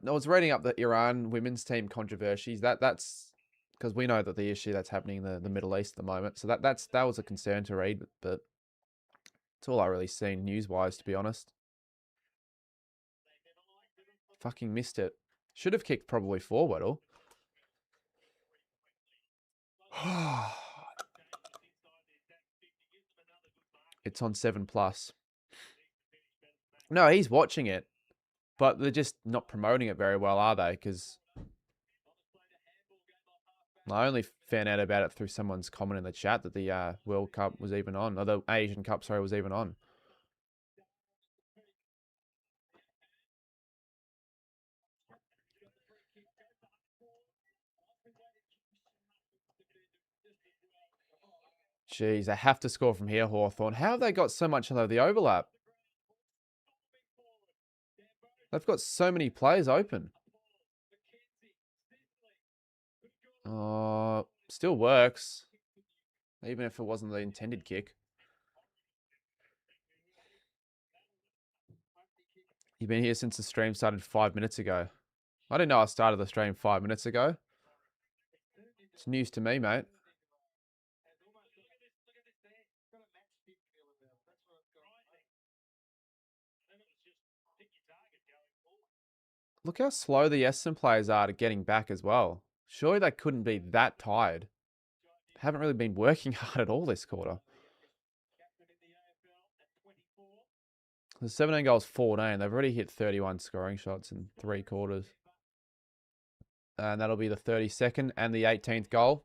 was reading up the Iran women's team controversies. That's because we know that the issue that's happening in the Middle East at the moment. So that was a concern to read, but it's all I really seen news-wise, to be honest. Fucking missed it. Should have kicked probably forward, or. It's on 7+. No, he's watching it, but they're just not promoting it very well, are they? Because I only found out about it through someone's comment in the chat that the World Cup was even on, or the Asian Cup, sorry, was even on. Jeez, they have to score from here, Hawthorn. How have they got so much of the overlap? They've got so many players open. Still works. Even if it wasn't the intended kick. You've been here since the stream started 5 minutes ago. I didn't know I started the stream 5 minutes ago. It's news to me, mate. Look how slow the Essendon players are to getting back as well. Surely they couldn't be that tired. Haven't really been working hard at all this quarter. The 17 goals, 14. They've already hit 31 scoring shots in 3 quarters. And that'll be the 32nd and the 18th goal.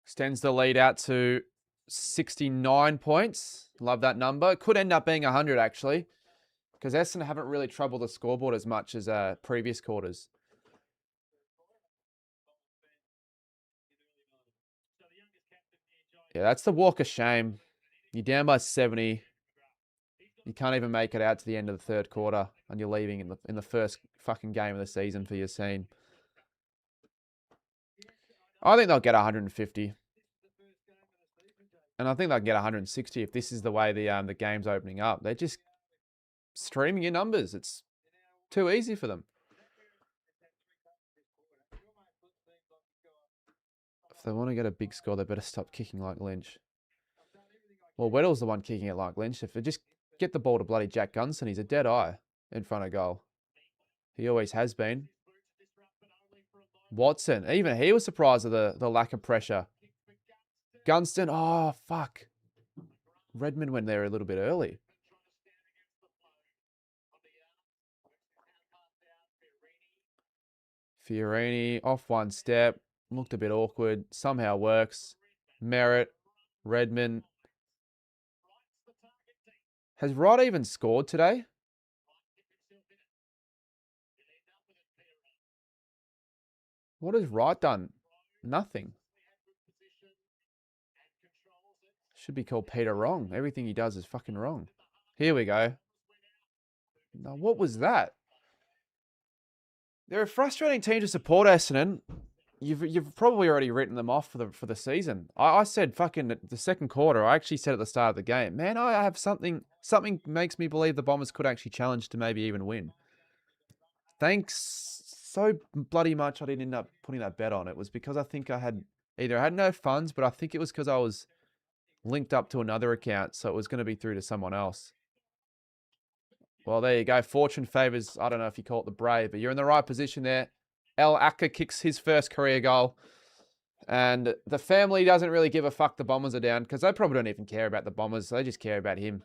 Extends the lead out to 69 points. Love that number. Could end up being 100, actually. Because Essendon haven't really troubled the scoreboard as much as previous quarters. Yeah, that's the walk of shame. You're down by 70. You can't even make it out to the end of the 3rd quarter, and you're leaving in the first fucking game of the season for your scene. I think they'll get 150. And I think they'll get 160 if this is the way the game's opening up. They're just streaming your numbers. It's too easy for them. If they want to get a big score, they better stop kicking like Lynch. Well, Weddle's the one kicking it like Lynch. If it just get the ball to bloody Jack Gunston, he's a dead eye in front of goal. He always has been. Watson, even he was surprised at the lack of pressure. Gunston, oh, fuck. Redmond went there a little bit early. Fiorini, off one step. Looked a bit awkward. Somehow works. Merritt, Redmond. Has Wright even scored today? What has Wright done? Nothing. Should be called Peter Wrong. Everything he does is fucking wrong. Here we go. Now, what was that? They're a frustrating team to support, Essendon. You've probably already written them off for the season. I said fucking the second quarter. I actually said at the start of the game, man, I have something makes me believe the Bombers could actually challenge to maybe even win. Thanks so bloody much I didn't end up putting that bet on. It was because I think I had no funds, but I think it was because I was linked up to another account, so it was going to be through to someone else. Well, there you go. Fortune favors, I don't know if you call it the brave, but you're in the right position there. El Akka kicks his first career goal. And the family doesn't really give a fuck the Bombers are down because they probably don't even care about the Bombers. They just care about him.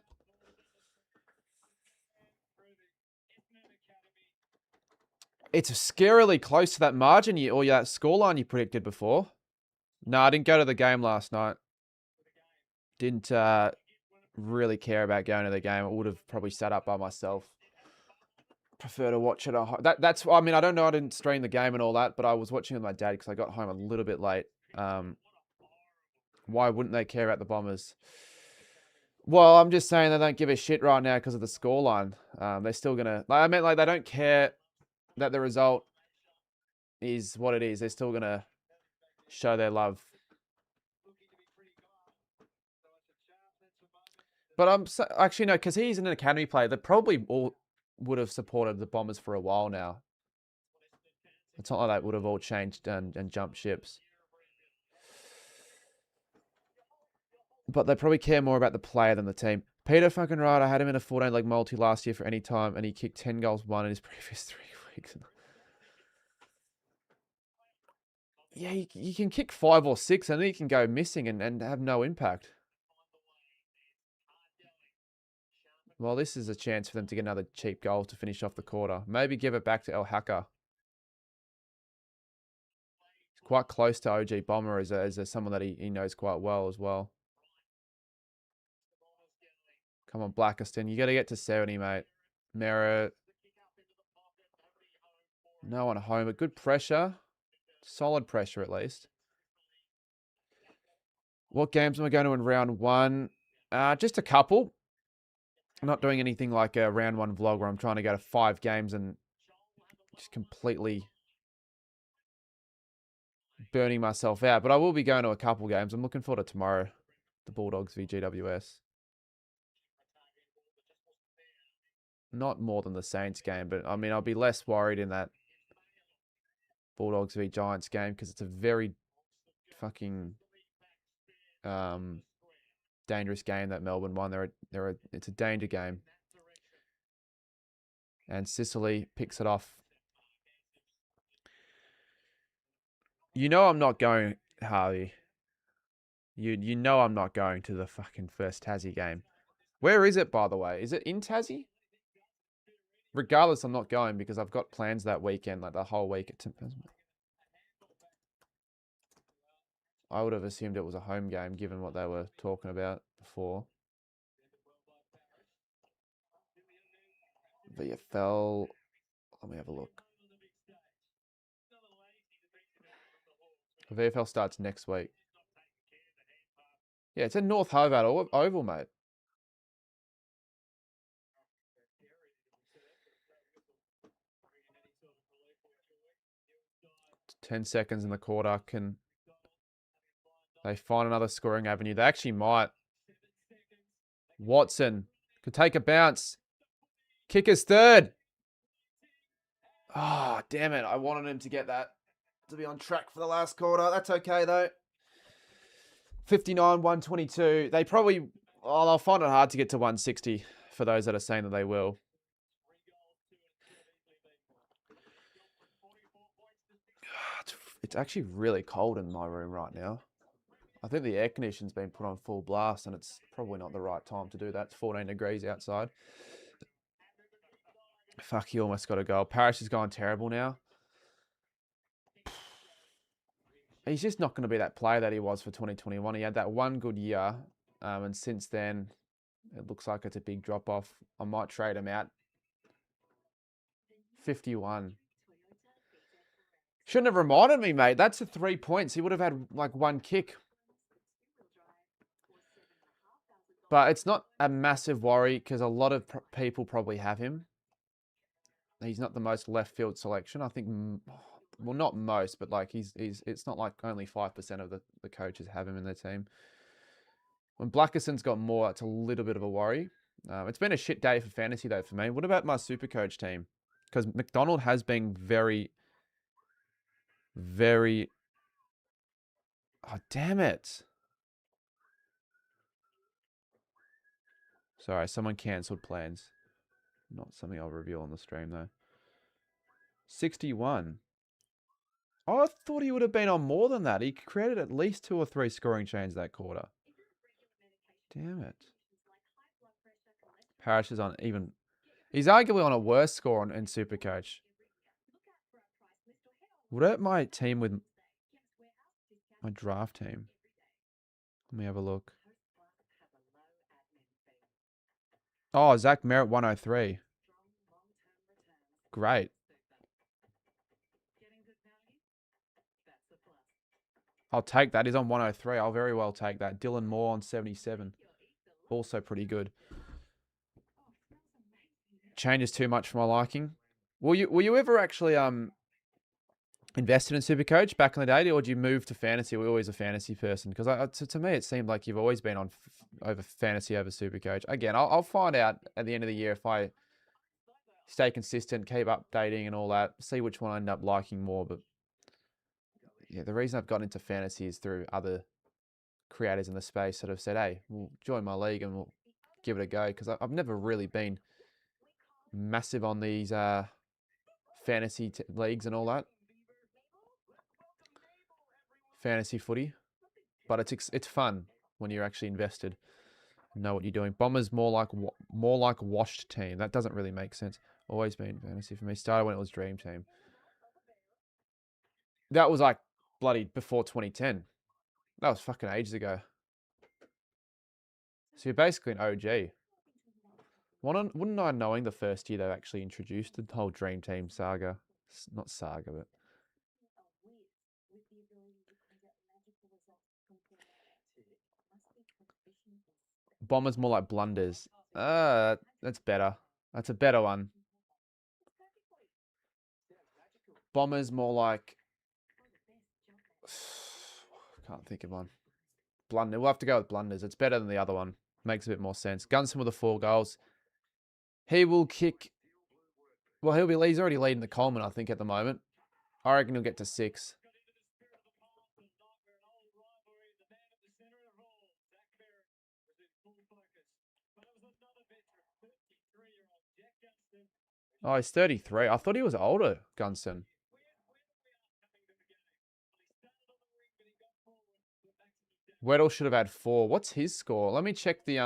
It's scarily close to that margin or that scoreline you predicted before. No, I didn't go to the game last night. Didn't really care about going to the game. I would have probably sat up by myself. Prefer to watch it. That's. I mean, I don't know. I didn't stream the game and all that, but I was watching with my dad because I got home a little bit late. Why wouldn't they care about the Bombers? Well, I'm just saying they don't give a shit right now because of the scoreline. They're still gonna. I meant like they don't care that the result is what it is. They're still gonna show their love. But I'm actually no, because he's an academy player. They probably all would have supported the Bombers for a while now. It's not like they would have all changed and jumped ships. But they probably care more about the player than the team. Peter fucking Wright, I had him in a 14-leg multi last year for any time, and he kicked 10 goals, 1 in his previous 3 weeks. Yeah, you can kick 5 or 6, and then you can go missing and have no impact. Well, this is a chance for them to get another cheap goal to finish off the quarter. Maybe give it back to El Hacker. He's quite close to OG Bomber as someone that he knows quite well as well. Come on, Blackiston. You got to get to 70, mate. Merritt. No one home, but good pressure. Solid pressure, at least. What games am I going to in round 1? Just a couple. I'm not doing anything like a round 1 vlog where I'm trying to go to 5 games and just completely burning myself out. But I will be going to a couple games. I'm looking forward to tomorrow. The Bulldogs v GWS. Not more than the Saints game, but I mean, I'll be less worried in that Bulldogs v Giants game because it's a very fucking dangerous game that Melbourne won. It's a danger game. And Sicily picks it off. You know I'm not going, Harvey. You know I'm not going to the fucking first Tassie game. Where is it, by the way? Is it in Tassie? Regardless, I'm not going because I've got plans that weekend, like the whole week. I would have assumed it was a home game given what they were talking about before. VFL. Let me have a look. The VFL starts next week. Yeah, it's in North Hobart Oval, mate. 10 seconds in the quarter. Can they find another scoring avenue? They actually might. Watson could take a bounce. Kicker's third. Ah, oh, damn it. I wanted him to get that. To be on track for the last quarter. That's okay, though. 59-122. They probably... Oh, they'll find it hard to get to 160 for those that are saying that they will. It's actually really cold in my room right now. I think the air conditioning's been put on full blast and it's probably not the right time to do that. It's 14 degrees outside. Fuck, he almost got a goal. Parrish is going terrible now. He's just not going to be that player that he was for 2021. He had that one good year, and since then, it looks like it's a big drop-off. I might trade him out. 51. Shouldn't have reminded me, mate. That's the 3 points. He would have had like one kick. But it's not a massive worry because a lot of people probably have him. He's not the most left field selection. I think, well, not most, but like it's not like only 5% of the coaches have him in their team. When Blackerson's got more, it's a little bit of a worry. It's been a shit day for fantasy, though, for me. What about my super coach team? Because McDonald has been very... Oh, damn it. Sorry, someone cancelled plans. Not something I'll reveal on the stream, though. 61. Oh, I thought he would have been on more than that. He created at least 2 or 3 scoring chains that quarter. Damn it. Parrish is on even... He's arguably on a worse score in Supercoach. What about my team with... My draft team? Let me have a look. Oh, Zach Merritt 103. Great. I'll take that. He's on 103. I'll very well take that. Dylan Moore on 77. Also pretty good. Changes too much for my liking. Were you ever actually invested in Supercoach back in the day, or did you move to fantasy? Were you always a fantasy person? Because to me, it seemed like you've always been on over fantasy over Supercoach. Again, I'll find out at the end of the year if I stay consistent, keep updating and all that, see which one I end up liking more. But yeah, the reason I've gotten into fantasy is through other creators in the space that have said, hey, we'll join my league and we'll give it a go. Because I've never really been massive on these fantasy leagues and all that. Fantasy footy. But it's fun when you're actually invested. Know what you're doing. Bombers more like washed team. That doesn't really make sense. Always been fantasy for me. Started when it was Dream Team. That was like bloody before 2010. That was fucking ages ago. So you're basically an OG. Wouldn't I knowing the first year they actually introduced the whole Dream Team saga? Not saga, but... Bombers more like blunders. That's better. That's a better one. Bombers more like... Can't think of one. Blunder. We'll have to go with blunders. It's better than the other one. Makes a bit more sense. Gunson with the 4 goals. He will kick... Well, he's already leading the Coleman, I think, at the moment. I reckon he'll get to 6. Oh, he's 33. I thought he was older, Gunson. Weddle should have had 4. What's his score? Let me check the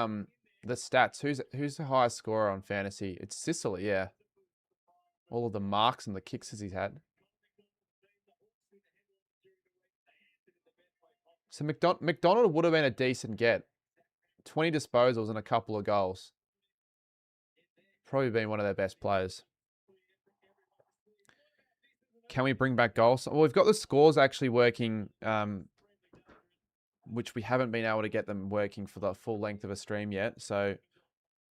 stats. Who's the highest scorer on fantasy? It's Sicily, yeah. All of the marks and the kicks as he's had. So McDonald would have been a decent get. 20 disposals and a couple of goals. Probably been one of their best players. Can we bring back goals? Well, we've got the scores actually working, which we haven't been able to get them working for the full length of a stream yet. So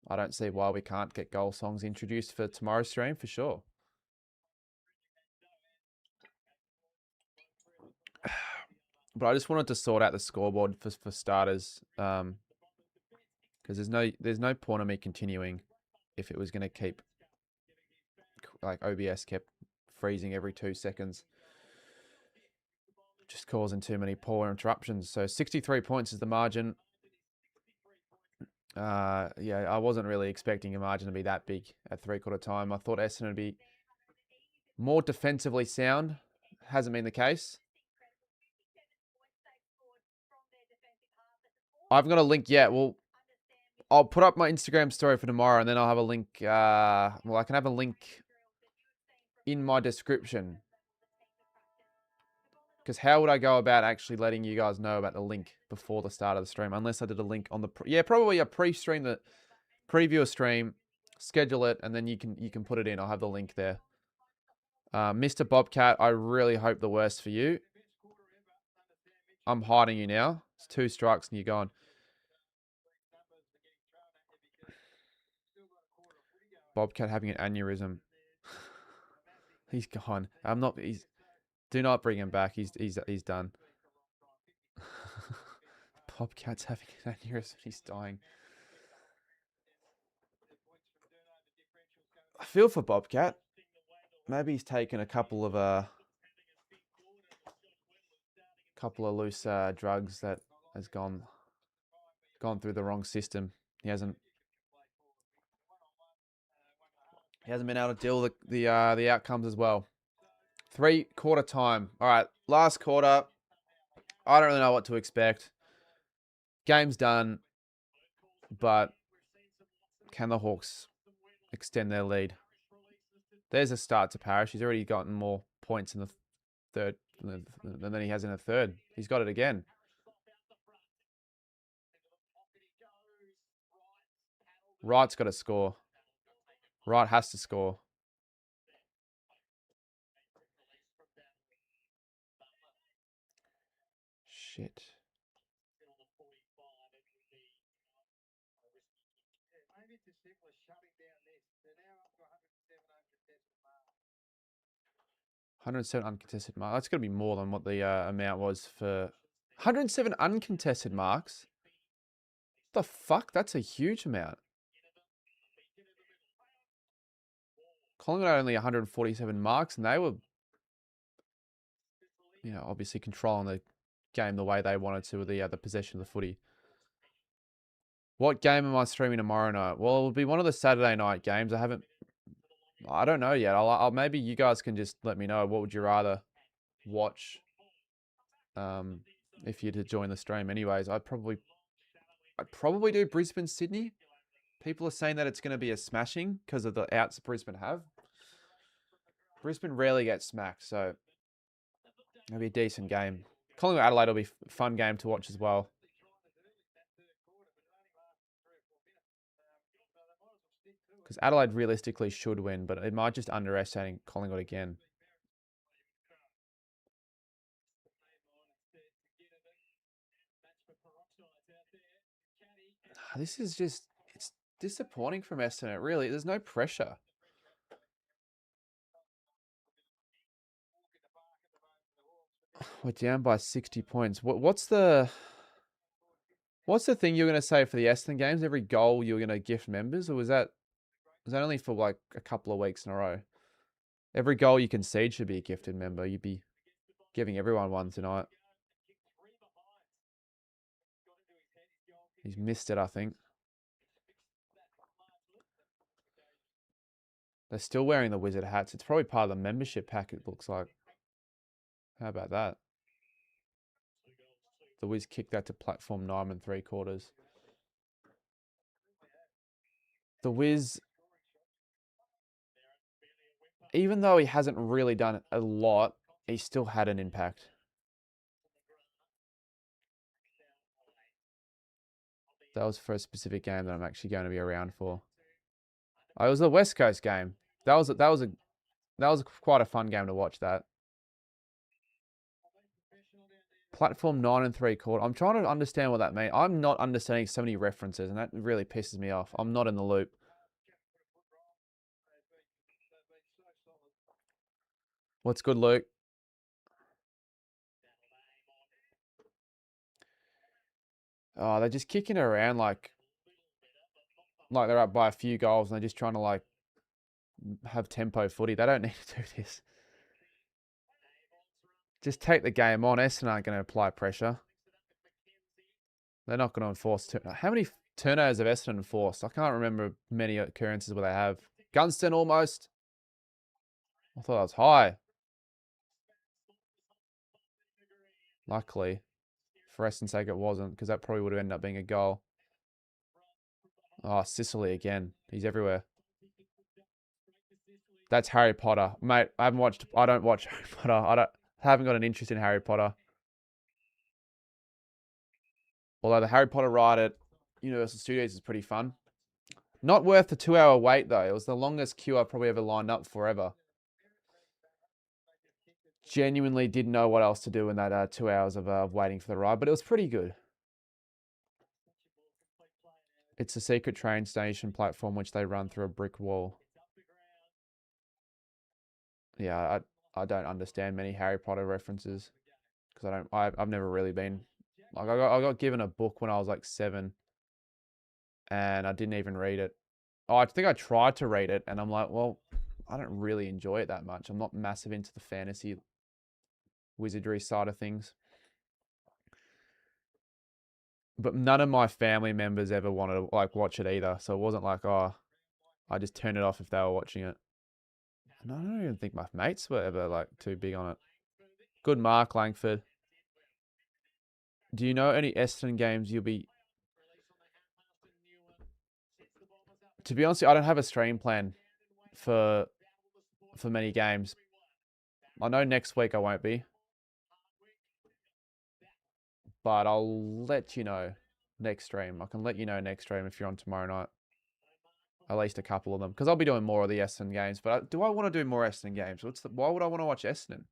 I don't see why we can't get goal songs introduced for tomorrow's stream for sure. But I just wanted to sort out the scoreboard for starters, because there's no point in me continuing if it was going to keep, like OBS kept freezing every 2 seconds, just causing too many poor interruptions. So 63 points is the margin. Yeah, I wasn't really expecting a margin to be that big at 3/4 time. I thought Essendon would be more defensively sound. Hasn't been the case. I haven't got a link yet. Well, I'll put up my Instagram story for tomorrow, and then I'll have a link. Well, I can have a link in my description. Because how would I go about actually letting you guys know about the link before the start of the stream? Unless I did a link on the... Yeah, probably a pre-stream, that preview a stream, schedule it, and then you can put it in. I'll have the link there. Mr. Bobcat, I really hope the worst for you. I'm hiding you now. It's 2 strikes and you're gone. Bobcat having an aneurysm. He's gone. Do not bring him back. He's done. Bobcat's having an aneurysm. He's dying. I feel for Bobcat. Maybe he's taken a couple of loose drugs that has gone through the wrong system. He hasn't been able to deal with the outcomes as well. 3/4 time. All right, last quarter. I don't really know what to expect. Game's done, but can the Hawks extend their lead? There's a start to Parrish. He's already gotten more points in the third than he has in the third. He's got it again. Wright's got to score. Wright has to score. Shit. $107 uncontested marks. That's going to be more than what the amount was for 107 uncontested marks. What the fuck? That's a huge amount. Collingwood had only 147 marks, and they were, obviously controlling the game the way they wanted to with the possession of the footy. What game am I streaming tomorrow night? Well, it'll be one of the Saturday night games. I don't know yet. I'll maybe you guys can just let me know. What would you rather watch? If you're to join the stream, anyways, I'd probably do Brisbane Sydney. People are saying that it's going to be a smashing because of the outs Brisbane have. Brisbane rarely gets smacked, so it'll be a decent game. Collingwood Adelaide will be a fun game to watch as well. Because Adelaide realistically should win, but it might just underestimating Collingwood again. This is just, it's disappointing from Essendon. Really, there's no pressure. We're down by 60 points. What's the thing you're going to say for the Essendon games? Every goal you're going to gift members, or was that only for like a couple of weeks in a row? Every goal you concede should be a gifted member. You'd be giving everyone one tonight. He's missed it, I think. They're still wearing the wizard hats. It's probably part of the membership pack, it looks like. How about that? The Wiz kicked that to platform 9 3/4. The Wiz, even though he hasn't really done a lot, he still had an impact. That was for a specific game that I'm actually going to be around for. Oh, it was the West Coast game. That was quite a fun game to watch. That platform 9 3/4. I'm trying to understand what that means. I'm not understanding so many references, and that really pisses me off. I'm not in the loop. What's good, Luke? Oh, they're just kicking it around like they're up by a few goals, and they're just trying to like have tempo footy. They don't need to do this. Just take the game on. Essendon aren't going to apply pressure. They're not going to enforce. How many turnovers of Essendon forced. I can't remember many occurrences where they have. Gunston almost. I thought that was high. Luckily, for Essendon's sake, it wasn't, because that probably would have ended up being a goal. Oh, Sicily again. He's everywhere. That's Harry Potter. Mate, I don't watch Harry Potter. I haven't got an interest in Harry Potter. Although the Harry Potter ride at Universal Studios is pretty fun. Not worth the 2-hour wait, though. It was the longest queue I've probably ever lined up for ever. Genuinely didn't know what else to do in that 2 hours of waiting for the ride, but it was pretty good. It's a secret train station platform which they run through a brick wall. Yeah, I don't understand many Harry Potter references because I've never really been like I got given a book when I was like 7 and I didn't even read it. Oh, I think I tried to read it and I'm like, well, I don't really enjoy it that much. I'm not massive into the fantasy wizardry side of things. But none of my family members ever wanted to like watch it either. So it wasn't like, oh, I just turned it off if they were watching it. And I don't even think my mates were ever like too big on it. Good mark, Langford. Do you know any Essendon games you'll be... To be honest, I don't have a stream plan for many games. I know next week I won't be. But I'll let you know next stream. I can let you know next stream if you're on tomorrow night. At least a couple of them. Because I'll be doing more of the Essendon games. But do I want to do more Essendon games? Why would I want to watch Essendon?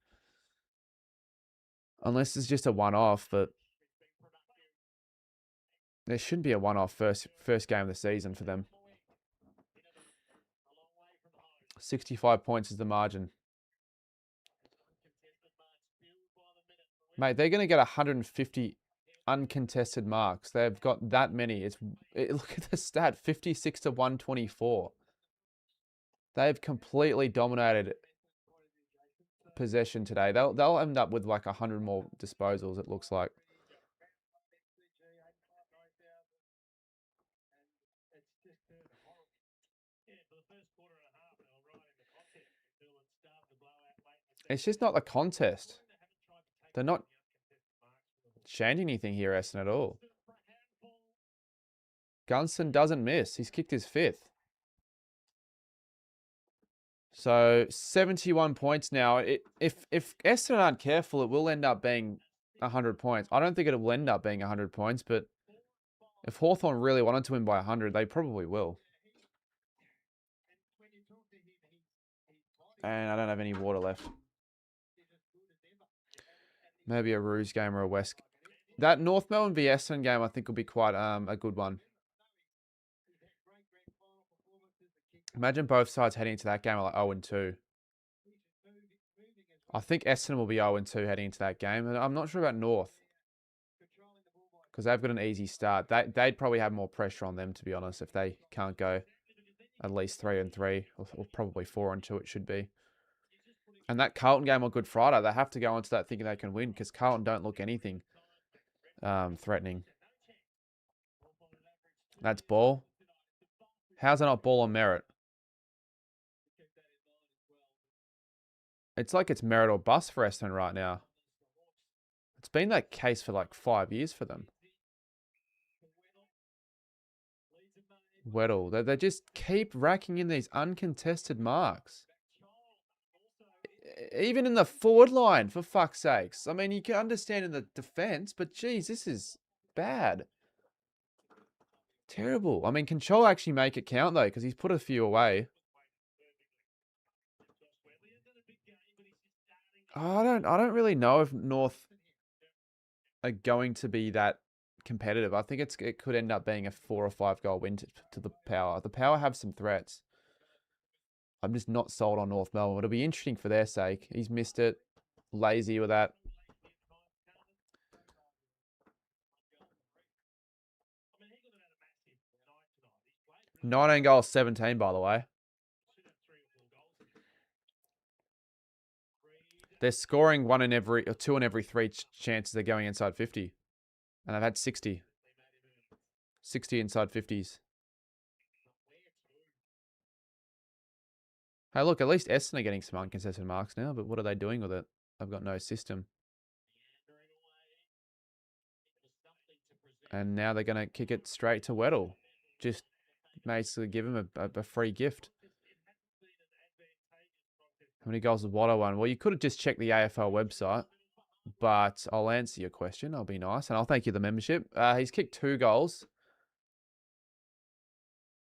Unless it's just a one-off, but... There shouldn't be a one-off first game of the season for them. 65 points is the margin. Mate, they're going to get 150 uncontested marks. They've got that many. Look at the stat, 56 to 124. They've completely dominated possession today. They'll end up with like 100 more disposals, it looks like. It's just not the contest. They're not changing anything here, Essendon, at all. Gunston doesn't miss. He's kicked his 5th. So 71 points now. If Essendon aren't careful, it will end up being 100 points. I don't think it will end up being 100 points, but if Hawthorn really wanted to win by 100, they probably will. And I don't have any water left. Maybe a Roos game or a West. That North Melbourne v Essendon game, I think, will be quite a good one. Imagine both sides heading into that game like 0-2. I think Essendon will be 0-2 heading into that game. And I'm not sure about North. Because they've got an easy start. They'd probably have more pressure on them, to be honest, if they can't go at least 3-3. Or probably 4-2 it should be. And that Carlton game on Good Friday, they have to go into that thinking they can win. Because Carlton don't look anything threatening. That's ball. How's that not ball on merit? It's like it's merit or bust for Essendon right now. It's been that case for like 5 years for them. Weddle. They just keep racking in these uncontested marks. Even in the forward line, for fuck's sakes. I mean, you can understand in the defense, but geez, this is bad. Terrible. I mean, can Chol actually make it count, though? Because he's put a few away. I don't really know if North are going to be that competitive. I think it could end up being a 4 or 5 goal win to the Power. The Power have some threats. I'm just not sold on North Melbourne. It'll be interesting for their sake. He's missed it. Lazy with that. Nine goals, 17, by the way. They're scoring 2 in every 3 chances they're going inside 50. And they've had 60. 60 inside 50s. Hey, look, at least Essendon are getting some uncontested marks now, but what are they doing with it? I've got no system. And now they're going to kick it straight to Weddle. Just basically give him a free gift. How many goals has Watto won? Well, you could have just checked the AFL website, but I'll answer your question. I'll be nice, and I'll thank you for the membership. He's kicked 2 goals.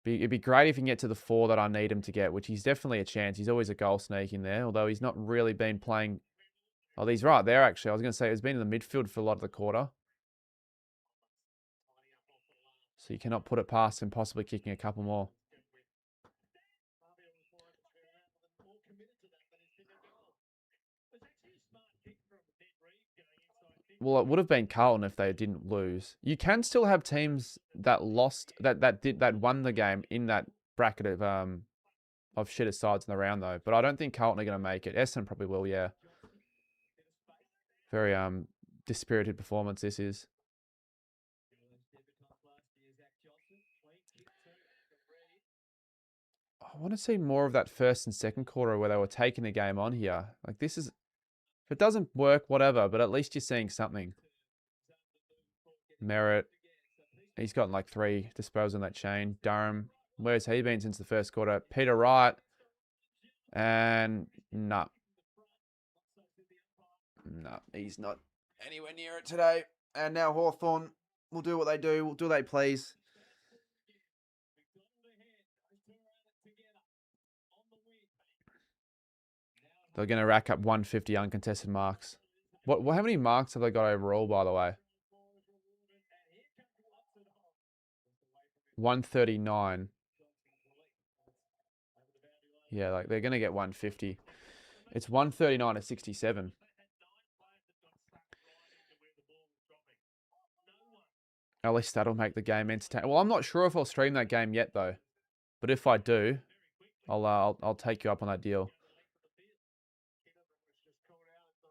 It'd be great if he can get to the 4 that I need him to get, which he's definitely a chance. He's always a goal sneak in there, although he's not really been playing. Oh, he's right there, actually. I was going to say he's been in the midfield for a lot of the quarter. So you cannot put it past him possibly kicking a couple more. Well, it would have been Carlton if they didn't lose. You can still have teams that lost, that won the game in that bracket of shitter sides in the round though. But I don't think Carlton are going to make it. Essendon probably will, yeah. Very dispirited performance this is. I want to see more of that first and second quarter where they were taking the game on here. Like this is, if it doesn't work, whatever, but at least you're seeing something. Merritt. He's gotten like 3 disposals on that chain. Durham. Where's he been since the first quarter? Peter Wright. And no. No, he's not anywhere near it today. And now Hawthorn will do what they do. Will do what they please. They're going to rack up 150 uncontested marks. How many marks have they got overall, by the way? 139. Yeah, like they're going to get 150. It's 139 to 67. At least that'll make the game entertaining. Well, I'm not sure if I'll stream that game yet, though. But if I do, I'll take you up on that deal.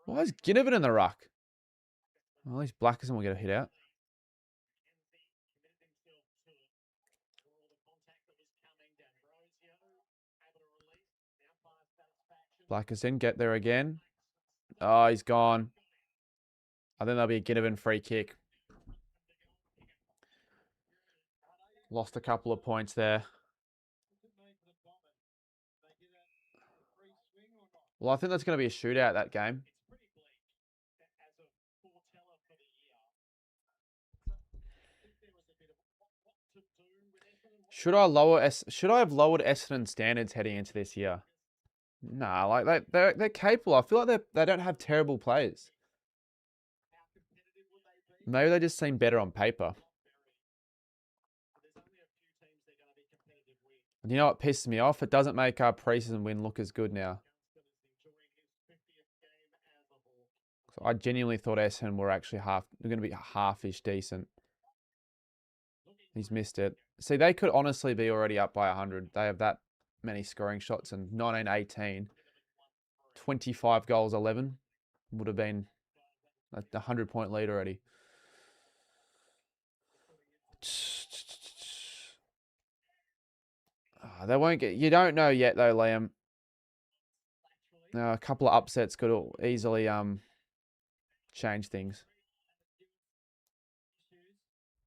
Why is Ginnivan in the ruck? Well, at least Blackerson will get a hit out. Blackerson, get there again. Oh, he's gone. I think there'll be a Ginnivan free kick. Lost a couple of points there. Well, I think that's going to be a shootout, that game. Should I have lowered Essendon standards heading into this year? Nah, like they're capable. I feel like they don't have terrible players. Maybe they just seem better on paper. And you know what pisses me off? It doesn't make our preseason win look as good now. So I genuinely thought Essendon were actually going to be half-ish decent. He's missed it. See, they could honestly be already up by 100. They have that many scoring shots, and 19-18, 25 goals, 11 would have been a 100-point lead already. They won't get. You don't know yet, though, Liam. A couple of upsets could easily change things.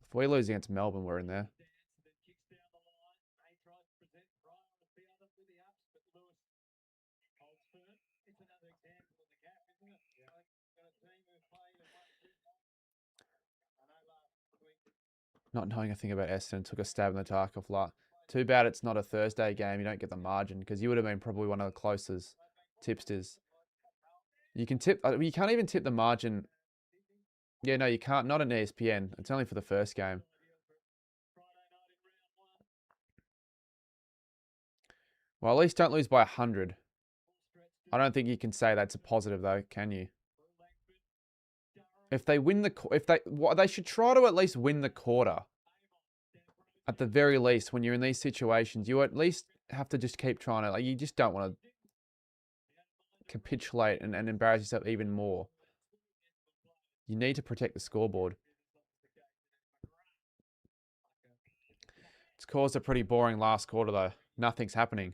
If we lose against Melbourne, we're in there. Not knowing a thing about Essendon, took a stab in the dark of luck. Too bad it's not a Thursday game. You don't get the margin because you would have been probably one of the closest tipsters. You can tip. You can't even tip the margin. Yeah, no, you can't. Not an ESPN. It's only for the first game. Well, at least don't lose by 100. I don't think you can say that's a positive though, can you? If they win they should try to at least win the quarter. At the very least, when you're in these situations, you at least have to just keep trying to. Like, you just don't want to capitulate and embarrass yourself even more. You need to protect the scoreboard. caused a pretty boring last quarter, though. Nothing's happening.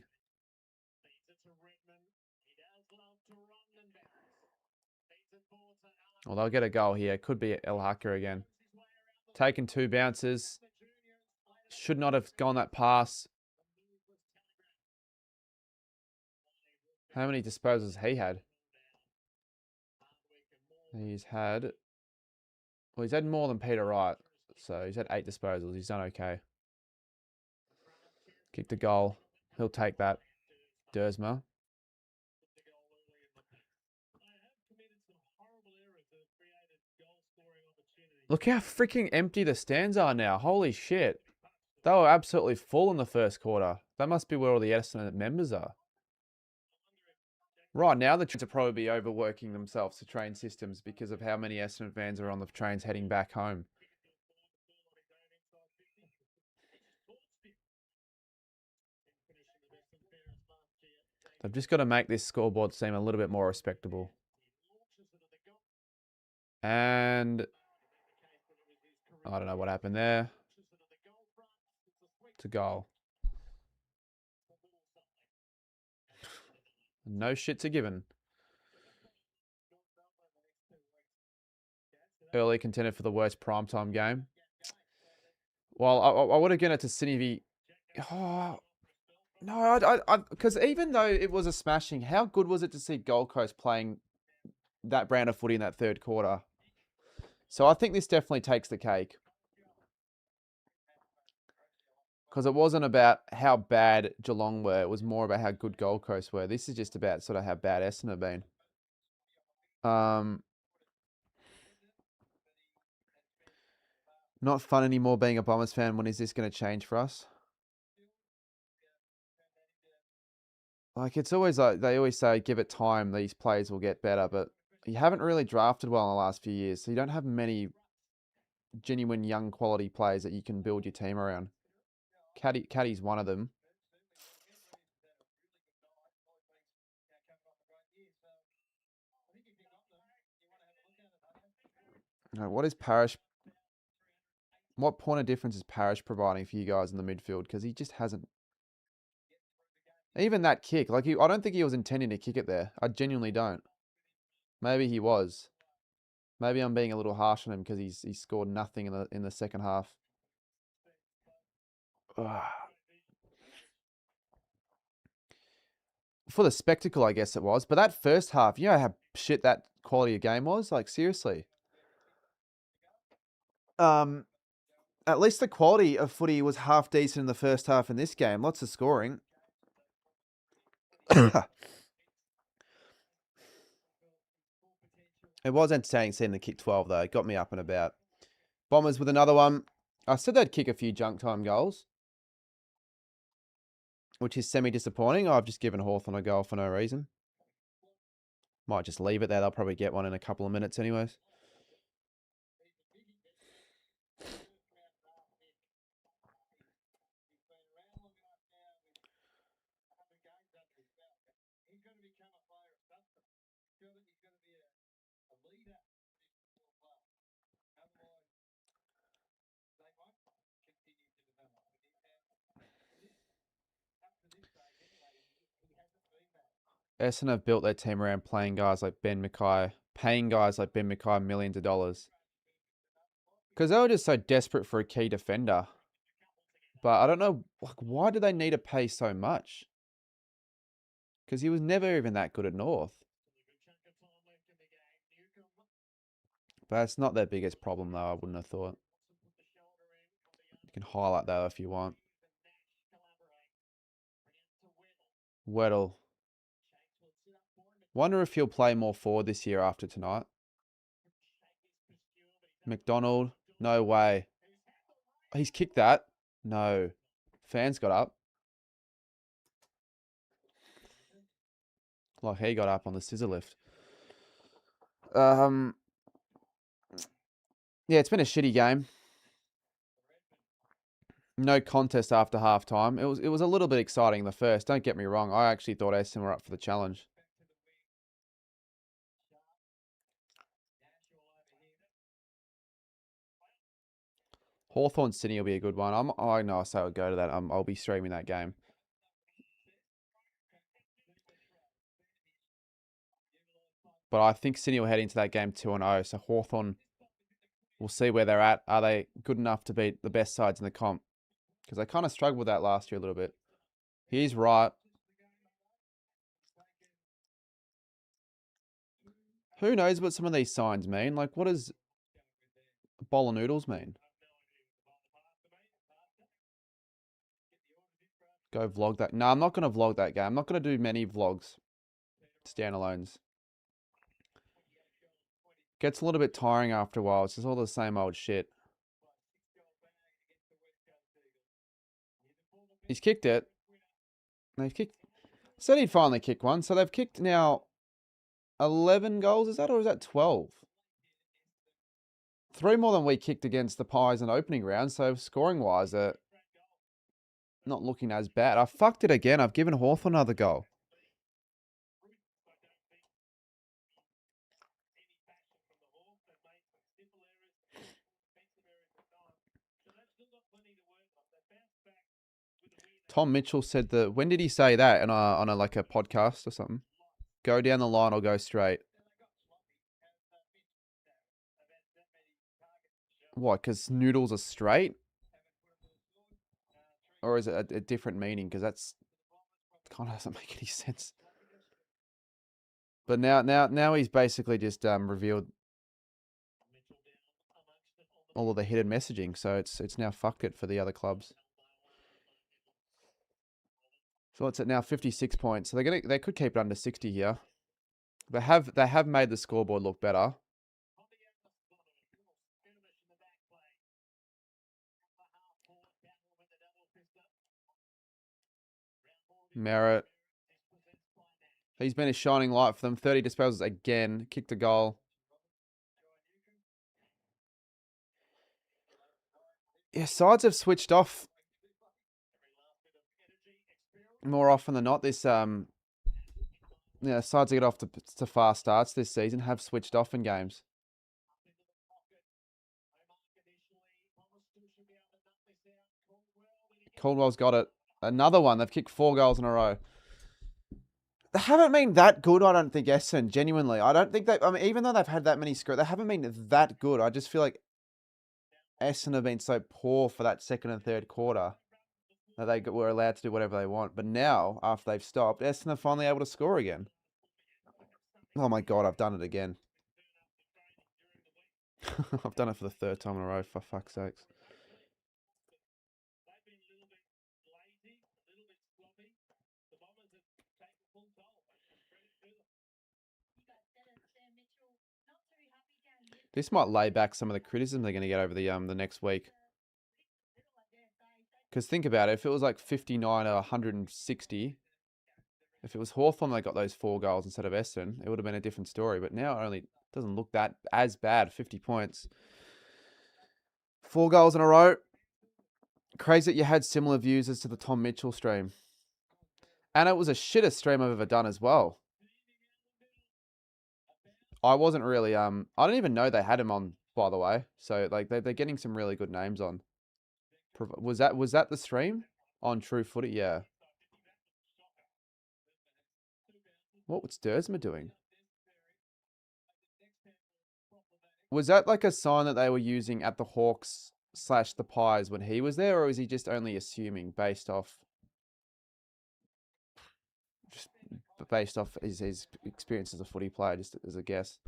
Well, they'll get a goal here. Could be El Hacker again. Taken 2 bounces. Should not have gone that pass. How many disposals he had? He's had more than Peter Wright. So he's had 8 disposals. He's done okay. Kicked the goal. He'll take that. Dersma. Look how freaking empty the stands are now. Holy shit. They were absolutely full in the first quarter. That must be where all the Essendon members are. Right now, the trains will probably be overworking themselves to train systems because of how many Essendon fans are on the trains heading back home. They've just got to make this scoreboard seem a little bit more respectable. And I don't know what happened there. It's a goal. No shits are given. Early contender for the worst primetime game. Well, I would have given it to Sydney v... Oh, no, because even though it was a smashing, how good was it to see Gold Coast playing that brand of footy in that third quarter? So I think this definitely takes the cake. Because it wasn't about how bad Geelong were. It was more about how good Gold Coast were. This is just about sort of how bad Essendon have been. Not fun anymore being a Bombers fan. When is this going to change for us? Like, it's always like, they always say, give it time, these players will get better. But you haven't really drafted well in the last few years. So you don't have many genuine young quality players that you can build your team around. Caddy's one of them. What is Parrish? What point of difference is Parrish providing for you guys in the midfield? Because he just hasn't. Even that kick, like I don't think he was intending to kick it there. I genuinely don't. Maybe he was. Maybe I'm being a little harsh on him because he scored nothing in the second half. Ugh. For the spectacle, I guess it was. But that first half, you know how shit that quality of game was? Like, seriously. At least the quality of footy was half decent in the first half in this game. Lots of scoring. It was entertaining seeing the kick 12, though. It got me up and about. Bombers with another one. I said they'd kick a few junk time goals, which is semi-disappointing. I've just given Hawthorn a goal for no reason. Might just leave it there. They'll probably get one in a couple of minutes anyways. Essendon have built their team around playing guys like Ben Mackay, paying guys like Ben Mackay millions of dollars. Because they were just so desperate for a key defender. But I don't know, like, why do they need to pay so much? Because he was never even that good at North. But it's not their biggest problem, though, I wouldn't have thought. You can highlight that if you want. Weddle. Wonder if he'll play more forward this year after tonight. McDonald. No way. He's kicked that. No. Fans got up. Like he got up on the scissor lift. Yeah, it's been a shitty game. No contest after halftime. It was a little bit exciting in the first. Don't get me wrong. I actually thought Essendon were up for the challenge. Hawthorn Sydney will be a good one. I know, so I'll go to that. I'll be streaming that game. But I think Sydney will head into that game 2-0. So Hawthorn, we'll see where they're at. Are they good enough to beat the best sides in the comp? Because they kind of struggled with that last year a little bit. He's right. Who knows what some of these signs mean? Like, what does a bowl of noodles mean? Go vlog that. No, I'm not going to vlog that game. I'm not going to do many vlogs. Standalones. Gets a little bit tiring after a while. It's just all the same old shit. He's kicked it. They've kicked. Said he'd finally kick one. So they've kicked now 11 goals. Is that, or is that 12? 3 more than we kicked against the Pies in opening round. So scoring wise, they're not looking as bad. I fucked it again. I've given Hawthorn another goal. Tom Mitchell said that. When did he say that? And on a like a podcast or something? Go down the line or go straight. What? Because noodles are straight, or is it a different meaning? Because that's kind of doesn't make any sense. But now he's basically just revealed all of the hidden messaging. So it's now fucked it for the other clubs. So it's at now 56 points. So they could keep it under 60 here. They have made the scoreboard look better. Merritt. He's been a shining light for them. 30 disposals again. Kicked a goal. Yeah, sides have switched off more often than not. This sides that get off to fast starts this season have switched off in games. Caldwell's got it. Another one. They've kicked 4 goals in a row. They haven't been that good, I don't think, Essendon. Genuinely. I don't think I mean, even though they've had that many scores, they haven't been that good. I just feel like Essendon have been so poor for that second and third quarter that they were allowed to do whatever they want. But now, after they've stopped, Essendon are finally able to score again. Oh my God, I've done it again. I've done it for the 3rd time in a row, for fuck's sakes. This might lay back some of the criticism they're going to get over the next week. Because think about it, if it was like 59 or 160, if it was Hawthorn they got those 4 goals instead of Essendon, it would have been a different story. But now it only doesn't look that as bad. 50 points. 4 goals in a row. Crazy that you had similar views as to the Tom Mitchell stream. And it was a shittest stream I've ever done as well. I wasn't really, I don't even know they had him on, by the way. So, like, they're getting some really good names on. Was that the stream? On True Footy? Yeah. What was Dersma doing? Was that like a sign that they were using at the Hawks / the Pies when he was there? Or is he just only assuming based off his experience as a footy player, just as a guess?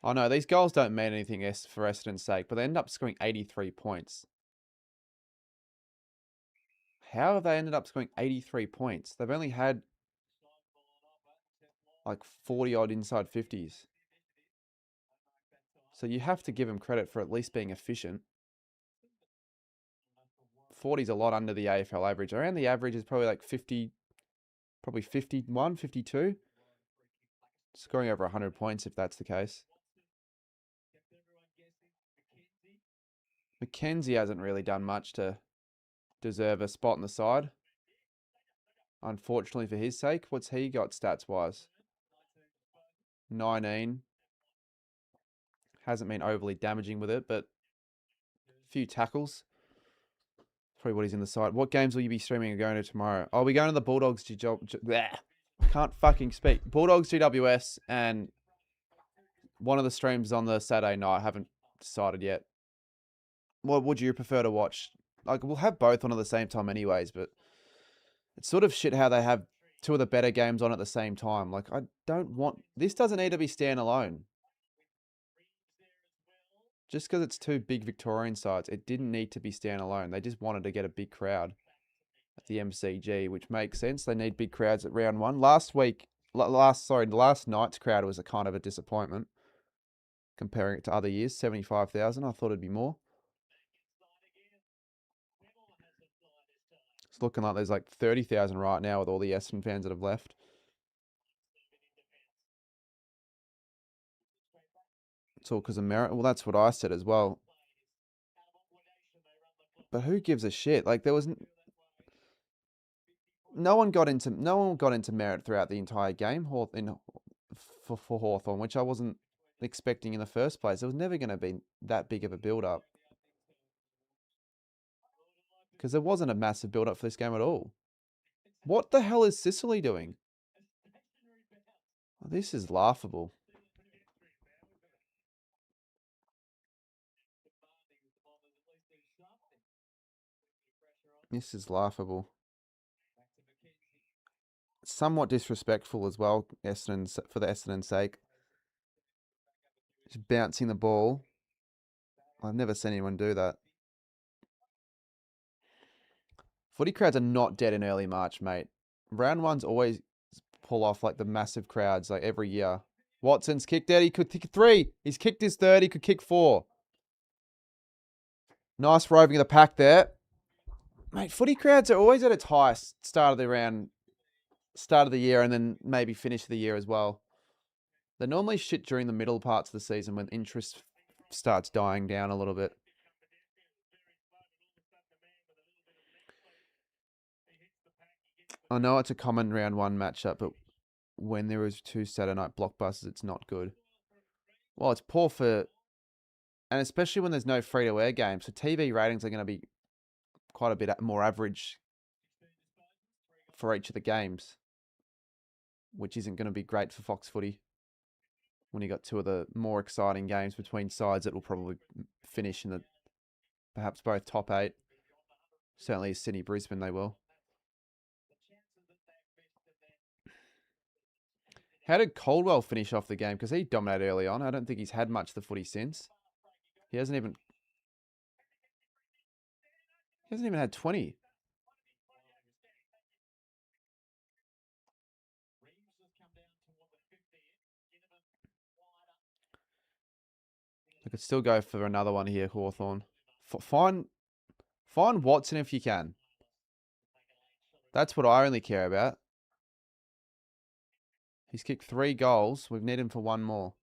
Oh no, these goals don't mean anything for Essendon's sake, but they end up scoring 83 points. How have they ended up scoring 83 points? They've only had like 40 odd inside 50s. So you have to give them credit for at least being efficient. 40 is a lot under the AFL average. Around the average is probably like 50, probably 51, 52. Scoring over 100 points if that's the case. Mackenzie hasn't really done much to deserve a spot in the side. Unfortunately for his sake. What's he got stats-wise? 19. Hasn't been overly damaging with it, but a few tackles. Probably what he's in the side. What games will you be streaming or going to tomorrow? Oh, we're going to the Bulldogs. Can't fucking speak. Bulldogs GWS and one of the streams on the Saturday night. I haven't decided yet. What would you prefer to watch? Like, we'll have both on at the same time anyways, but it's sort of shit how they have two of the better games on at the same time. Like, I don't want... This doesn't need to be standalone. Just because it's two big Victorian sides, it didn't need to be standalone. They just wanted to get a big crowd at the MCG, which makes sense. They need big crowds at round one. Last night's crowd was a kind of a disappointment. Comparing it to other years, 75,000. I thought it'd be more. It's looking like there's like 30,000 right now with all the Essendon fans that have left. It's all because of merit. Well, that's what I said as well. But who gives a shit? Like, there was no one got into merit throughout the entire game for Hawthorn, which I wasn't expecting in the first place. It was never going to be that big of a build-up. Because there wasn't a massive build-up for this game at all. What the hell is Sicily doing? Oh, this is laughable. This is laughable. Somewhat disrespectful as well, for the Essendon's sake. Just bouncing the ball. I've never seen anyone do that. Footy crowds are not dead in early March, mate. Round ones always pull off like the massive crowds like every year. Watson's kicked out. He could kick 3. He's kicked his 3rd. He could kick 4. Nice roving of the pack there. Mate, footy crowds are always at its highest start of the year, and then maybe finish the year as well. They're normally shit during the middle parts of the season when interest starts dying down a little bit. I know it's a common round one matchup, but when there is 2 Saturday night blockbusters, it's not good. Well, it's poor for... And especially when there's no free-to-air games. So TV ratings are going to be quite a bit more average for each of the games, which isn't going to be great for Fox Footy when you got 2 of the more exciting games between sides that will probably finish in the perhaps both top 8. Certainly Sydney, Brisbane, they will. How did Caldwell finish off the game? Because he dominated early on. I don't think he's had much of the footy since. He hasn't even had 20. I could still go for another one here, Hawthorn. Find Watson if you can. That's what I only care about. He's kicked 3 goals. We need him for 1 more.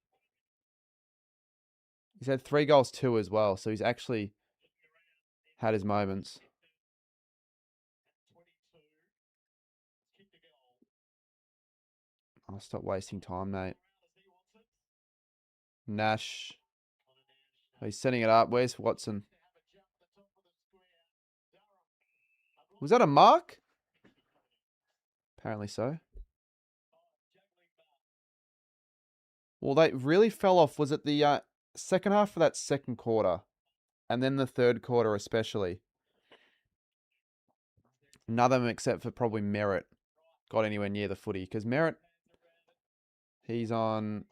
He's had 3 goals too as well, so he's actually had his moments. I'll stop wasting time, mate. Nash. He's setting it up. Where's Watson? Was that a mark? Apparently so. Well, they really fell off. Was it the second half of that second quarter? And then the third quarter especially. None of them except for probably Merritt got anywhere near the footy. Because Merritt, he's on...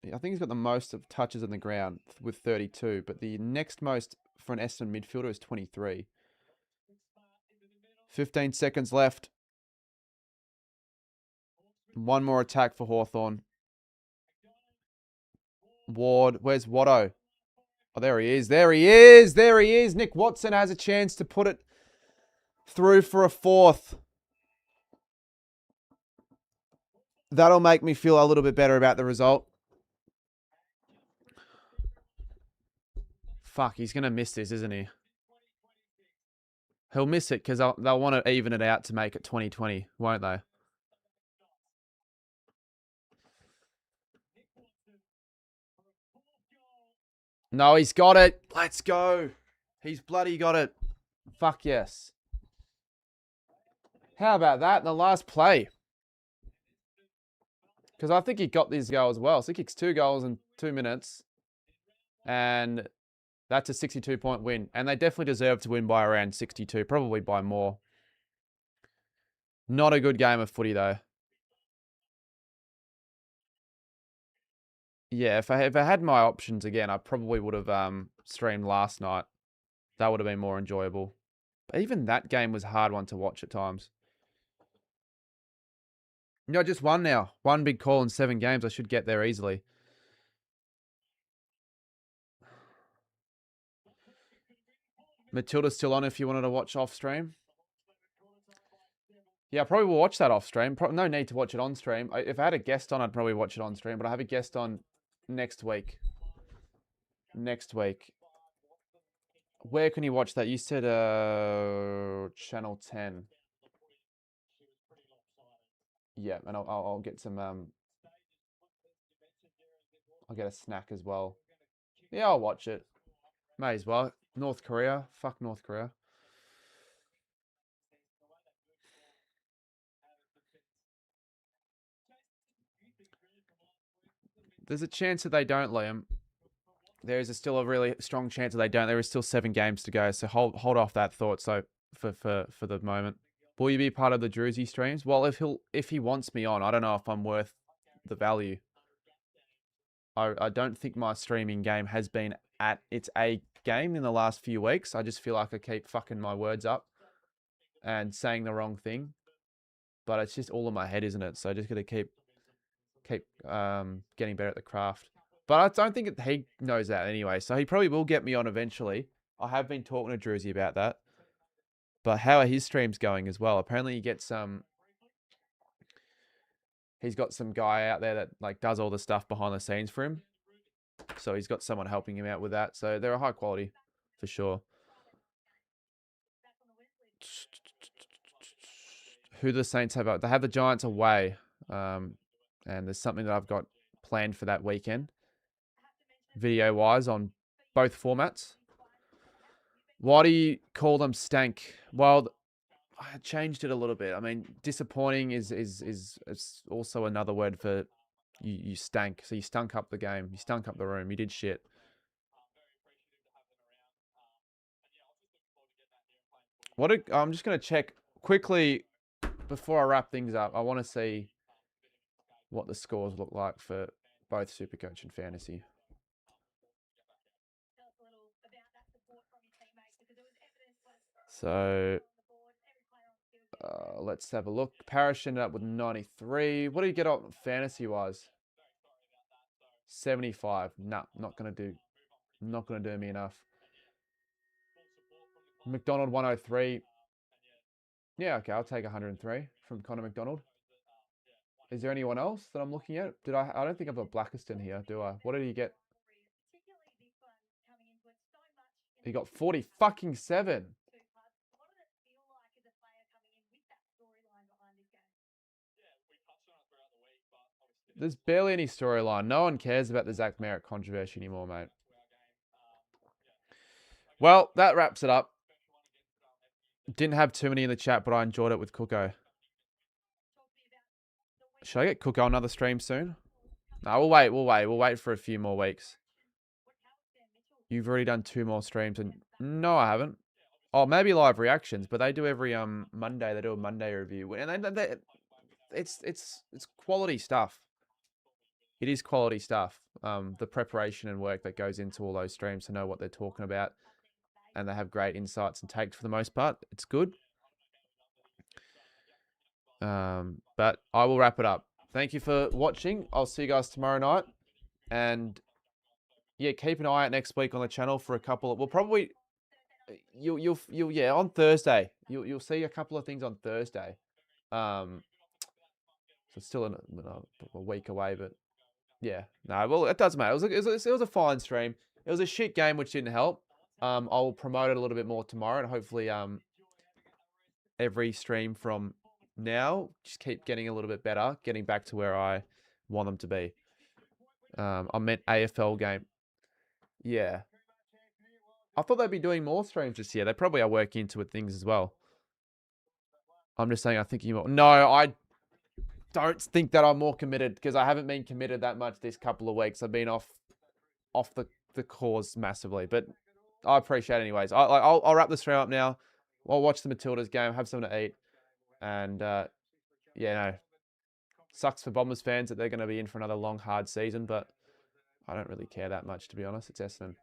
I think he's got the most of touches on the ground with 32. But the next most for an Essendon midfielder is 23. 15 seconds left. 1 more attack for Hawthorn. Ward. Where's Watto? Oh, there he is. There he is. There he is. Nick Watson has a chance to put it through for a 4th. That'll make me feel a little bit better about the result. Fuck, he's going to miss this, isn't he? He'll miss it because they'll want to even it out to make it 2020, won't they? No, he's got it. Let's go. He's bloody got it. Fuck yes. How about that in the last play? Because I think he got this goal as well. So he kicks 2 goals in 2 minutes. And that's a 62-point win. And they definitely deserve to win by around 62, probably by more. Not a good game of footy, though. Yeah, if I had my options again, I probably would have streamed last night. That would have been more enjoyable. But even that game was a hard one to watch at times. Just one now. One big call in 7 games. I should get there easily. Matilda's still on if you wanted to watch off stream. Yeah, I probably will watch that off stream. No need to watch it on stream. If I had a guest on, I'd probably watch it on stream. But I have a guest on next week. Where can you watch that? You said channel 10. Yeah, and I'll get some I'll get a snack as well. Yeah, I'll watch it. May as well. North Korea. Fuck North Korea. There's a chance that they don't, Liam. There is still a really strong chance that they don't. There is still 7 games to go, so hold off that thought. So for the moment, will you be part of the Druzy streams? Well, if he wants me on, I don't know if I'm worth the value. I don't think my streaming game has been at its A game in the last few weeks. I just feel like I keep fucking my words up and saying the wrong thing, but it's just all in my head, isn't it? So I just got to keep getting better at the craft. But I don't think he knows that anyway, so he probably will get me on eventually. I have been talking to Druzy about that. But how are his streams going as well? Apparently he gets he's got some guy out there that like does all the stuff behind the scenes for him. So he's got someone helping him out with that. So they're a high quality for sure. Who do the Saints have? They have the Giants away. And there's something that I've got planned for that weekend, video-wise, on both formats. Why do you call them stank? Well, I changed it a little bit. I mean, disappointing is also another word for you stank. So you stunk up the game. You stunk up the room. You did shit. I'm just going to check quickly before I wrap things up. I want to see what the scores look like for both Supercoach and Fantasy. So let's have a look. Parrish ended up with 93. What do you get on fantasy-wise? 75. Nah, not gonna do me enough. McDonald 103. Yeah, okay, I'll take 103 from Connor McDonald. Is there anyone else that I'm looking at? I don't think I've got Blackiston here, do I? What did he get? He got 40 fucking 7. There's barely any storyline. No one cares about the Zach Merritt controversy anymore, mate. Well, that wraps it up. Didn't have too many in the chat, but I enjoyed it with Cooko. Should I get Cooko another stream soon? No, we'll wait. We'll wait for a few more weeks. You've already done 2 more streams, and no, I haven't. Oh, maybe live reactions, but they do every Monday. They do a Monday review, and it's quality stuff. It is quality stuff. The preparation and work that goes into all those streams to know what they're talking about, and they have great insights and takes for the most part. It's good. But I will wrap it up. Thank you for watching. I'll see you guys tomorrow night, and yeah, keep an eye out next week on the channel for a couple of. We'll probably you'll yeah, on Thursday you'll see a couple of things on Thursday. So it's still a week away, but yeah, no, well, it doesn't matter. It was a fine stream. It was a shit game, which didn't help. I'll promote it a little bit more tomorrow, and hopefully every stream from now just keep getting a little bit better, getting back to where I want them to be. I meant AFL game. Yeah. I thought they'd be doing more streams this year. They probably are working into it things as well. I'm just saying, I'm thinking more. No, I don't think that I'm more committed because I haven't been committed that much this couple of weeks. I've been off the cause massively, but I appreciate it anyways. I'll wrap the stream up now. I'll watch the Matildas game, have something to eat, and yeah, no, sucks for Bombers fans that they're going to be in for another long, hard season, but I don't really care that much, to be honest. It's Essendon.